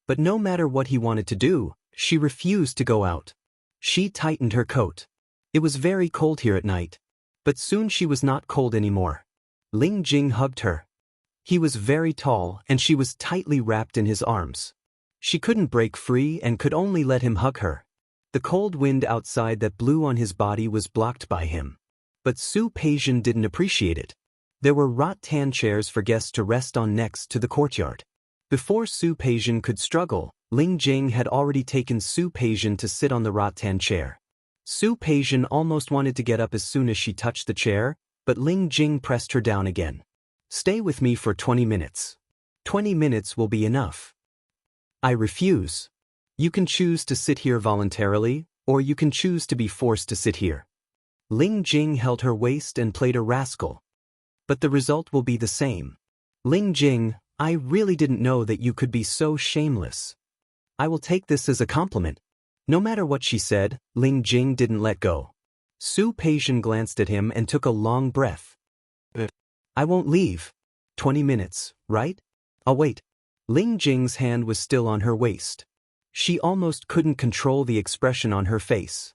But no matter what he wanted to do, she refused to go out. She tightened her coat. It was very cold here at night. But soon she was not cold anymore. Ling Jing hugged her. He was very tall and she was tightly wrapped in his arms. She couldn't break free and could only let him hug her. The cold wind outside that blew on his body was blocked by him. But Su Peijian didn't appreciate it. There were rattan chairs for guests to rest on next to the courtyard. Before Su Peijian could struggle, Ling Jing had already taken Su Peijian to sit on the rattan chair. Su Peijian almost wanted to get up as soon as she touched the chair, but Ling Jing pressed her down again. Stay with me for 20 minutes. 20 minutes will be enough. I refuse. You can choose to sit here voluntarily, or you can choose to be forced to sit here. Ling Jing held her waist and played a rascal. But the result will be the same. Ling Jing, I really didn't know that you could be so shameless. I will take this as a compliment. No matter what she said, Ling Jing didn't let go. Su Peijian glanced at him and took a long breath. I won't leave. 20 minutes, right? I'll wait. Ling Jing's hand was still on her waist. She almost couldn't control the expression on her face.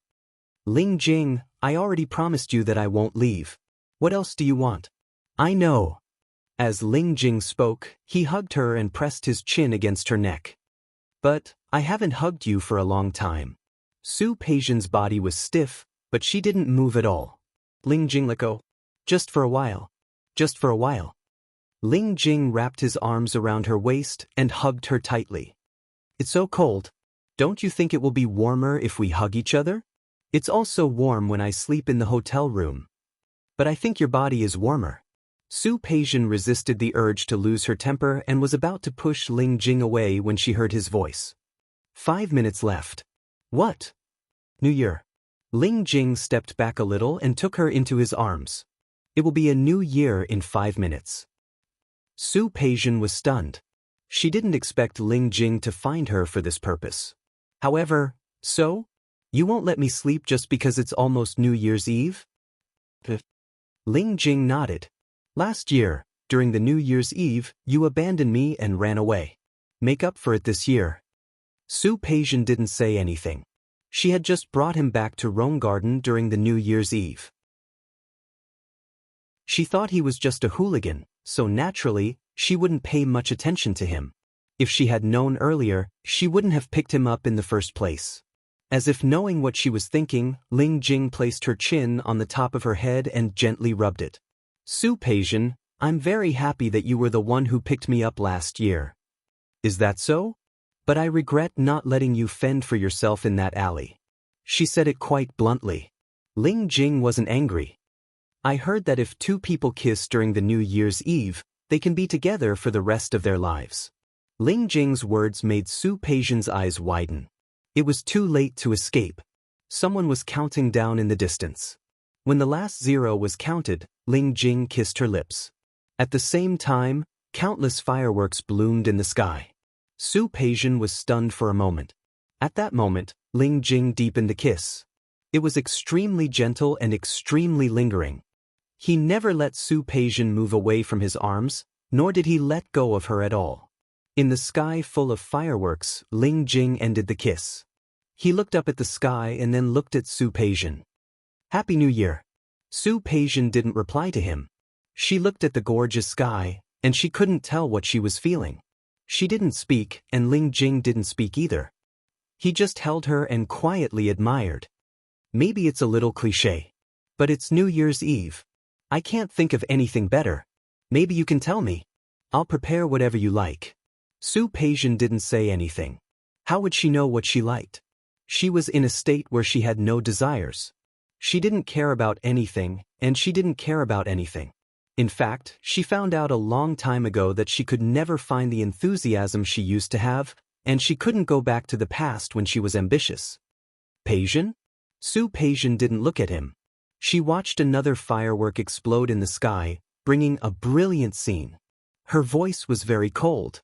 Ling Jing, I already promised you that I won't leave. What else do you want? I know. As Ling Jing spoke, he hugged her and pressed his chin against her neck. But, I haven't hugged you for a long time. Su Peijian's body was stiff, but she didn't move at all. Ling Jing let go. Just for a while. Just for a while. Ling Jing wrapped his arms around her waist and hugged her tightly. It's so cold. Don't you think it will be warmer if we hug each other? It's also warm when I sleep in the hotel room. But I think your body is warmer. Su Peijian resisted the urge to lose her temper and was about to push Ling Jing away when she heard his voice. 5 minutes left. What? New Year. Ling Jing stepped back a little and took her into his arms. It will be a new year in 5 minutes. Su Peijian was stunned. She didn't expect Ling Jing to find her for this purpose. However, so? You won't let me sleep just because it's almost New Year's Eve? Ling Jing nodded. Last year, during the New Year's Eve, you abandoned me and ran away. Make up for it this year. Su Peijian didn't say anything. She had just brought him back to Rome Garden during the New Year's Eve. She thought he was just a hooligan, so naturally, she wouldn't pay much attention to him. If she had known earlier, she wouldn't have picked him up in the first place. As if knowing what she was thinking, Ling Jing placed her chin on the top of her head and gently rubbed it. Su Peijian, I'm very happy that you were the one who picked me up last year. Is that so? But I regret not letting you fend for yourself in that alley. She said it quite bluntly. Ling Jing wasn't angry. I heard that if two people kiss during the New Year's Eve, they can be together for the rest of their lives. Ling Jing's words made Su Peijian's eyes widen. It was too late to escape. Someone was counting down in the distance. When the last zero was counted, Ling Jing kissed her lips. At the same time, countless fireworks bloomed in the sky. Su Peijian was stunned for a moment. At that moment, Ling Jing deepened the kiss. It was extremely gentle and extremely lingering. He never let Su Peijian move away from his arms, nor did he let go of her at all. In the sky full of fireworks, Ling Jing ended the kiss. He looked up at the sky and then looked at Su Peijian. Happy New Year. Su Peijian didn't reply to him. She looked at the gorgeous sky, and she couldn't tell what she was feeling. She didn't speak, and Ling Jing didn't speak either. He just held her and quietly admired. Maybe it's a little cliché, but it's New Year's Eve. I can't think of anything better. Maybe you can tell me. I'll prepare whatever you like. Su Peijian didn't say anything. How would she know what she liked? She was in a state where she had no desires. She didn't care about anything, and she didn't care about anything. In fact, she found out a long time ago that she could never find the enthusiasm she used to have, and she couldn't go back to the past when she was ambitious. Peijian? Su Peijian didn't look at him. She watched another firework explode in the sky, bringing a brilliant scene. Her voice was very cold.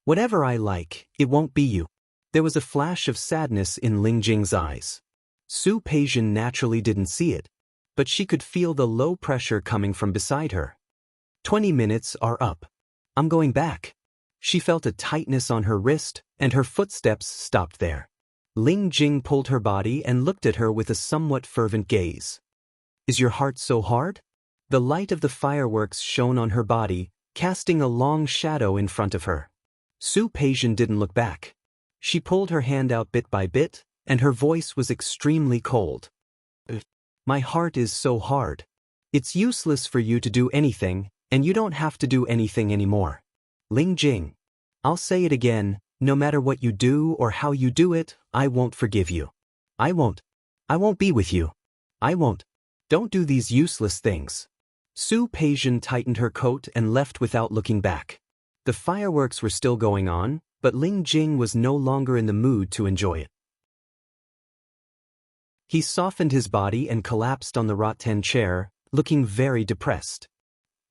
Whatever I like, it won't be you. There was a flash of sadness in Ling Jing's eyes. Su Peijian naturally didn't see it, but she could feel the low pressure coming from beside her. 20 minutes are up. I'm going back. She felt a tightness on her wrist, and her footsteps stopped there. Ling Jing pulled her body and looked at her with a somewhat fervent gaze. Is your heart so hard? The light of the fireworks shone on her body, casting a long shadow in front of her. Su Peijian didn't look back. She pulled her hand out bit by bit, and her voice was extremely cold. My heart is so hard. It's useless for you to do anything, and you don't have to do anything anymore. Ling Jing. I'll say it again, no matter what you do or how you do it, I won't forgive you. I won't. I won't be with you. I won't. Don't do these useless things. Su Peijian tightened her coat and left without looking back. The fireworks were still going on, but Ling Jing was no longer in the mood to enjoy it. He softened his body and collapsed on the rattan chair, looking very depressed.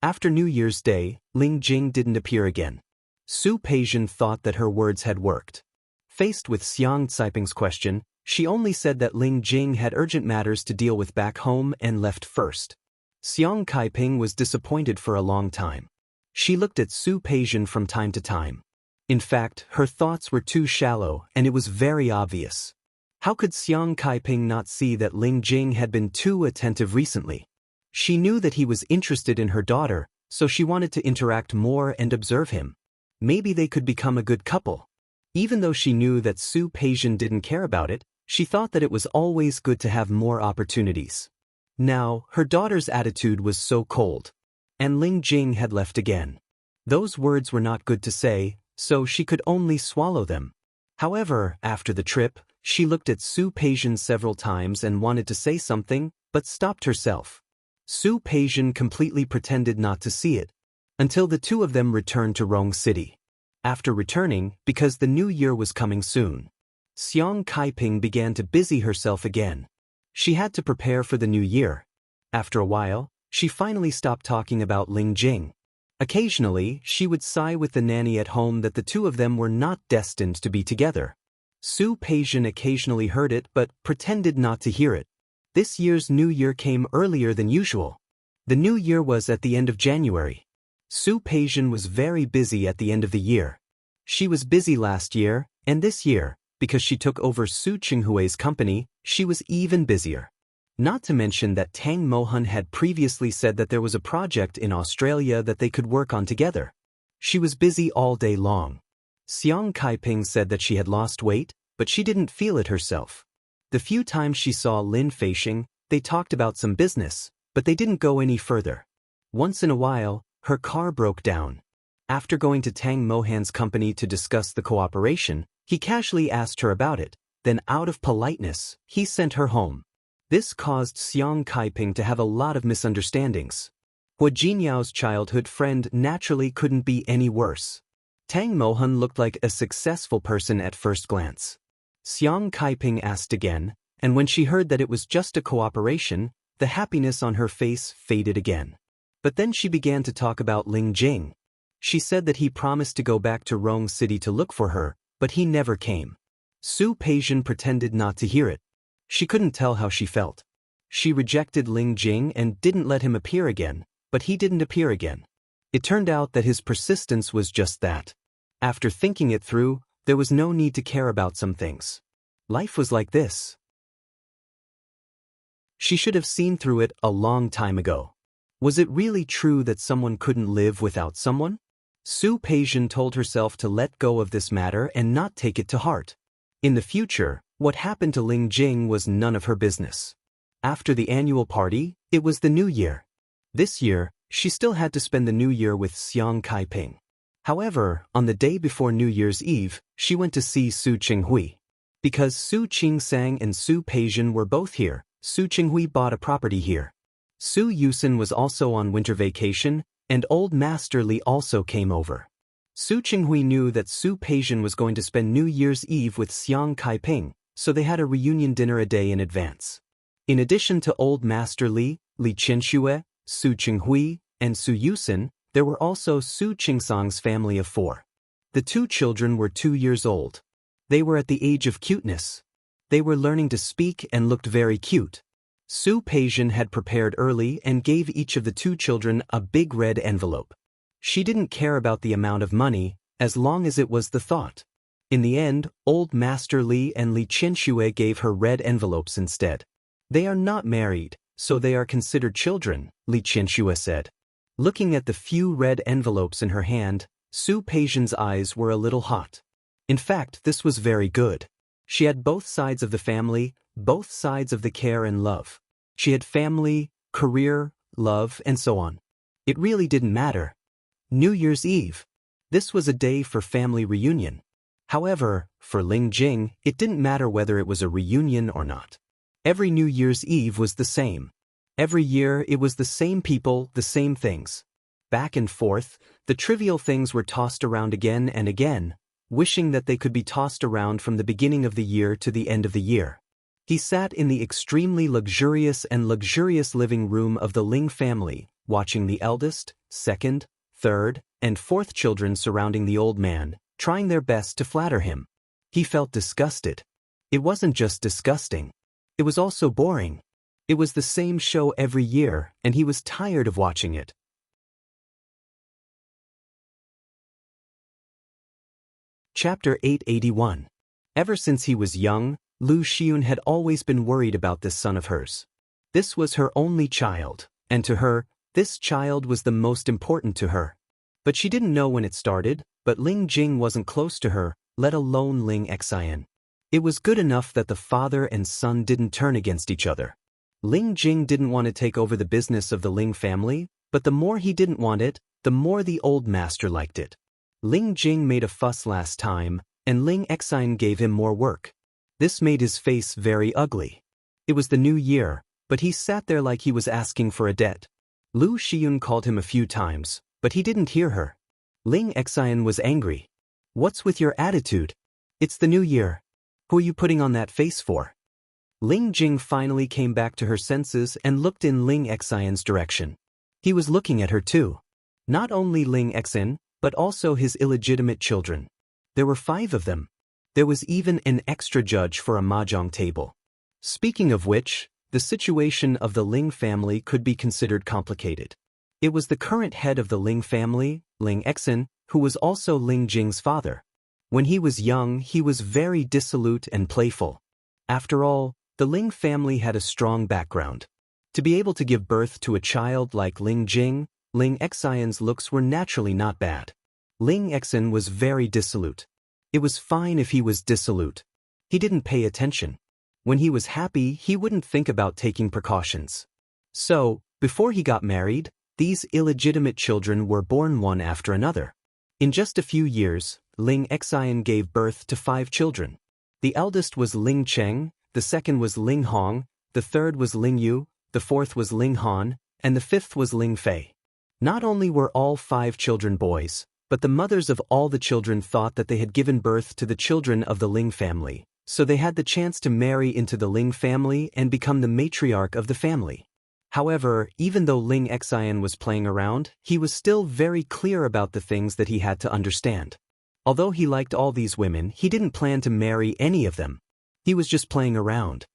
After New Year's Day, Ling Jing didn't appear again. Su Peijian thought that her words had worked. Faced with Xiang Caiping's question, she only said that Ling Jing had urgent matters to deal with back home and left first. Xiang Caiping was disappointed for a long time. She looked at Su Peijian from time to time. In fact, her thoughts were too shallow, and it was very obvious. How could Xiang Caiping not see that Ling Jing had been too attentive recently? She knew that he was interested in her daughter, so she wanted to interact more and observe him. Maybe they could become a good couple. Even though she knew that Su Peijian didn't care about it, she thought that it was always good to have more opportunities. Now, her daughter's attitude was so cold. And Ling Jing had left again. Those words were not good to say, so she could only swallow them. However, after the trip, she looked at Su Peijian several times and wanted to say something, but stopped herself. Su Peijian completely pretended not to see it, until the two of them returned to Rong City. After returning, because the new year was coming soon, Xiang Caiping began to busy herself again. She had to prepare for the new year. After a while, she finally stopped talking about Ling Jing. Occasionally, she would sigh with the nanny at home that the two of them were not destined to be together. Su Peijian occasionally heard it but pretended not to hear it. This year's New Year came earlier than usual. The New Year was at the end of January. Su Peijian was very busy at the end of the year. She was busy last year, and this year, because she took over Su Qinghui's company, she was even busier. Not to mention that Tang Mohan had previously said that there was a project in Australia that they could work on together. She was busy all day long. Xiang Kaiping said that she had lost weight, but she didn't feel it herself. The few times she saw Lin Feixing, they talked about some business, but they didn't go any further. Once in a while, her car broke down. After going to Tang Mohan's company to discuss the cooperation, he casually asked her about it, then out of politeness, he sent her home. This caused Xiang Kaiping to have a lot of misunderstandings. Hua Jinyao's childhood friend naturally couldn't be any worse. Tang Mohan looked like a successful person at first glance. Xiang Kaiping asked again, and when she heard that it was just a cooperation, the happiness on her face faded again. But then she began to talk about Ling Jing. She said that he promised to go back to Rong City to look for her, but he never came. Su Peijian pretended not to hear it. She couldn't tell how she felt. She rejected Ling Jing and didn't let him appear again, but he didn't appear again. It turned out that his persistence was just that. After thinking it through, there was no need to care about some things. Life was like this. She should have seen through it a long time ago. Was it really true that someone couldn't live without someone? Su Peijian told herself to let go of this matter and not take it to heart. In the future, what happened to Ling Jing was none of her business. After the annual party, it was the New Year. This year, she still had to spend the New Year with Xiang Kaiping. However, on the day before New Year's Eve, she went to see Su Qinghui. Because Su Qingsang and Su Peijian were both here, Su Qinghui bought a property here. Su Yusen was also on winter vacation, and Old Master Li also came over. Su Qinghui knew that Su Peijian was going to spend New Year's Eve with Xiang Kaiping, so they had a reunion dinner a day in advance. In addition to Old Master Li, Li Qianxue, Su Qinghui, and Su Yusen, there were also Su Qingsang's family of 4. The 2 children were 2 years old. They were at the age of cuteness. They were learning to speak and looked very cute. Su Peijian had prepared early and gave each of the 2 children a big red envelope. She didn't care about the amount of money, as long as it was the thought. In the end, Old Master Li and Li Qianxue gave her red envelopes instead. They are not married, so they are considered children, Li Qianxue said. Looking at the few red envelopes in her hand, Su Peijian's eyes were a little hot. In fact, this was very good. She had both sides of the family, both sides of the care and love. She had family, career, love, and so on. It really didn't matter. New Year's Eve. This was a day for family reunion. However, for Ling Jing, it didn't matter whether it was a reunion or not. Every New Year's Eve was the same. Every year it was the same people, the same things. Back and forth, the trivial things were tossed around again and again, wishing that they could be tossed around from the beginning of the year to the end of the year. He sat in the extremely luxurious living room of the Ling family, watching the eldest, second, third, and fourth children surrounding the old man, trying their best to flatter him. He felt disgusted. It wasn't just disgusting. It was also boring. It was the same show every year, and he was tired of watching it. Chapter 881. Ever since he was young, Lu Xiun had always been worried about this son of hers. This was her only child, and to her, this child was the most important to her. But she didn't know when it started, but Ling Jing wasn't close to her, let alone Ling Xian. It was good enough that the father and son didn't turn against each other. Ling Jing didn't want to take over the business of the Ling family, but the more he didn't want it, the more the old master liked it. Ling Jing made a fuss last time, and Ling Xian gave him more work. This made his face very ugly. It was the new year, but he sat there like he was asking for a debt. Lu Xiun called him a few times, but he didn't hear her. Ling Xian was angry. "What's with your attitude? It's the new year. Who are you putting on that face for?" Ling Jing finally came back to her senses and looked in Ling Xian's direction. He was looking at her too. Not only Ling Exin, but also his illegitimate children. There were 5 of them. There was even an extra judge for a mahjong table. Speaking of which, the situation of the Ling family could be considered complicated. It was the current head of the Ling family, Ling Exin, who was also Ling Jing's father. When he was young, he was very dissolute and playful. After all, the Ling family had a strong background. To be able to give birth to a child like Ling Jing, Ling Exin's looks were naturally not bad. Ling Exin was very dissolute. It was fine if he was dissolute. He didn't pay attention. When he was happy, he wouldn't think about taking precautions. So, before he got married, these illegitimate children were born one after another. In just a few years, Ling Exin gave birth to 5 children. The eldest was Ling Cheng, the second was Ling Hong, the third was Ling Yu, the fourth was Ling Han, and the 5th was Ling Fei. Not only were all 5 children boys, but the mothers of all the children thought that they had given birth to the children of the Ling family, so they had the chance to marry into the Ling family and become the matriarch of the family. However, even though Ling Exin was playing around, he was still very clear about the things that he had to understand. Although he liked all these women, he didn't plan to marry any of them. He was just playing around.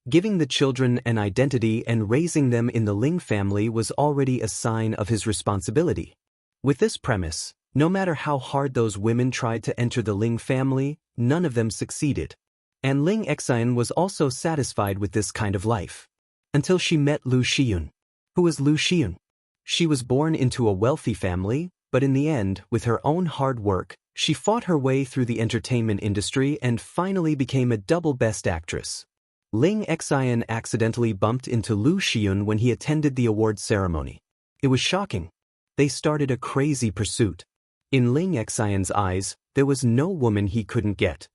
Giving the children an identity and raising them in the Ling family was already a sign of his responsibility. With this premise, no matter how hard those women tried to enter the Ling family, none of them succeeded. And Ling Exin was also satisfied with this kind of life. Until she met Lu Xiyun. Who was Lu Xiyun? She was born into a wealthy family, but in the end, with her own hard work, she fought her way through the entertainment industry and finally became a double best actress. Ling Exin accidentally bumped into Lu Xiyun when he attended the awards ceremony. It was shocking. They started a crazy pursuit. In Ling Exin's eyes, there was no woman he couldn't get.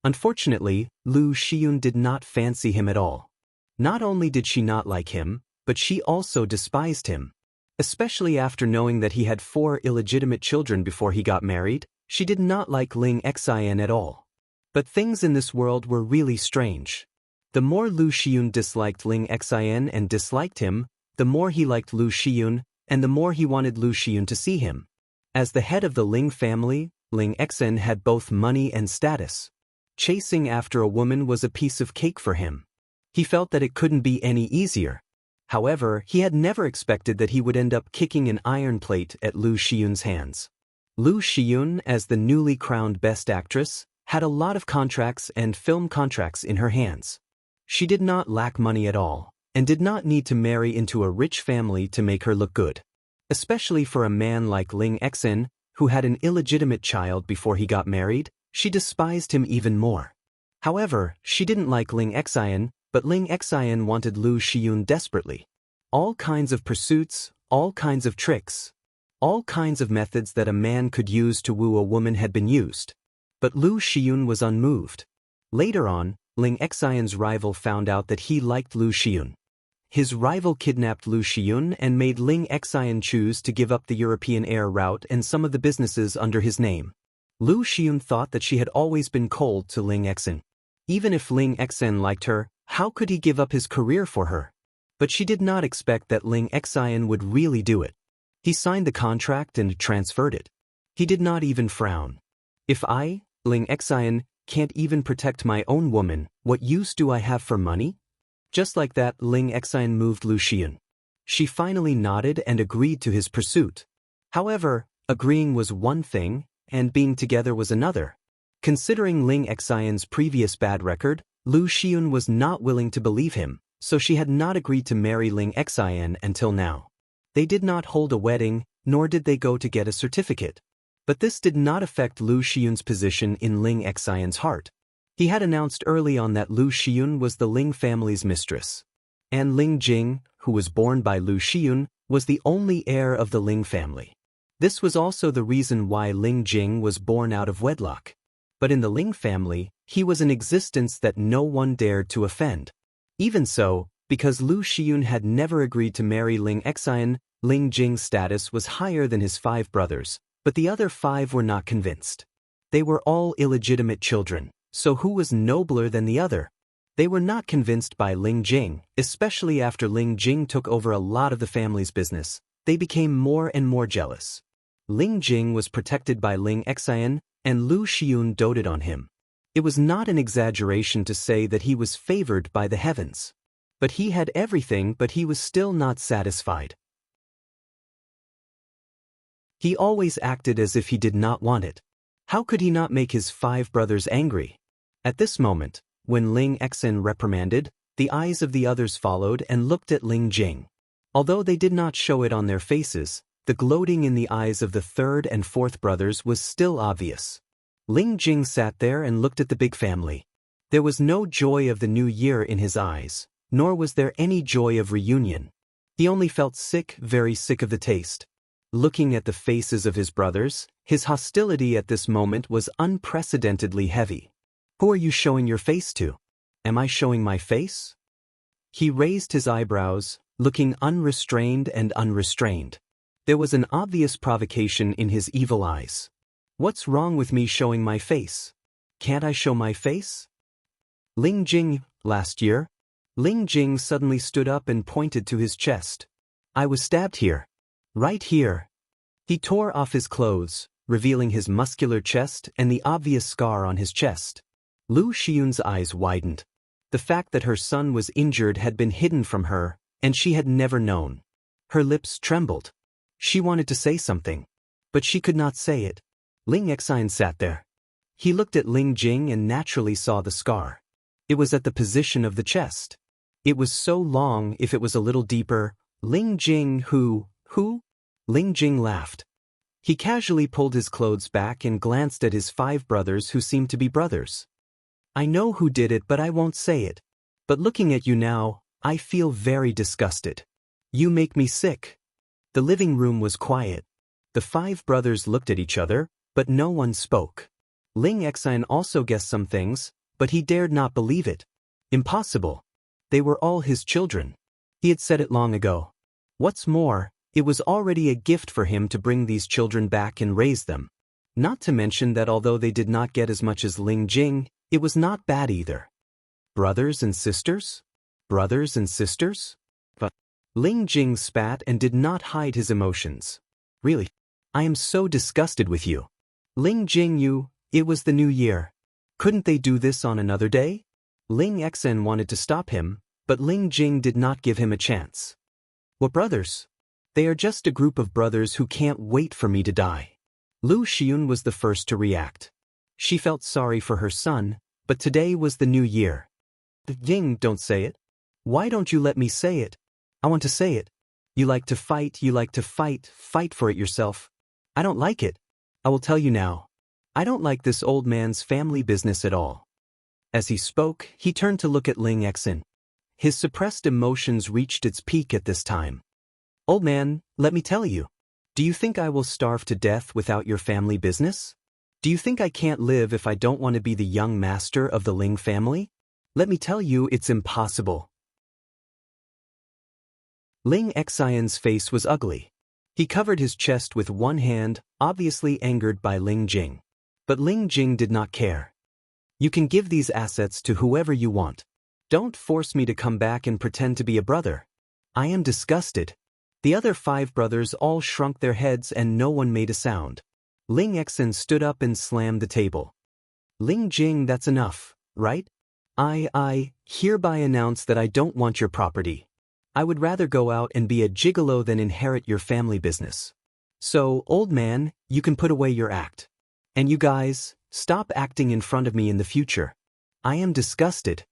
Unfortunately, Lu Xiyun did not fancy him at all. Not only did she not like him, but she also despised him. Especially after knowing that he had 4 illegitimate children before he got married, she did not like Ling Exin at all. But things in this world were really strange. The more Lu Xiyun disliked Ling Exin and disliked him, the more he liked Lu Xiyun, and the more he wanted Lu Xiyun to see him. As the head of the Ling family, Ling Exin had both money and status. Chasing after a woman was a piece of cake for him. He felt that it couldn't be any easier. However, he had never expected that he would end up kicking an iron plate at Lu Xiyun's hands. Lu Xiyun, as the newly crowned best actress, had a lot of contracts and film contracts in her hands. She did not lack money at all, and did not need to marry into a rich family to make her look good. Especially for a man like Ling Exin, who had an illegitimate child before he got married, she despised him even more. However, she didn't like Ling Exin, but Ling Exin wanted Lu Xiyun desperately. All kinds of pursuits, all kinds of tricks, all kinds of methods that a man could use to woo a woman had been used. But Lu Xiyun was unmoved. Later on, Ling Exin's rival found out that he liked Lu Xiyun. His rival kidnapped Lu Xiyun and made Ling Exin choose to give up the European air route and some of the businesses under his name. Lu Xiyun thought that she had always been cold to Ling Exin. Even if Ling Exin liked her, how could he give up his career for her? But she did not expect that Ling Exin would really do it. He signed the contract and transferred it. He did not even frown. If I, Ling Exin, can't even protect my own woman, what use do I have for money? Just like that, Ling Exin moved Lu Xiyun. She finally nodded and agreed to his pursuit. However, agreeing was one thing, and being together was another. Considering Ling Exin's previous bad record, Lu Xiyun was not willing to believe him, so she had not agreed to marry Ling Exin until now. They did not hold a wedding, nor did they go to get a certificate. But this did not affect Lu Xiyun's position in Ling Exin's heart. He had announced early on that Lu Xiyun was the Ling family's mistress. And Ling Jing, who was born by Lu Xiyun, was the only heir of the Ling family. This was also the reason why Ling Jing was born out of wedlock. But in the Ling family, he was an existence that no one dared to offend. Even so, because Lu Xiyun had never agreed to marry Ling Exin, Ling Jing's status was higher than his 5 brothers, but the other 5 were not convinced. They were all illegitimate children, so who was nobler than the other? They were not convinced by Ling Jing, especially after Ling Jing took over a lot of the family's business, they became more and more jealous. Ling Jing was protected by Ling Xian, and Lu Xiun doted on him. It was not an exaggeration to say that he was favored by the heavens. But he had everything, but he was still not satisfied. He always acted as if he did not want it. How could he not make his 5 brothers angry? At this moment, when Ling Xian reprimanded, the eyes of the others followed and looked at Ling Jing. Although they did not show it on their faces, the gloating in the eyes of the 3rd and 4th brothers was still obvious. Ling Jing sat there and looked at the big family. There was no joy of the new year in his eyes, nor was there any joy of reunion. He only felt sick, very sick of the taste. Looking at the faces of his brothers, his hostility at this moment was unprecedentedly heavy. Who are you showing your face to? Am I showing my face? He raised his eyebrows, looking unrestrained and unrestrained. There was an obvious provocation in his evil eyes. What's wrong with me showing my face? Can't I show my face? Ling Jing, last year? Ling Jing suddenly stood up and pointed to his chest. I was stabbed here. Right here. He tore off his clothes, revealing his muscular chest and the obvious scar on his chest. Lu Xiun's eyes widened. The fact that her son was injured had been hidden from her, and she had never known. Her lips trembled. She wanted to say something, but she could not say it. Ling Xian sat there. He looked at Ling Jing and naturally saw the scar. It was at the position of the chest. It was so long. If it was a little deeper, Ling Jing who? Ling Jing laughed. He casually pulled his clothes back and glanced at his 5 brothers who seemed to be brothers. I know who did it, but I won't say it. But looking at you now, I feel very disgusted. You make me sick. The living room was quiet. The 5 brothers looked at each other, but no one spoke. Ling Xian also guessed some things, but he dared not believe it. Impossible. They were all his children. He had said it long ago. What's more, it was already a gift for him to bring these children back and raise them. Not to mention that although they did not get as much as Ling Jing, it was not bad either. Brothers and sisters? Brothers and sisters? But Ling Jing spat and did not hide his emotions. Really? I am so disgusted with you. Ling Jing, it was the new year. Couldn't they do this on another day? Ling Xian wanted to stop him, but Ling Jing did not give him a chance. What brothers? They are just a group of brothers who can't wait for me to die. Lu Xiun was the first to react. She felt sorry for her son, but today was the new year. Jing, don't say it. Why don't you let me say it? I want to say it. You like to fight, fight for it yourself. I don't like it. I will tell you now. I don't like this old man's family business at all. As he spoke, he turned to look at Ling Xian. His suppressed emotions reached its peak at this time. Old man, let me tell you. Do you think I will starve to death without your family business? Do you think I can't live if I don't want to be the young master of the Ling family? Let me tell you, it's impossible. Ling Xian's face was ugly. He covered his chest with one hand, obviously angered by Ling Jing. But Ling Jing did not care. You can give these assets to whoever you want. Don't force me to come back and pretend to be a brother. I am disgusted. The other 5 brothers all shrunk their heads and no one made a sound. Ling Xian stood up and slammed the table. Ling Jing, that's enough, right? I hereby announce that I don't want your property. I would rather go out and be a gigolo than inherit your family business. So, old man, you can put away your act. And you guys, stop acting in front of me in the future. I am disgusted.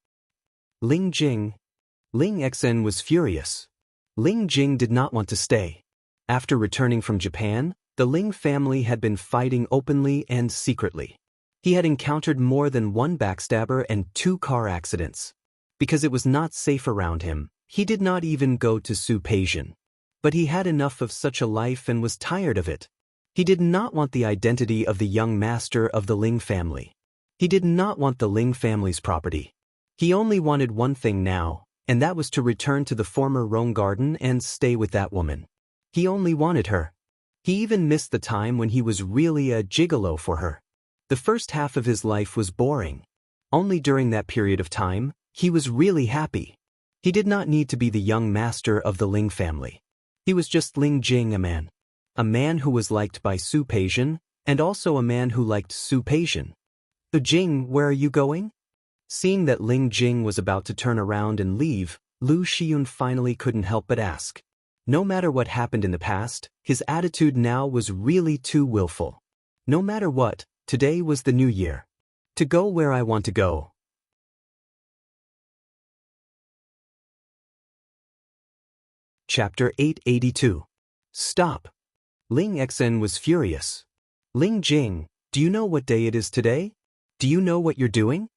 Ling Xian was furious. Ling Jing did not want to stay. After returning from Japan, the Ling family had been fighting openly and secretly. He had encountered more than 1 backstabber and 2 car accidents. Because it was not safe around him, he did not even go to Su-Peijian. But he had enough of such a life and was tired of it. He did not want the identity of the young master of the Ling family. He did not want the Ling family's property. He only wanted one thing now, and that was to return to the former Rome garden and stay with that woman. He only wanted her. He even missed the time when he was really a gigolo for her. The first half of his life was boring. Only during that period of time, he was really happy. He did not need to be the young master of the Ling family. He was just Ling Jing, a man. A man who was liked by Su Peijian, and also a man who liked Su Peijian. Jing, where are you going? Seeing that Ling Jing was about to turn around and leave, Lu Xiyun finally couldn't help but ask. No matter what happened in the past, his attitude now was really too willful. No matter what, today was the new year. To go where I want to go. Chapter 882. Stop. Ling Xen was furious. Ling Jing, do you know what day it is today? Do you know what you're doing?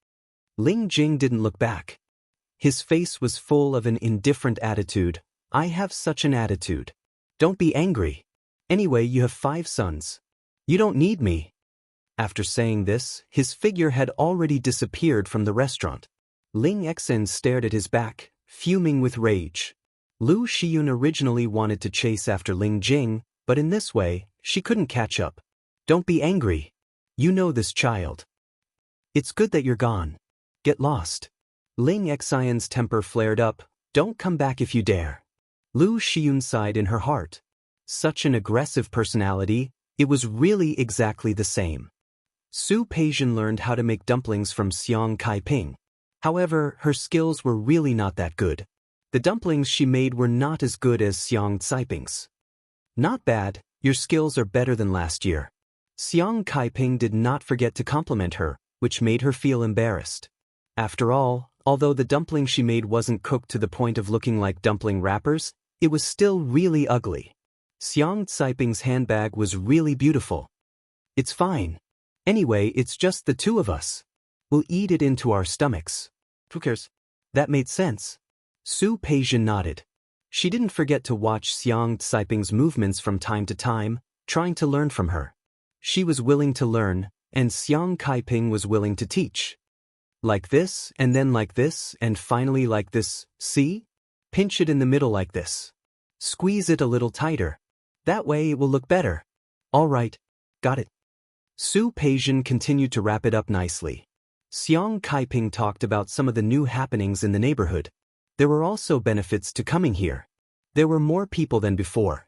Ling Jing didn't look back. His face was full of an indifferent attitude. I have such an attitude. Don't be angry. Anyway, you have 5 sons. You don't need me. After saying this, his figure had already disappeared from the restaurant. Ling Xen stared at his back, fuming with rage. Lu Xiyun originally wanted to chase after Ling Jing, but in this way, she couldn't catch up. Don't be angry. You know this child. It's good that you're gone. Get lost. Ling Xion's temper flared up. Don't come back if you dare. Lu Xiyun sighed in her heart. Such an aggressive personality, it was really exactly the same. Su Peijian learned how to make dumplings from Xiang Kaiping. However, her skills were really not that good. The dumplings she made were not as good as Xiang Caiping's. Not bad, your skills are better than last year. Xiang Kaiping did not forget to compliment her, which made her feel embarrassed. After all, although the dumpling she made wasn't cooked to the point of looking like dumpling wrappers, it was still really ugly. Xiang Caiping's handbag was really beautiful. It's fine. Anyway, it's just the 2 of us. We'll eat it into our stomachs. Who cares? That made sense. Su Peijian nodded. She didn't forget to watch Xiang Caiping's movements from time to time, trying to learn from her. She was willing to learn, and Xiang Kaiping was willing to teach. Like this, and then like this, and finally like this, see? Pinch it in the middle like this. Squeeze it a little tighter. That way it will look better. All right, got it. Su Peijian continued to wrap it up nicely. Xiang Kaiping talked about some of the new happenings in the neighborhood. There were also benefits to coming here. There were more people than before.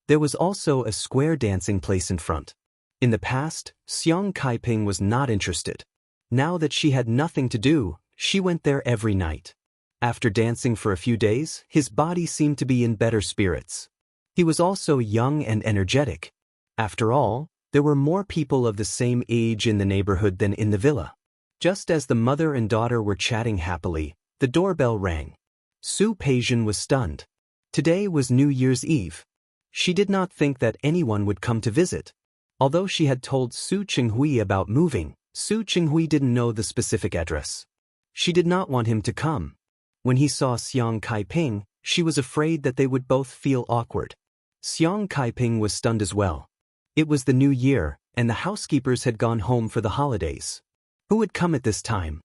There was also a square dancing place in front. In the past, Xiang Kaiping was not interested. Now that she had nothing to do, she went there every night. After dancing for a few days, his body seemed to be in better spirits. He was also young and energetic. After all, there were more people of the same age in the neighborhood than in the villa. Just as the mother and daughter were chatting happily, the doorbell rang. Su Peijian was stunned. Today was New Year's Eve. She did not think that anyone would come to visit. Although she had told Su Qinghui about moving, Su Qinghui didn't know the specific address. She did not want him to come. When he saw Xiang Kaiping, she was afraid that they would both feel awkward. Xiang Kaiping was stunned as well. It was the new year, and the housekeepers had gone home for the holidays. Who would come at this time?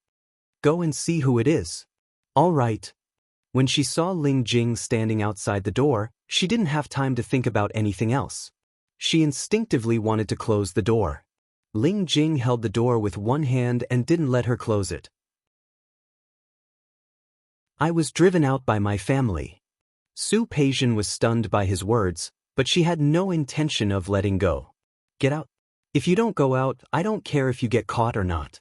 Go and see who it is. All right. When she saw Ling Jing standing outside the door, she didn't have time to think about anything else. She instinctively wanted to close the door. Ling Jing held the door with one hand and didn't let her close it. I was driven out by my family. Su Peijian was stunned by his words, but she had no intention of letting go. Get out. If you don't go out, I don't care if you get caught or not.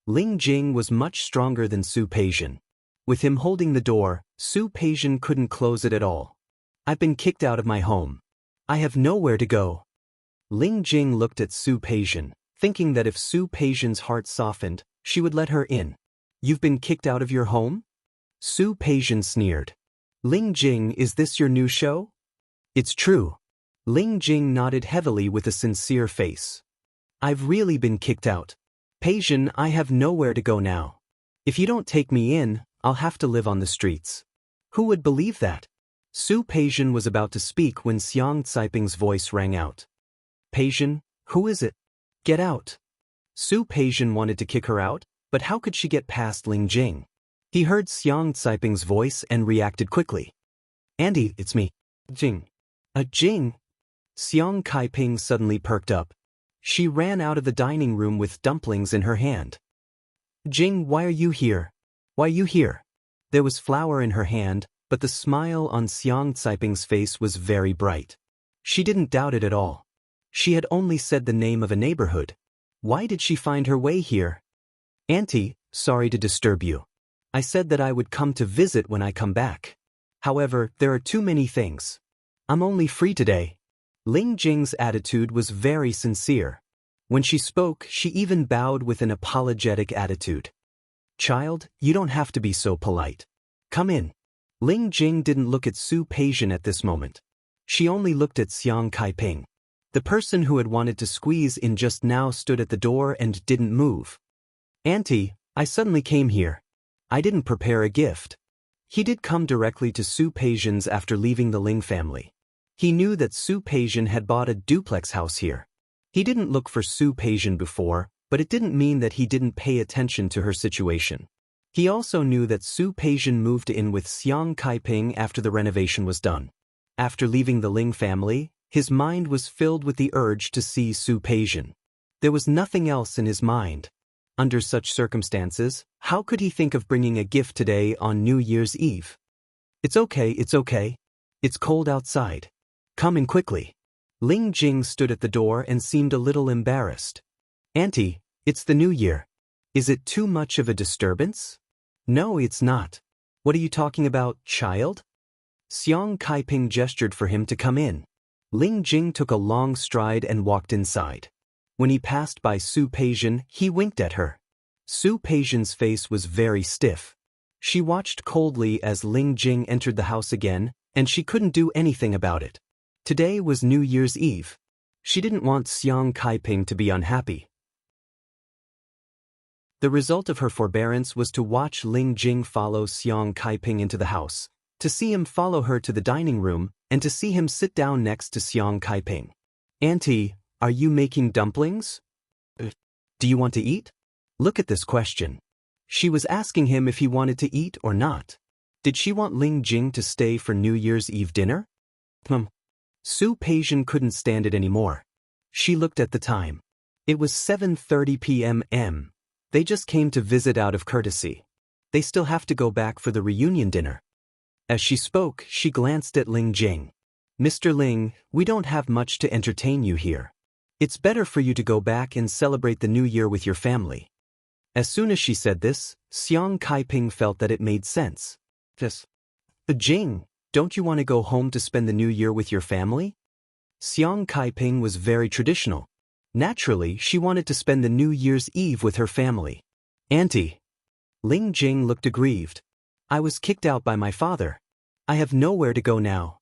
Ling Jing was much stronger than Su Peijian. With him holding the door, Su Peijian couldn't close it at all. I've been kicked out of my home. I have nowhere to go. Ling Jing looked at Su Peijian, thinking that if Su Peijian's heart softened, she would let her in. You've been kicked out of your home? Su Peijian sneered. Ling Jing, is this your new show? It's true. Ling Jing nodded heavily with a sincere face. I've really been kicked out. Peijian, I have nowhere to go now. If you don't take me in, I'll have to live on the streets. Who would believe that? Su Peijian was about to speak when Xiang Caiping's voice rang out. Peijian, who is it? Get out. Su Peijian wanted to kick her out, but how could she get past Ling Jing? He heard Xiang Caiping's voice and reacted quickly. Andy, it's me. Jing. Jing? Xiang Kaiping suddenly perked up. She ran out of the dining room with dumplings in her hand. Jing, why are you here? Why are you here? There was flour in her hand, but the smile on Xiang Caiping's face was very bright. She didn't doubt it at all. She had only said the name of a neighborhood. Why did she find her way here? Auntie, sorry to disturb you. I said that I would come to visit when I come back. However, there are too many things. I'm only free today. Ling Jing's attitude was very sincere. When she spoke, she even bowed with an apologetic attitude. Child, you don't have to be so polite. Come in. Ling Jing didn't look at Su Peijian at this moment. She only looked at Xiang Caiping. The person who had wanted to squeeze in just now stood at the door and didn't move. Auntie, I suddenly came here. I didn't prepare a gift. He did come directly to Su Peijian's after leaving the Ling family. He knew that Su Peijian had bought a duplex house here. He didn't look for Su Peijian before, but it didn't mean that he didn't pay attention to her situation. He also knew that Su Peijian moved in with Xiang Caiping after the renovation was done. After leaving the Ling family, his mind was filled with the urge to see Su Peijian. There was nothing else in his mind. Under such circumstances, how could he think of bringing a gift today on New Year's Eve? It's okay, it's okay. It's cold outside. Come in quickly. Ling Jing stood at the door and seemed a little embarrassed. Auntie, it's the new year. Is it too much of a disturbance? No, it's not. What are you talking about, child? Xiang Caiping gestured for him to come in. Ling Jing took a long stride and walked inside. When he passed by Su Peijian, he winked at her. Su Peijian's face was very stiff. She watched coldly as Ling Jing entered the house again, and she couldn't do anything about it. Today was New Year's Eve. She didn't want Xiang Caiping to be unhappy. The result of her forbearance was to watch Ling Jing follow Xiang Caiping into the house, to see him follow her to the dining room, and to see him sit down next to Xiang Caiping. Auntie, are you making dumplings? Do you want to eat? Look at this question. She was asking him if he wanted to eat or not. Did she want Ling Jing to stay for New Year's Eve dinner? Su Peijian couldn't stand it anymore. She looked at the time. It was 7:30 p.m. They just came to visit out of courtesy. They still have to go back for the reunion dinner. As she spoke, she glanced at Ling Jing. Mr. Ling, we don't have much to entertain you here. It's better for you to go back and celebrate the new year with your family. As soon as she said this, Xiang Caiping felt that it made sense. Jing, don't you want to go home to spend the new year with your family? Xiang Caiping was very traditional. Naturally, she wanted to spend the New Year's Eve with her family. Auntie. Ling Jing looked aggrieved. I was kicked out by my father. I have nowhere to go now.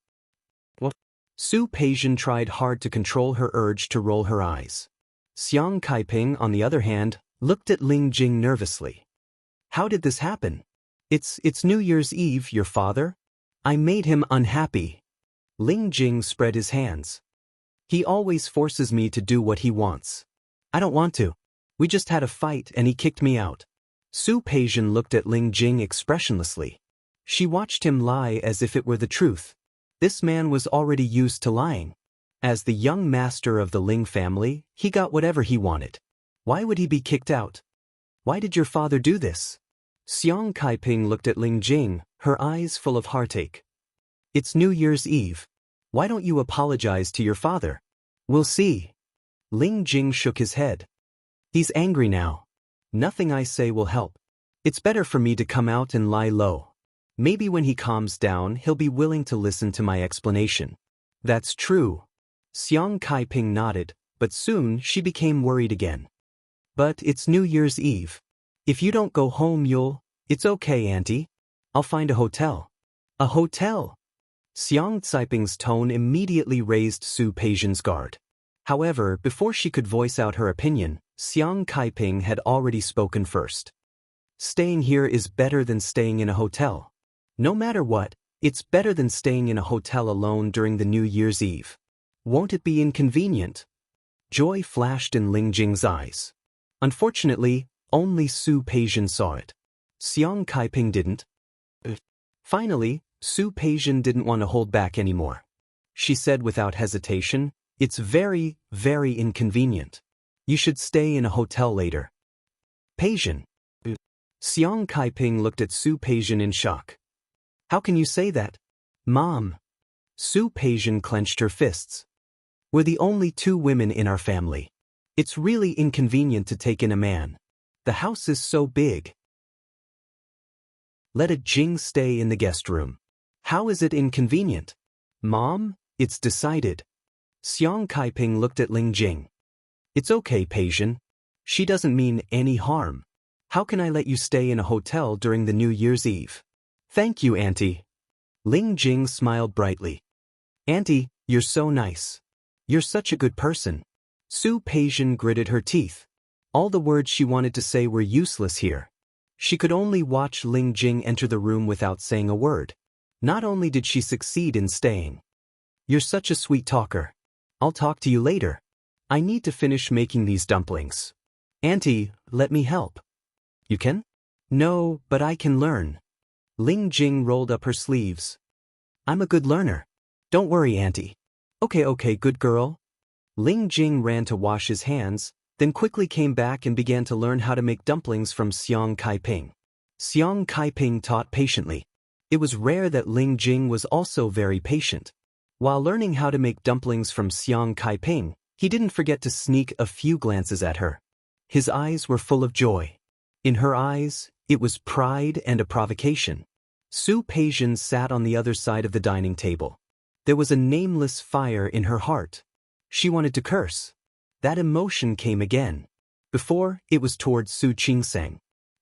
What? Su Peijian tried hard to control her urge to roll her eyes. Xiang Caiping, on the other hand, looked at Ling Jing nervously. How did this happen? It's New Year's Eve, your father? I made him unhappy. Ling Jing spread his hands. He always forces me to do what he wants. I don't want to. We just had a fight and he kicked me out. Su Peijian looked at Ling Jing expressionlessly. She watched him lie as if it were the truth. This man was already used to lying. As the young master of the Ling family, he got whatever he wanted. Why would he be kicked out? Why did your father do this? Xiang Caiping looked at Ling Jing, her eyes full of heartache. It's New Year's Eve. Why don't you apologize to your father? We'll see. Ling Jing shook his head. He's angry now. Nothing I say will help. It's better for me to come out and lie low. Maybe when he calms down, he'll be willing to listen to my explanation. That's true. Xiang Caiping nodded, but soon she became worried again. But it's New Year's Eve. If you don't go home, It's okay, Auntie. I'll find a hotel. A hotel? Xiang Caiping's tone immediately raised Su Peijian's guard. However, before she could voice out her opinion, Xiang Caiping had already spoken first. Staying here is better than staying in a hotel. No matter what, it's better than staying in a hotel alone during the New Year's Eve. Won't it be inconvenient? Joy flashed in Ling Jing's eyes. Unfortunately, only Su Peijian saw it. Xiang Caiping didn't. Finally, Su Peijian didn't want to hold back anymore. She said without hesitation, It's very, very inconvenient. You should stay in a hotel later. Peijian. Xiang Caiping looked at Su Peijian in shock. How can you say that? Mom. Su Peijian clenched her fists. We're the only two women in our family. It's really inconvenient to take in a man. The house is so big. Let a Jing stay in the guest room. How is it inconvenient? Mom, it's decided. Xiang Kaiping looked at Ling Jing. It's okay, Peijian. She doesn't mean any harm. How can I let you stay in a hotel during the New Year's Eve? Thank you, Auntie. Ling Jing smiled brightly. Auntie, you're so nice. You're such a good person. Su Peijian gritted her teeth. All the words she wanted to say were useless here. She could only watch Ling Jing enter the room without saying a word. Not only did she succeed in staying. You're such a sweet talker. I'll talk to you later. I need to finish making these dumplings. Auntie, let me help. You can? No, but I can learn. Ling Jing rolled up her sleeves. I'm a good learner. Don't worry, Auntie. Okay, good girl. Ling Jing ran to wash his hands, then quickly came back and began to learn how to make dumplings from Xiang Kaiping. Xiang Kaiping taught patiently. It was rare that Ling Jing was also very patient. While learning how to make dumplings from Xiang Kaiping, he didn't forget to sneak a few glances at her. His eyes were full of joy. In her eyes, it was pride and a provocation. Su Peijian sat on the other side of the dining table. There was a nameless fire in her heart. She wanted to curse. That emotion came again. Before, it was toward Su Qingsang.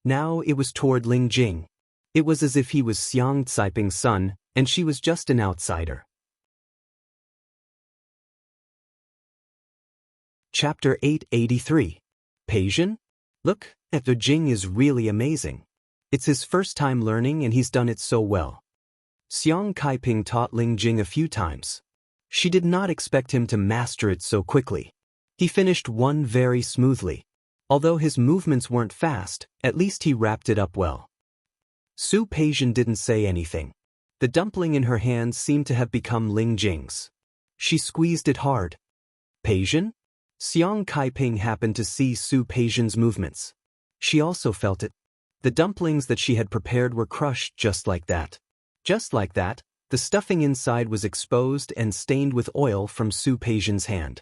Now it was toward Ling Jing. It was as if he was Xiang Caiping's son, and she was just an outsider. Chapter 883. Peijian? Look, the Jing is really amazing. It's his first time learning and he's done it so well. Xiang Kaiping taught Ling Jing a few times. She did not expect him to master it so quickly. He finished one very smoothly. Although his movements weren't fast, at least he wrapped it up well. Su Peijian didn't say anything. The dumpling in her hand seemed to have become Ling Jing's. She squeezed it hard. Peijian? Xiang Kaiping happened to see Su Peijian's movements. She also felt it. The dumplings that she had prepared were crushed just like that. Just like that, the stuffing inside was exposed and stained with oil from Su Peijian's hand.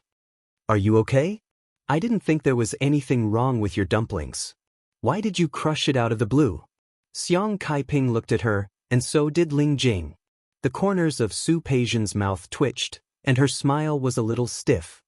Are you okay? I didn't think there was anything wrong with your dumplings. Why did you crush it out of the blue? Xiang Kaiping looked at her, and so did Ling Jing. The corners of Su Peijian's mouth twitched, and her smile was a little stiff.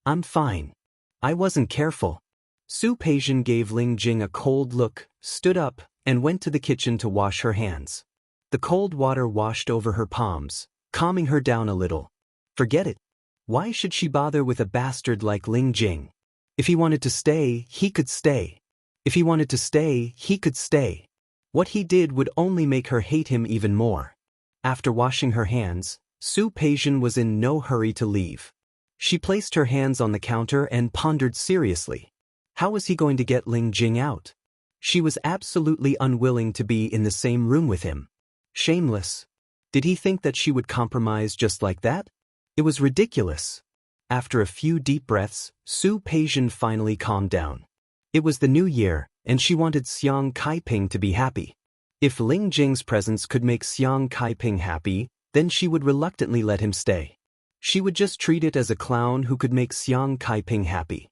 I'm fine. I wasn't careful. Su Peijian gave Ling Jing a cold look, stood up, and went to the kitchen to wash her hands. The cold water washed over her palms, calming her down a little. Forget it. Why should she bother with a bastard like Ling Jing? If he wanted to stay, he could stay. If he wanted to stay, he could stay. What he did would only make her hate him even more. After washing her hands, Su Peijian was in no hurry to leave. She placed her hands on the counter and pondered seriously. How was he going to get Ling Jing out? She was absolutely unwilling to be in the same room with him. Shameless. Did he think that she would compromise just like that? It was ridiculous. After a few deep breaths, Su Peijian finally calmed down. It was the new year, and she wanted Xiang Kaiping to be happy. If Ling Jing's presence could make Xiang Kaiping happy, then she would reluctantly let him stay. She would just treat it as a clown who could make Xiang Kaiping happy.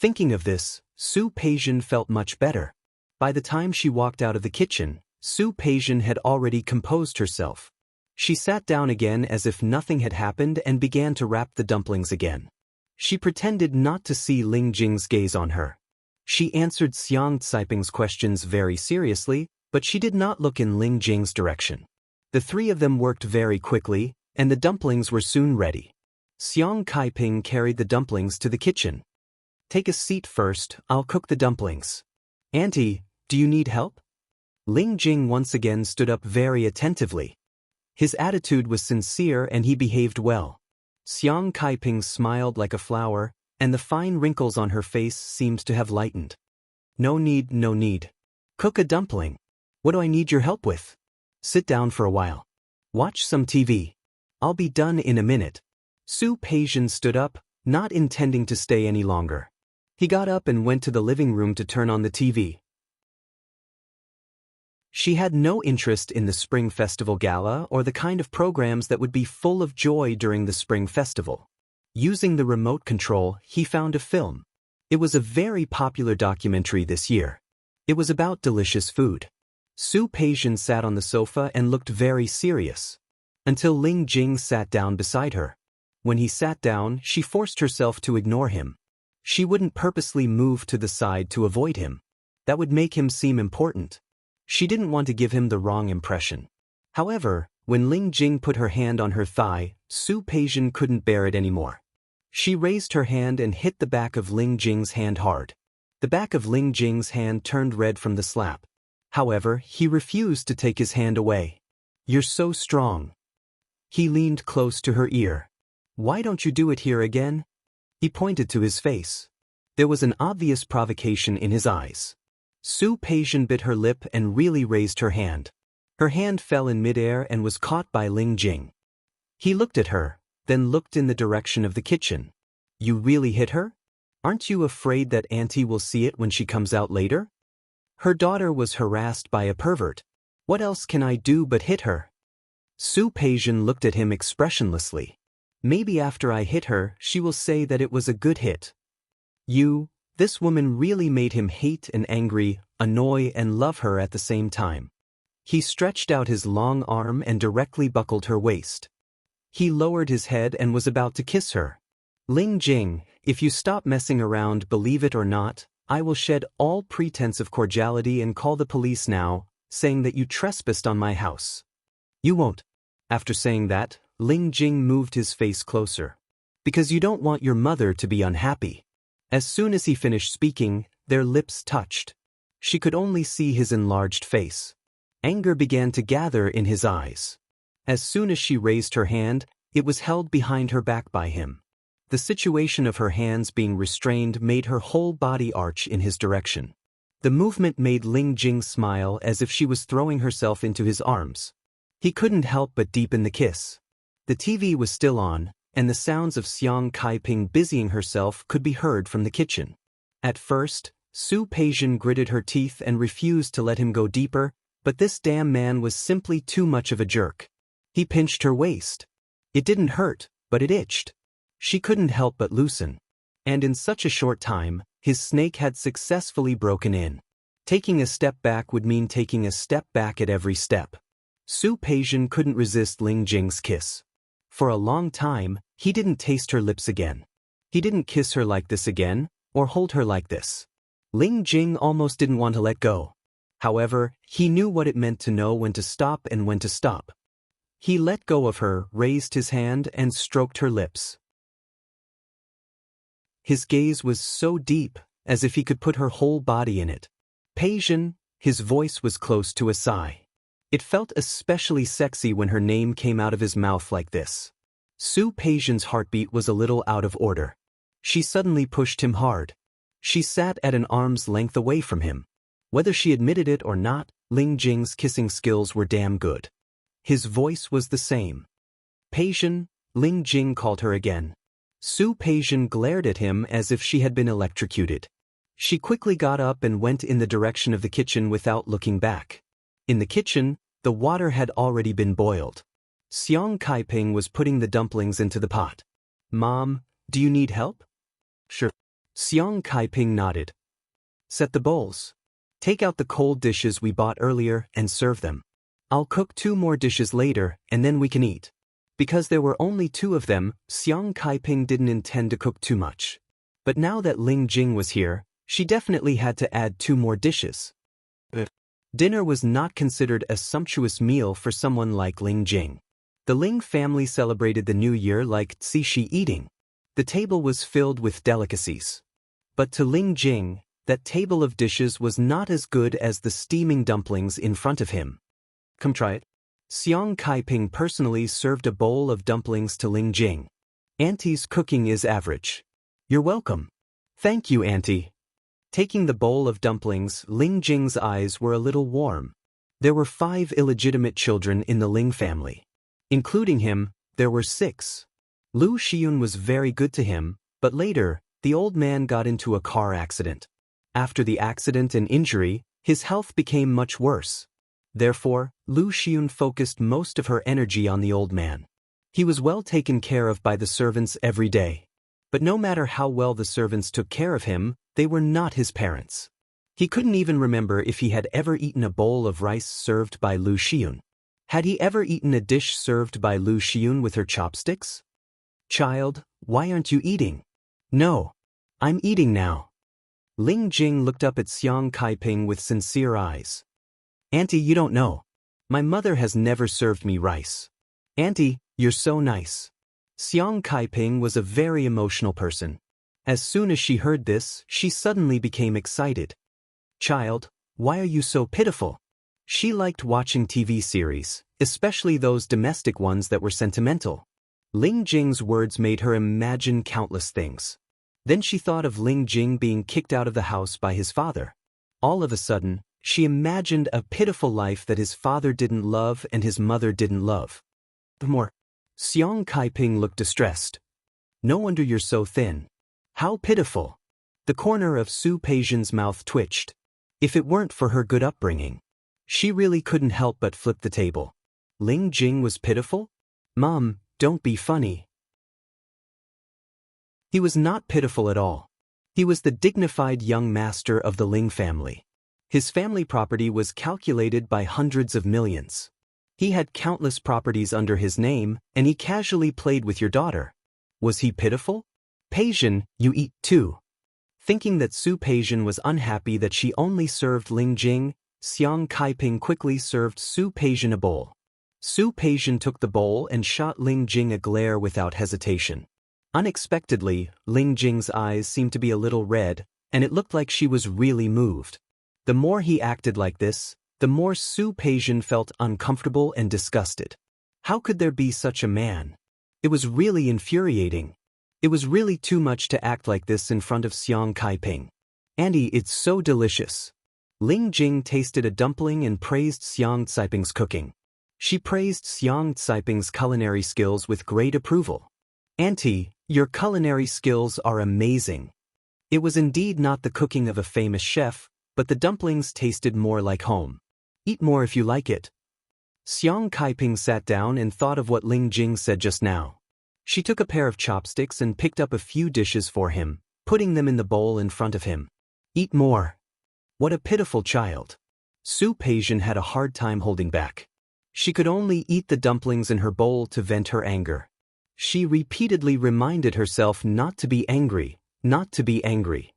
Thinking of this, Su Peijian felt much better. By the time she walked out of the kitchen, Su Peijian had already composed herself. She sat down again as if nothing had happened and began to wrap the dumplings again. She pretended not to see Ling Jing's gaze on her. She answered Xiang Caiping's questions very seriously, but she did not look in Ling Jing's direction. The three of them worked very quickly, and the dumplings were soon ready. Xiang Kaiping carried the dumplings to the kitchen. Take a seat first, I'll cook the dumplings. Auntie, do you need help? Ling Jing once again stood up very attentively. His attitude was sincere and he behaved well. Xiang Kaiping smiled like a flower, and the fine wrinkles on her face seemed to have lightened. No need, no need. Cook a dumpling. What do I need your help with? Sit down for a while. Watch some TV. I'll be done in a minute. Su Peijian stood up, not intending to stay any longer. He got up and went to the living room to turn on the TV. She had no interest in the Spring Festival Gala or the kind of programs that would be full of joy during the Spring Festival. Using the remote control, he found a film. It was a very popular documentary this year. It was about delicious food. Su Peijian sat on the sofa and looked very serious. Until Ling Jing sat down beside her. When he sat down, she forced herself to ignore him. She wouldn't purposely move to the side to avoid him. That would make him seem important. She didn't want to give him the wrong impression. However, when Ling Jing put her hand on her thigh, Su Peijian couldn't bear it anymore. She raised her hand and hit the back of Ling Jing's hand hard. The back of Ling Jing's hand turned red from the slap. However, he refused to take his hand away. "You're so strong." He leaned close to her ear. "Why don't you do it here again?" He pointed to his face. There was an obvious provocation in his eyes. Su Peijian bit her lip and really raised her hand. Her hand fell in midair and was caught by Ling Jing. He looked at her, then looked in the direction of the kitchen. "You really hit her? Aren't you afraid that Auntie will see it when she comes out later? Her daughter was harassed by a pervert. What else can I do but hit her?" Su Peijian looked at him expressionlessly. "Maybe after I hit her, she will say that it was a good hit." This woman really made him hate and angry, annoy and love her at the same time. He stretched out his long arm and directly buckled her waist. He lowered his head and was about to kiss her. "Ling Jing, if you stop messing around, believe it or not, I will shed all pretense of cordiality and call the police now, saying that you trespassed on my house." "You won't." After saying that, Ling Jing moved his face closer. "Because you don't want your mother to be unhappy." As soon as he finished speaking, their lips touched. She could only see his enlarged face. Anger began to gather in his eyes. As soon as she raised her hand, it was held behind her back by him. The situation of her hands being restrained made her whole body arch in his direction. The movement made Ling Jing smile as if she was throwing herself into his arms. He couldn't help but deepen the kiss. The TV was still on, and the sounds of Xiang Kaiping busying herself could be heard from the kitchen. At first, Su Peijian gritted her teeth and refused to let him go deeper, but this damn man was simply too much of a jerk. He pinched her waist. It didn't hurt, but it itched. She couldn't help but loosen. And in such a short time, his snake had successfully broken in. Taking a step back would mean taking a step back at every step. Su Peijian couldn't resist Ling Jing's kiss. For a long time, he didn't taste her lips again. He didn't kiss her like this again, or hold her like this. Ling Jing almost didn't want to let go. However, he knew what it meant to know when to stop and when to stop. He let go of her, raised his hand, and stroked her lips. His gaze was so deep, as if he could put her whole body in it. "Peijian," his voice was close to a sigh. It felt especially sexy when her name came out of his mouth like this. Su Peijian's heartbeat was a little out of order. She suddenly pushed him hard. She sat at an arm's length away from him. Whether she admitted it or not, Ling Jing's kissing skills were damn good. His voice was the same. "Peijian," Ling Jing called her again. Su Peijian glared at him as if she had been electrocuted. She quickly got up and went in the direction of the kitchen without looking back. In the kitchen, the water had already been boiled. Xiang Kaiping was putting the dumplings into the pot. "Mom, do you need help?" "Sure." Xiang Kaiping nodded. "Set the bowls. Take out the cold dishes we bought earlier and serve them. I'll cook 2 more dishes later and then we can eat." Because there were only 2 of them, Xiang Kaiping didn't intend to cook too much. But now that Ling Jing was here, she definitely had to add 2 more dishes. Dinner was not considered a sumptuous meal for someone like Ling Jing. The Ling family celebrated the new year like zishi eating. The table was filled with delicacies. But to Ling Jing, that table of dishes was not as good as the steaming dumplings in front of him. "Come try it." Xiang Kaiping personally served a bowl of dumplings to Ling Jing. "Auntie's cooking is average." "You're welcome." "Thank you, Auntie." Taking the bowl of dumplings, Ling Jing's eyes were a little warm. There were 5 illegitimate children in the Ling family. Including him, there were 6. Lu Xiyun was very good to him, but later, the old man got into a car accident. After the accident and injury, his health became much worse. Therefore, Lu Xiun focused most of her energy on the old man. He was well taken care of by the servants every day. But no matter how well the servants took care of him, they were not his parents. He couldn't even remember if he had ever eaten a bowl of rice served by Lu Xiun. Had he ever eaten a dish served by Lu Xiun with her chopsticks? "Child, why aren't you eating?" "No. I'm eating now." Ling Jing looked up at Xiang Kaiping with sincere eyes. "Auntie, you don't know. My mother has never served me rice." "Auntie, you're so nice." Xiang Kaiping was a very emotional person. As soon as she heard this, she suddenly became excited. "Child, why are you so pitiful?" She liked watching TV series, especially those domestic ones that were sentimental. Ling Jing's words made her imagine countless things. Then she thought of Ling Jing being kicked out of the house by his father. All of a sudden, she imagined a pitiful life that his father didn't love and his mother didn't love. More. Xiang Kaiping looked distressed. "No wonder you're so thin. How pitiful." The corner of Su Peijian's mouth twitched. If it weren't for her good upbringing, she really couldn't help but flip the table. Ling Jing was pitiful? Mom, don't be funny. He was not pitiful at all. He was the dignified young master of the Ling family. His family property was calculated by hundreds of millions. He had countless properties under his name, and he casually played with your daughter. Was he pitiful? "Peijian, you eat too." Thinking that Su Peijian was unhappy that she only served Ling Jing, Xiang Kaiping quickly served Su Peijian a bowl. Su Peijian took the bowl and shot Ling Jing a glare without hesitation. Unexpectedly, Ling Jing's eyes seemed to be a little red, and it looked like she was really moved. The more he acted like this, the more Su Peijian felt uncomfortable and disgusted. How could there be such a man? It was really infuriating. It was really too much to act like this in front of Xiang Kaiping. "Auntie, it's so delicious." Ling Jing tasted a dumpling and praised Xiang Caiping's cooking. She praised Xiang Caiping's culinary skills with great approval. "Auntie, your culinary skills are amazing." It was indeed not the cooking of a famous chef, but the dumplings tasted more like home. "Eat more if you like it." Xiang Kaiping sat down and thought of what Ling Jing said just now. She took a pair of chopsticks and picked up a few dishes for him, putting them in the bowl in front of him. "Eat more." What a pitiful child. Su Peijian had a hard time holding back. She could only eat the dumplings in her bowl to vent her anger. She repeatedly reminded herself not to be angry, not to be angry.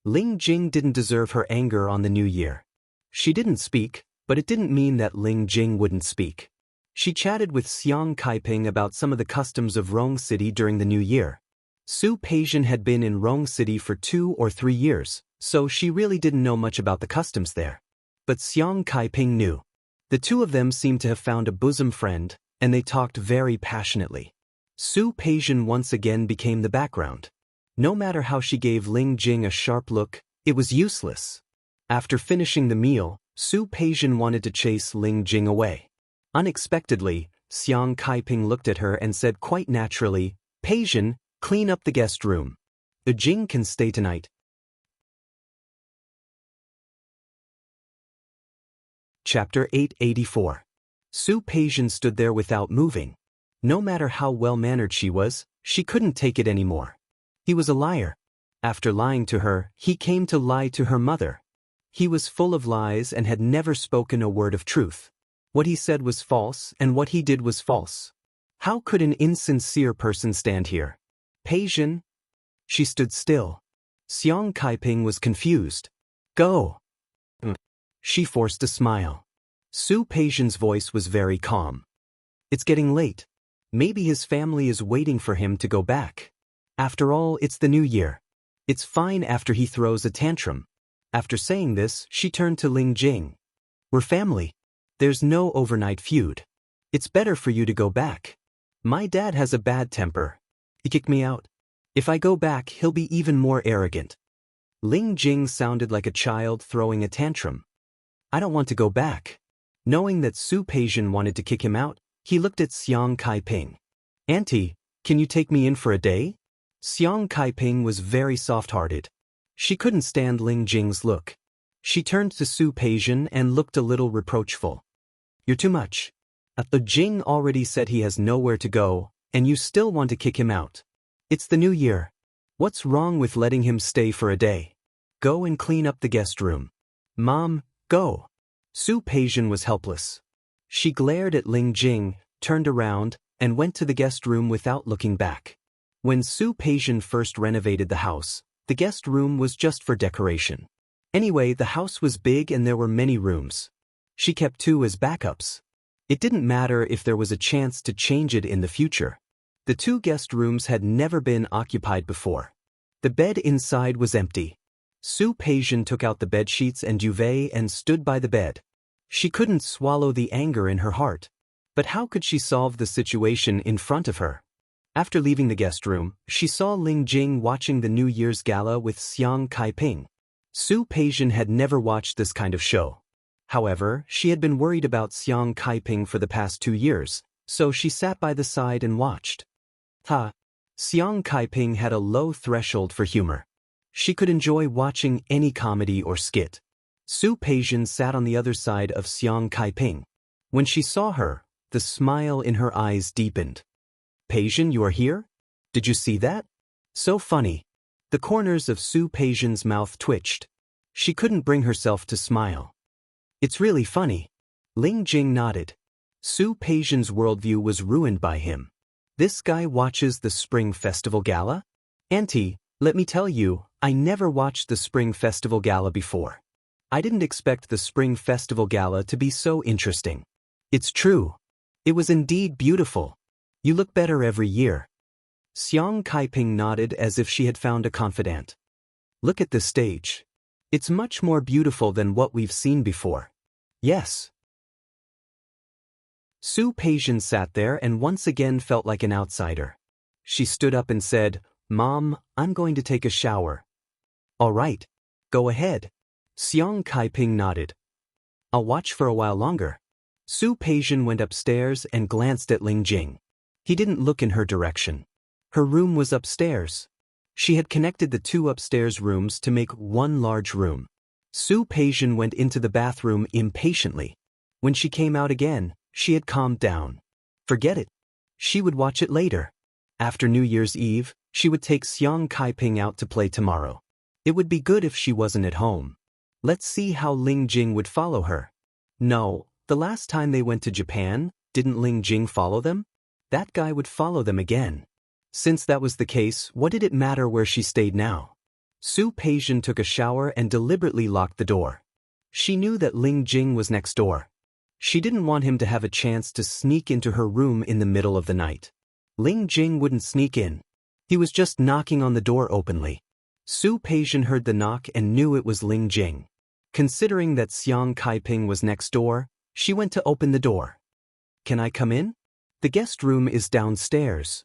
Ling Jing didn't deserve her anger on the new year. She didn't speak, but it didn't mean that Ling Jing wouldn't speak. She chatted with Xiang Kaiping about some of the customs of Rong City during the new year. Su Peijian had been in Rong City for 2 or 3 years, so she really didn't know much about the customs there. But Xiang Kaiping knew. The two of them seemed to have found a bosom friend, and they talked very passionately. Su Peijian once again became the background. No matter how she gave Ling Jing a sharp look, it was useless. After finishing the meal, Su Peijian wanted to chase Ling Jing away. Unexpectedly, Xiang Kaiping looked at her and said quite naturally, "Peijian, clean up the guest room. The Jing can stay tonight." Chapter 884. Su Peijian stood there without moving. No matter how well-mannered she was, she couldn't take it anymore. He was a liar. After lying to her, he came to lie to her mother. He was full of lies and had never spoken a word of truth. What he said was false and what he did was false. How could an insincere person stand here? "Peijian?" She stood still. Xiang Kaiping was confused. "Go." She forced a smile. Su Peijian's voice was very calm. "It's getting late. Maybe his family is waiting for him to go back. After all, it's the new year. It's fine after he throws a tantrum." After saying this, she turned to Ling Jing. "We're family. There's no overnight feud. It's better for you to go back. My dad has a bad temper. He kicked me out. If I go back, he'll be even more arrogant." Ling Jing sounded like a child throwing a tantrum. "I don't want to go back." Knowing that Su Peijian wanted to kick him out, he looked at Xiang Kaiping. "Auntie, can you take me in for a day?" Xiang Kaiping was very soft-hearted. She couldn't stand Ling Jing's look. She turned to Su Peijian and looked a little reproachful. You're too much. The Jing already said he has nowhere to go, and you still want to kick him out. It's the new year. What's wrong with letting him stay for a day? Go and clean up the guest room. Mom, go. Su Peijian was helpless. She glared at Ling Jing, turned around, and went to the guest room without looking back. When Su Peijian first renovated the house, the guest room was just for decoration. Anyway, the house was big and there were many rooms. She kept 2 as backups. It didn't matter if there was a chance to change it in the future. The 2 guest rooms had never been occupied before. The bed inside was empty. Su Peijian took out the bedsheets and duvet and stood by the bed. She couldn't swallow the anger in her heart. But how could she solve the situation in front of her? After leaving the guest room, she saw Ling Jing watching the New Year's gala with Xiang Kaiping. Su Peijian had never watched this kind of show. However, she had been worried about Xiang Kaiping for the past 2 years, so she sat by the side and watched. Xiang Kaiping had a low threshold for humor. She could enjoy watching any comedy or skit. Su Peijian sat on the other side of Xiang Kaiping. When she saw her, the smile in her eyes deepened. Peijian, you are here? Did you see that? So funny. The corners of Su Peijian's mouth twitched. She couldn't bring herself to smile. It's really funny. Ling Jing nodded. Su Peijian's worldview was ruined by him. This guy watches the Spring Festival Gala? Auntie, let me tell you, I never watched the Spring Festival Gala before. I didn't expect the Spring Festival Gala to be so interesting. It's true. It was indeed beautiful. You look better every year. Xiang Kaiping nodded as if she had found a confidant. Look at this stage. It's much more beautiful than what we've seen before. Yes. Su Peijian sat there and once again felt like an outsider. She stood up and said, Mom, I'm going to take a shower. All right. Go ahead. Xiang Kaiping nodded. I'll watch for a while longer. Su Peijian went upstairs and glanced at Ling Jing. He didn't look in her direction. Her room was upstairs. She had connected the 2 upstairs rooms to make one large room. Su Peijian went into the bathroom impatiently. When she came out again, she had calmed down. Forget it. She would watch it later. After New Year's Eve, she would take Xiang Kaiping out to play tomorrow. It would be good if she wasn't at home. Let's see how Ling Jing would follow her. No, the last time they went to Japan, didn't Ling Jing follow them? That guy would follow them again. Since that was the case, what did it matter where she stayed now? Su Peijian took a shower and deliberately locked the door. She knew that Ling Jing was next door. She didn't want him to have a chance to sneak into her room in the middle of the night. Ling Jing wouldn't sneak in. He was just knocking on the door openly. Su Peijian heard the knock and knew it was Ling Jing. Considering that Xiang Kaiping was next door, she went to open the door. Can I come in? The guest room is downstairs.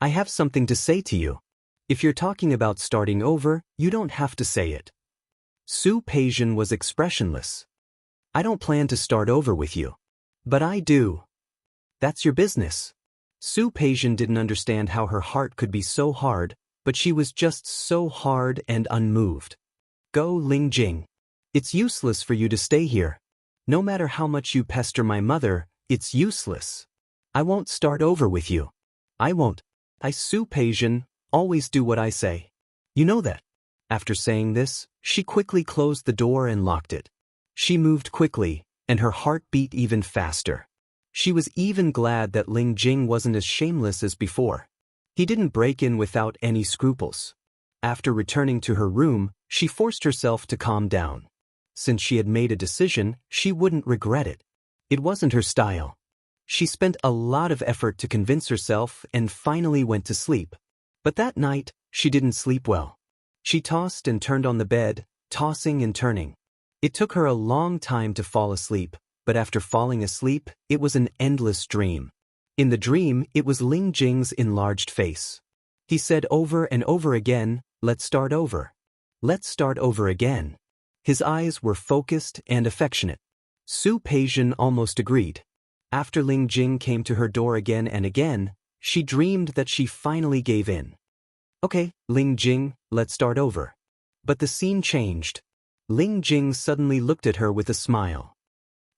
I have something to say to you. If you're talking about starting over, you don't have to say it. Su Peijian was expressionless. I don't plan to start over with you. But I do. That's your business. Su Peijian didn't understand how her heart could be so hard, but she was just so hard and unmoved. Go, Ling Jing. It's useless for you to stay here. No matter how much you pester my mother, it's useless. I won't start over with you. I won't. Su Peijian, always do what I say. You know that. After saying this, she quickly closed the door and locked it. She moved quickly, and her heart beat even faster. She was even glad that Ling Jing wasn't as shameless as before. He didn't break in without any scruples. After returning to her room, she forced herself to calm down. Since she had made a decision, she wouldn't regret it. It wasn't her style. She spent a lot of effort to convince herself and finally went to sleep. But that night, she didn't sleep well. She tossed and turned on the bed, tossing and turning. It took her a long time to fall asleep, but after falling asleep, it was an endless dream. In the dream, it was Ling Jing's enlarged face. He said over and over again, "Let's start over. Let's start over again." His eyes were focused and affectionate. Su Peijian almost agreed. After Ling Jing came to her door again and again, she dreamed that she finally gave in. Okay, Ling Jing, let's start over. But the scene changed. Ling Jing suddenly looked at her with a smile.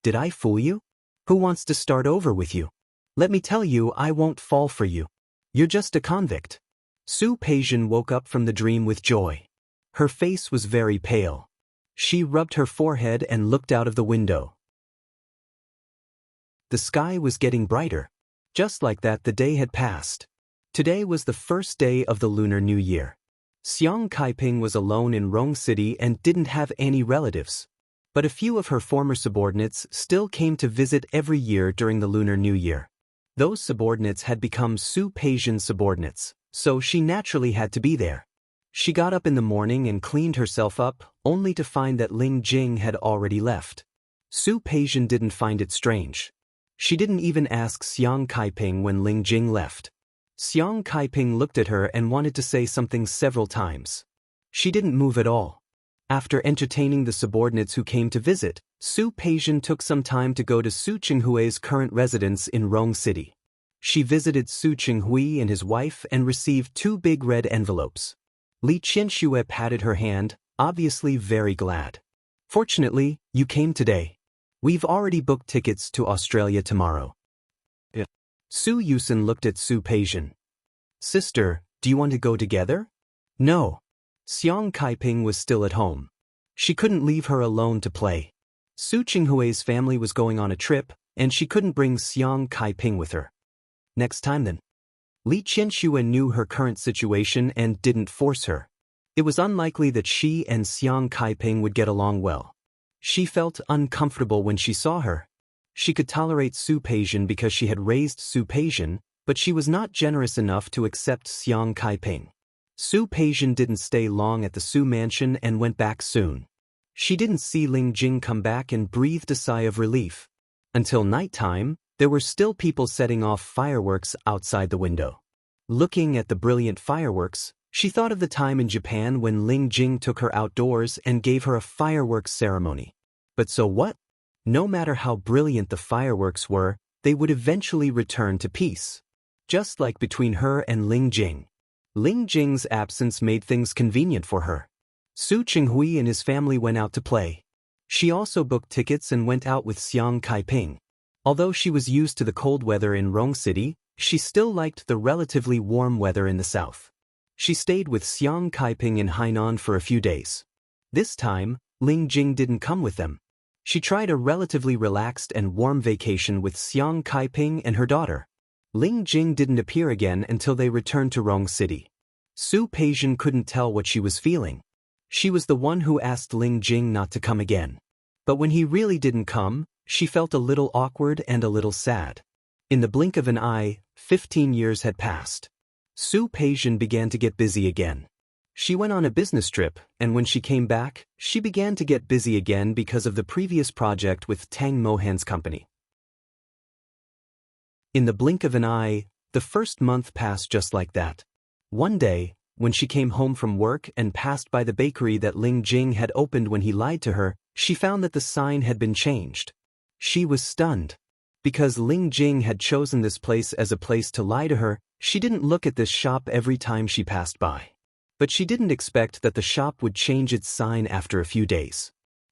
Did I fool you? Who wants to start over with you? Let me tell you, I won't fall for you. You're just a convict. Su Peijian woke up from the dream with joy. Her face was very pale. She rubbed her forehead and looked out of the window. The sky was getting brighter. Just like that, the day had passed. Today was the first day of the Lunar New Year. Xiang Kaiping was alone in Rong City and didn't have any relatives. But a few of her former subordinates still came to visit every year during the Lunar New Year. Those subordinates had become Su Peijian subordinates, so she naturally had to be there. She got up in the morning and cleaned herself up, only to find that Ling Jing had already left. Su Peijian didn't find it strange. She didn't even ask Xiang Kaiping when Ling Jing left. Xiang Kaiping looked at her and wanted to say something several times. She didn't move at all. After entertaining the subordinates who came to visit, Su Peijian took some time to go to Su Qinghui's current residence in Rong City. She visited Su Qinghui and his wife and received 2 big red envelopes. Li Qianxue patted her hand, obviously very glad. Fortunately, you came today. We've already booked tickets to Australia tomorrow. Su Yusen looked at Su Peijian. Sister, do you want to go together? No. Xiang Kaiping was still at home. She couldn't leave her alone to play. Su Qinghui's family was going on a trip, and she couldn't bring Xiang Kaiping with her. Next time then. Li Qianxue knew her current situation and didn't force her. It was unlikely that she and Xiang Kaiping would get along well. She felt uncomfortable when she saw her. She could tolerate Su Peijian because she had raised Su Peijian, but she was not generous enough to accept Xiang Kaiping. Su Peijian didn't stay long at the Su mansion and went back soon. She didn't see Ling Jing come back and breathed a sigh of relief. Until nighttime, there were still people setting off fireworks outside the window. Looking at the brilliant fireworks, she thought of the time in Japan when Ling Jing took her outdoors and gave her a fireworks ceremony. But so what? No matter how brilliant the fireworks were, they would eventually return to peace. Just like between her and Ling Jing. Ling Jing's absence made things convenient for her. Su Qinghui and his family went out to play. She also booked tickets and went out with Xiang Kaiping. Although she was used to the cold weather in Rong City, she still liked the relatively warm weather in the south. She stayed with Xiang Kaiping in Hainan for a few days. This time, Ling Jing didn't come with them. She tried a relatively relaxed and warm vacation with Xiang Kaiping and her daughter. Ling Jing didn't appear again until they returned to Rong City. Su Peijian couldn't tell what she was feeling. She was the one who asked Ling Jing not to come again. But when he really didn't come, she felt a little awkward and a little sad. In the blink of an eye, 15 years had passed. Su Peijian began to get busy again. She went on a business trip, and when she came back, she began to get busy again because of the previous project with Tang Mohan's company. In the blink of an eye, the first month passed just like that. One day, when she came home from work and passed by the bakery that Ling Jing had opened when he lied to her, she found that the sign had been changed. She was stunned. Because Ling Jing had chosen this place as a place to lie to her, she didn't look at this shop every time she passed by. But she didn't expect that the shop would change its sign after a few days.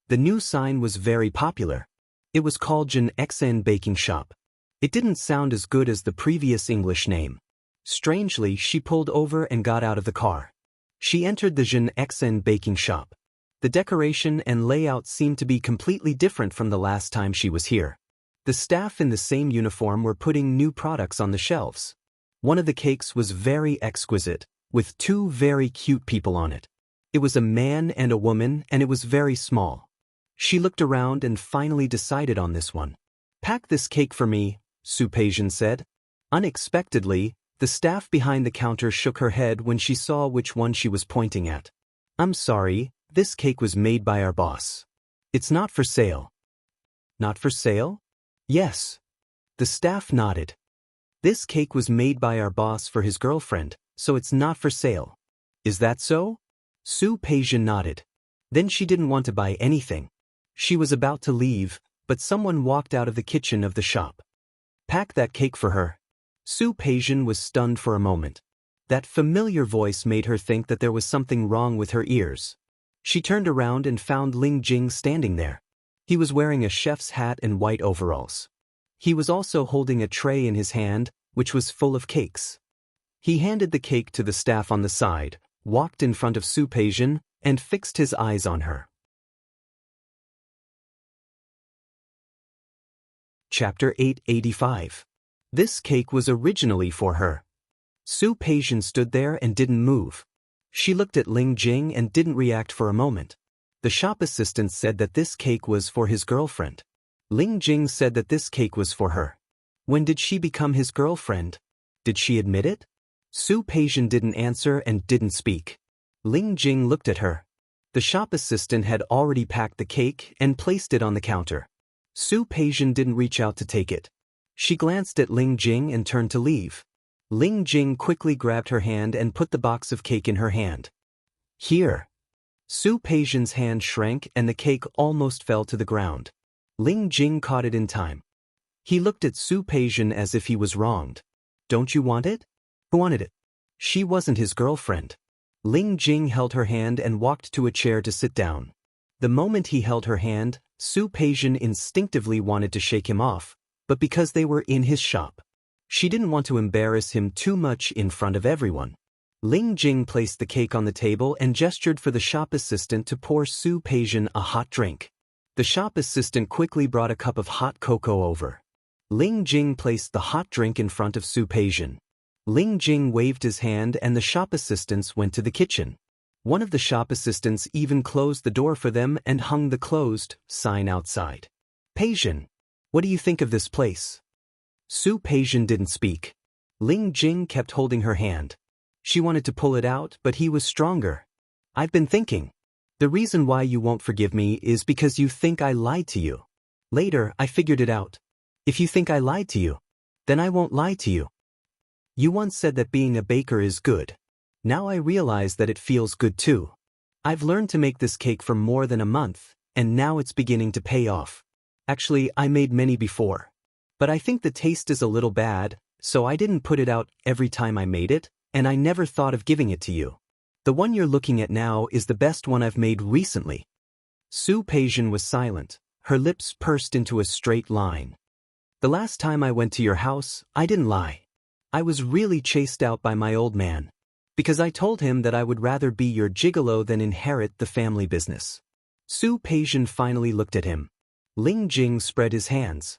The new sign was very popular. It was called Jin Xen Baking Shop. It didn't sound as good as the previous English name. Strangely, she pulled over and got out of the car. She entered the Jin Xen Baking Shop. The decoration and layout seemed to be completely different from the last time she was here. The staff in the same uniform were putting new products on the shelves. One of the cakes was very exquisite, with 2 very cute people on it. It was a man and a woman, and it was very small. She looked around and finally decided on this one. "Pack this cake for me," Su Peijian said. Unexpectedly, the staff behind the counter shook her head when she saw which one she was pointing at. "I'm sorry, this cake was made by our boss. It's not for sale." "Not for sale?" "Yes." The staff nodded. "This cake was made by our boss for his girlfriend, so it's not for sale." "Is that so?" Su Peijian nodded. Then she didn't want to buy anything. She was about to leave, but someone walked out of the kitchen of the shop. "Pack that cake for her." Su Peijian was stunned for a moment. That familiar voice made her think that there was something wrong with her ears. She turned around and found Ling Jing standing there. He was wearing a chef's hat and white overalls. He was also holding a tray in his hand, which was full of cakes. He handed the cake to the staff on the side, walked in front of Su Peijian, and fixed his eyes on her. Chapter 885. This cake was originally for her. Su Peijian stood there and didn't move. She looked at Ling Jing and didn't react for a moment. The shop assistant said that this cake was for his girlfriend. Ling Jing said that this cake was for her. When did she become his girlfriend? Did she admit it? Su Peijian didn't answer and didn't speak. Ling Jing looked at her. The shop assistant had already packed the cake and placed it on the counter. Su Peijian didn't reach out to take it. She glanced at Ling Jing and turned to leave. Ling Jing quickly grabbed her hand and put the box of cake in her hand. Here. Su Peijian's hand shrank and the cake almost fell to the ground. Ling Jing caught it in time. He looked at Su Peijian as if he was wronged. Don't you want it? Who wanted it? She wasn't his girlfriend. Ling Jing held her hand and walked to a chair to sit down. The moment he held her hand, Su Peijian instinctively wanted to shake him off, but because they were in his shop, she didn't want to embarrass him too much in front of everyone. Ling Jing placed the cake on the table and gestured for the shop assistant to pour Su Peijian a hot drink. The shop assistant quickly brought a cup of hot cocoa over. Ling Jing placed the hot drink in front of Su Peijian. Ling Jing waved his hand and the shop assistants went to the kitchen. One of the shop assistants even closed the door for them and hung the closed sign outside. Peijian, what do you think of this place? Su Peijian didn't speak. Ling Jing kept holding her hand. She wanted to pull it out, but he was stronger. I've been thinking. The reason why you won't forgive me is because you think I lied to you. Later, I figured it out. If you think I lied to you, then I won't lie to you. You once said that being a baker is good. Now I realize that it feels good too. I've learned to make this cake for more than a month, and now it's beginning to pay off. Actually, I made many before. But I think the taste is a little bad, so I didn't put it out every time I made it, and I never thought of giving it to you. The one you're looking at now is the best one I've made recently. Su Peijian was silent, her lips pursed into a straight line. The last time I went to your house, I didn't lie. I was really chased out by my old man, because I told him that I would rather be your gigolo than inherit the family business. Su Peijian finally looked at him. Ling Jing spread his hands.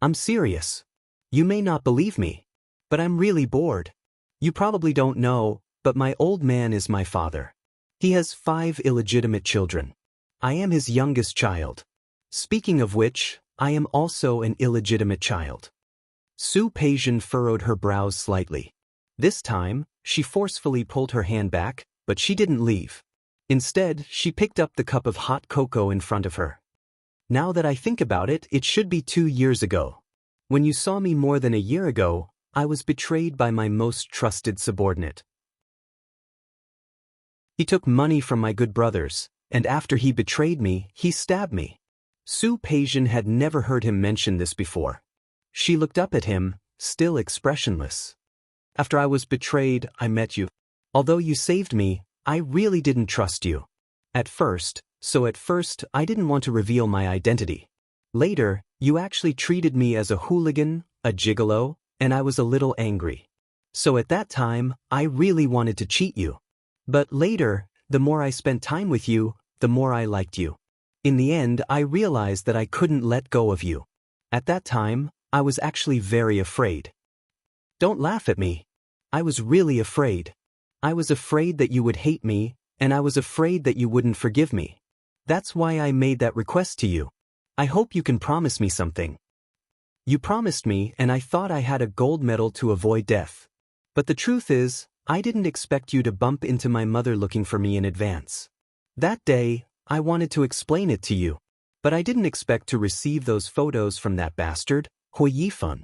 I'm serious. You may not believe me, but I'm really bored. You probably don't know, but my old man is my father. He has 5 illegitimate children. I am his youngest child. Speaking of which, I am also an illegitimate child. Su Peijian furrowed her brows slightly. This time, she forcefully pulled her hand back, but she didn't leave. Instead, she picked up the cup of hot cocoa in front of her. Now that I think about it, it should be 2 years ago. When you saw me more than a year ago, I was betrayed by my most trusted subordinate. He took money from my good brothers, and after he betrayed me, he stabbed me. Su Peijian had never heard him mention this before. She looked up at him, still expressionless. After I was betrayed, I met you. Although you saved me, I really didn't trust you. At first I didn't want to reveal my identity. Later, you actually treated me as a hooligan, a gigolo, and I was a little angry. So at that time, I really wanted to cheat you. But later, the more I spent time with you, the more I liked you. In the end, I realized that I couldn't let go of you. At that time, I was actually very afraid. Don't laugh at me. I was really afraid. I was afraid that you would hate me, and I was afraid that you wouldn't forgive me. That's why I made that request to you. I hope you can promise me something. You promised me, and I thought I had a gold medal to avoid death. But the truth is, I didn't expect you to bump into my mother looking for me in advance. That day, I wanted to explain it to you, but I didn't expect to receive those photos from that bastard, Hui Yifeng.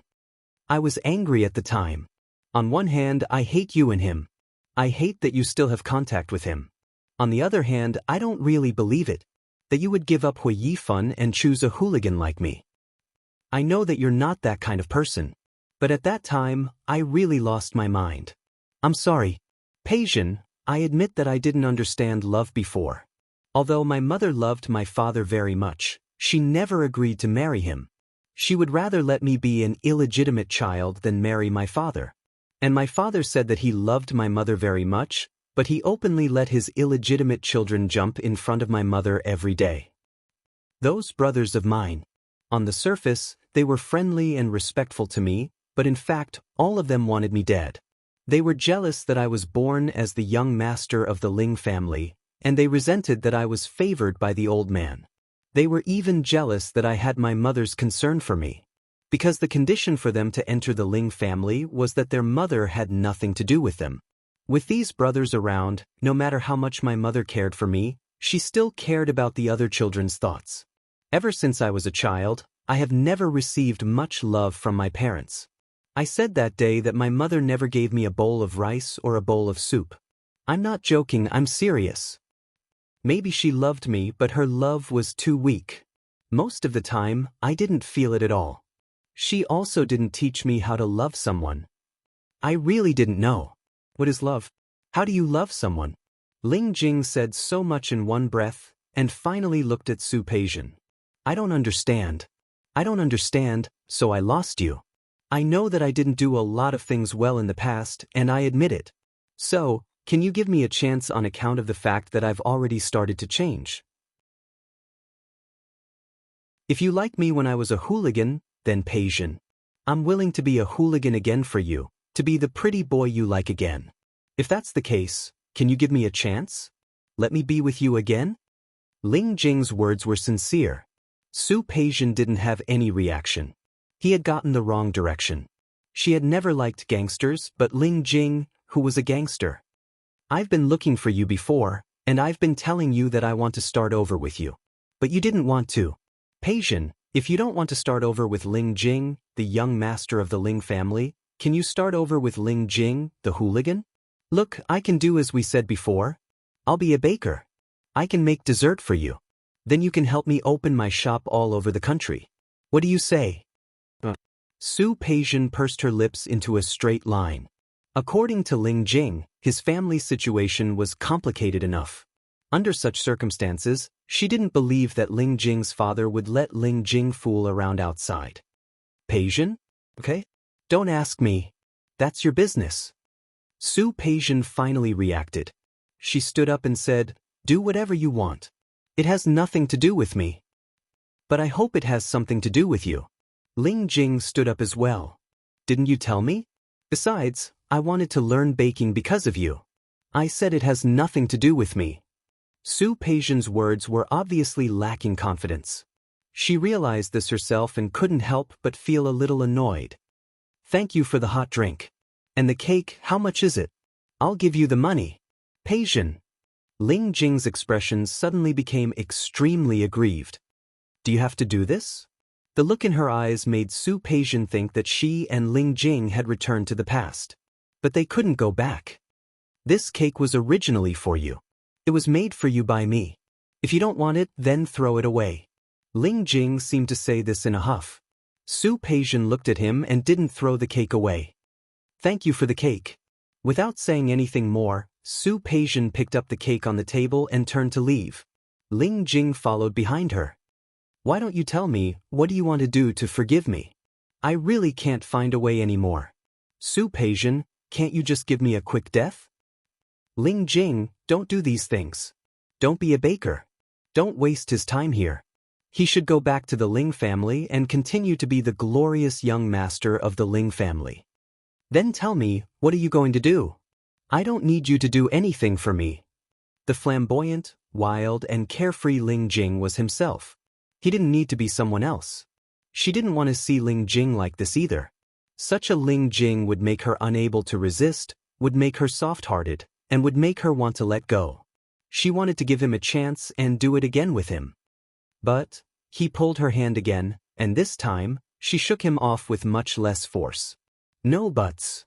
I was angry at the time. On one hand, I hate you and him. I hate that you still have contact with him. On the other hand, I don't really believe it, that you would give up Hui Yifeng and choose a hooligan like me. I know that you're not that kind of person, but at that time, I really lost my mind. I'm sorry. Peijian, I admit that I didn't understand love before. Although my mother loved my father very much, she never agreed to marry him. She would rather let me be an illegitimate child than marry my father. And my father said that he loved my mother very much, but he openly let his illegitimate children jump in front of my mother every day. Those brothers of mine. On the surface, they were friendly and respectful to me, but in fact, all of them wanted me dead. They were jealous that I was born as the young master of the Ling family, and they resented that I was favored by the old man. They were even jealous that I had my mother's concern for me. Because the condition for them to enter the Ling family was that their mother had nothing to do with them. With these brothers around, no matter how much my mother cared for me, she still cared about the other children's thoughts. Ever since I was a child, I have never received much love from my parents. I said that day that my mother never gave me a bowl of rice or a bowl of soup. I'm not joking, I'm serious. Maybe she loved me, but her love was too weak. Most of the time, I didn't feel it at all. She also didn't teach me how to love someone. I really didn't know. What is love? How do you love someone? Ling Jing said so much in one breath, and finally looked at Su Peijian. I don't understand. I don't understand, so I lost you. I know that I didn't do a lot of things well in the past, and I admit it. So, can you give me a chance on account of the fact that I've already started to change? If you like me when I was a hooligan, then Peijian. I'm willing to be a hooligan again for you, to be the pretty boy you like again. If that's the case, can you give me a chance? Let me be with you again? Ling Jing's words were sincere. Su Peijian didn't have any reaction. He had gotten the wrong direction. She had never liked gangsters, but Ling Jing, who was a gangster. I've been looking for you before, and I've been telling you that I want to start over with you. But you didn't want to. Peijian, if you don't want to start over with Ling Jing, the young master of the Ling family, can you start over with Ling Jing, the hooligan? Look, I can do as we said before. I'll be a baker. I can make dessert for you. Then you can help me open my shop all over the country. What do you say? Su Peijian pursed her lips into a straight line. According to Ling Jing, his family situation was complicated enough. Under such circumstances, she didn't believe that Ling Jing's father would let Ling Jing fool around outside. Peijian? Okay? Don't ask me. That's your business. Su Peijian finally reacted. She stood up and said, do whatever you want. It has nothing to do with me. But I hope it has something to do with you. Ling Jing stood up as well. Didn't you tell me? Besides, I wanted to learn baking because of you. I said it has nothing to do with me. Su Peijian's words were obviously lacking confidence. She realized this herself and couldn't help but feel a little annoyed. Thank you for the hot drink. And the cake, how much is it? I'll give you the money. Peijian. Ling Jing's expression suddenly became extremely aggrieved. Do you have to do this? The look in her eyes made Su Peijian think that she and Ling Jing had returned to the past. But they couldn't go back. This cake was originally for you. It was made for you by me. If you don't want it, then throw it away. Ling Jing seemed to say this in a huff. Su Peijian looked at him and didn't throw the cake away. Thank you for the cake. Without saying anything more, Su Peijian picked up the cake on the table and turned to leave. Ling Jing followed behind her. Why don't you tell me, what do you want to do to forgive me? I really can't find a way anymore. Su Peijian, can't you just give me a quick death? Ling Jing, don't do these things. Don't be a baker. Don't waste his time here. He should go back to the Ling family and continue to be the glorious young master of the Ling family. Then tell me, what are you going to do? I don't need you to do anything for me. The flamboyant, wild, and carefree Ling Jing was himself. He didn't need to be someone else. She didn't want to see Ling Jing like this either. Such a Ling Jing would make her unable to resist, would make her soft-hearted, and would make her want to let go. She wanted to give him a chance and do it again with him. But he pulled her hand again, and this time, she shook him off with much less force. No buts.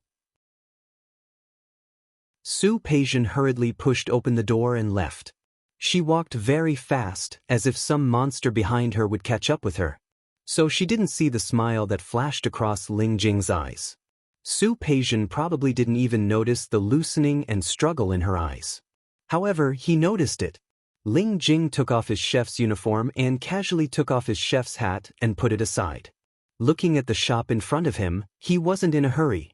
Su Peijian hurriedly pushed open the door and left. She walked very fast, as if some monster behind her would catch up with her. So she didn't see the smile that flashed across Ling Jing's eyes. Su Peijian probably didn't even notice the loosening and struggle in her eyes. However, he noticed it. Ling Jing took off his chef's uniform and casually took off his chef's hat and put it aside. Looking at the shop in front of him, he wasn't in a hurry.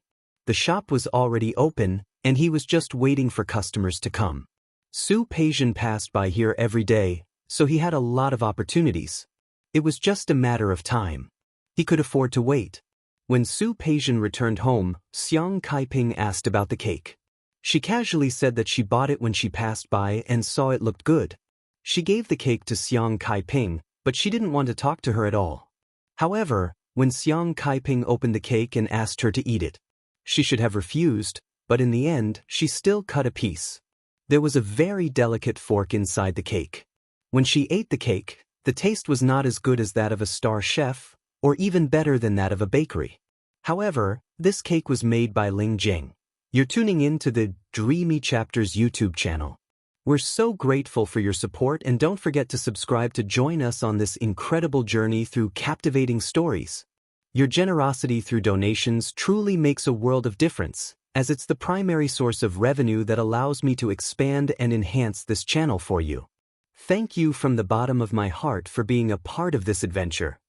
The shop was already open, and he was just waiting for customers to come. Su Peijian passed by here every day, so he had a lot of opportunities. It was just a matter of time. He could afford to wait. When Su Peijian returned home, Xiang Kaiping asked about the cake. She casually said that she bought it when she passed by and saw it looked good. She gave the cake to Xiang Kaiping, but she didn't want to talk to her at all. However, when Xiang Kaiping opened the cake and asked her to eat it, she should have refused, but in the end, she still cut a piece. There was a very delicate fork inside the cake. When she ate the cake, the taste was not as good as that of a star chef, or even better than that of a bakery. However, this cake was made by Ling Jing. You're tuning in to the Dreamy Chapters YouTube channel. We're so grateful for your support, and don't forget to subscribe to join us on this incredible journey through captivating stories. Your generosity through donations truly makes a world of difference, as it's the primary source of revenue that allows me to expand and enhance this channel for you. Thank you from the bottom of my heart for being a part of this adventure.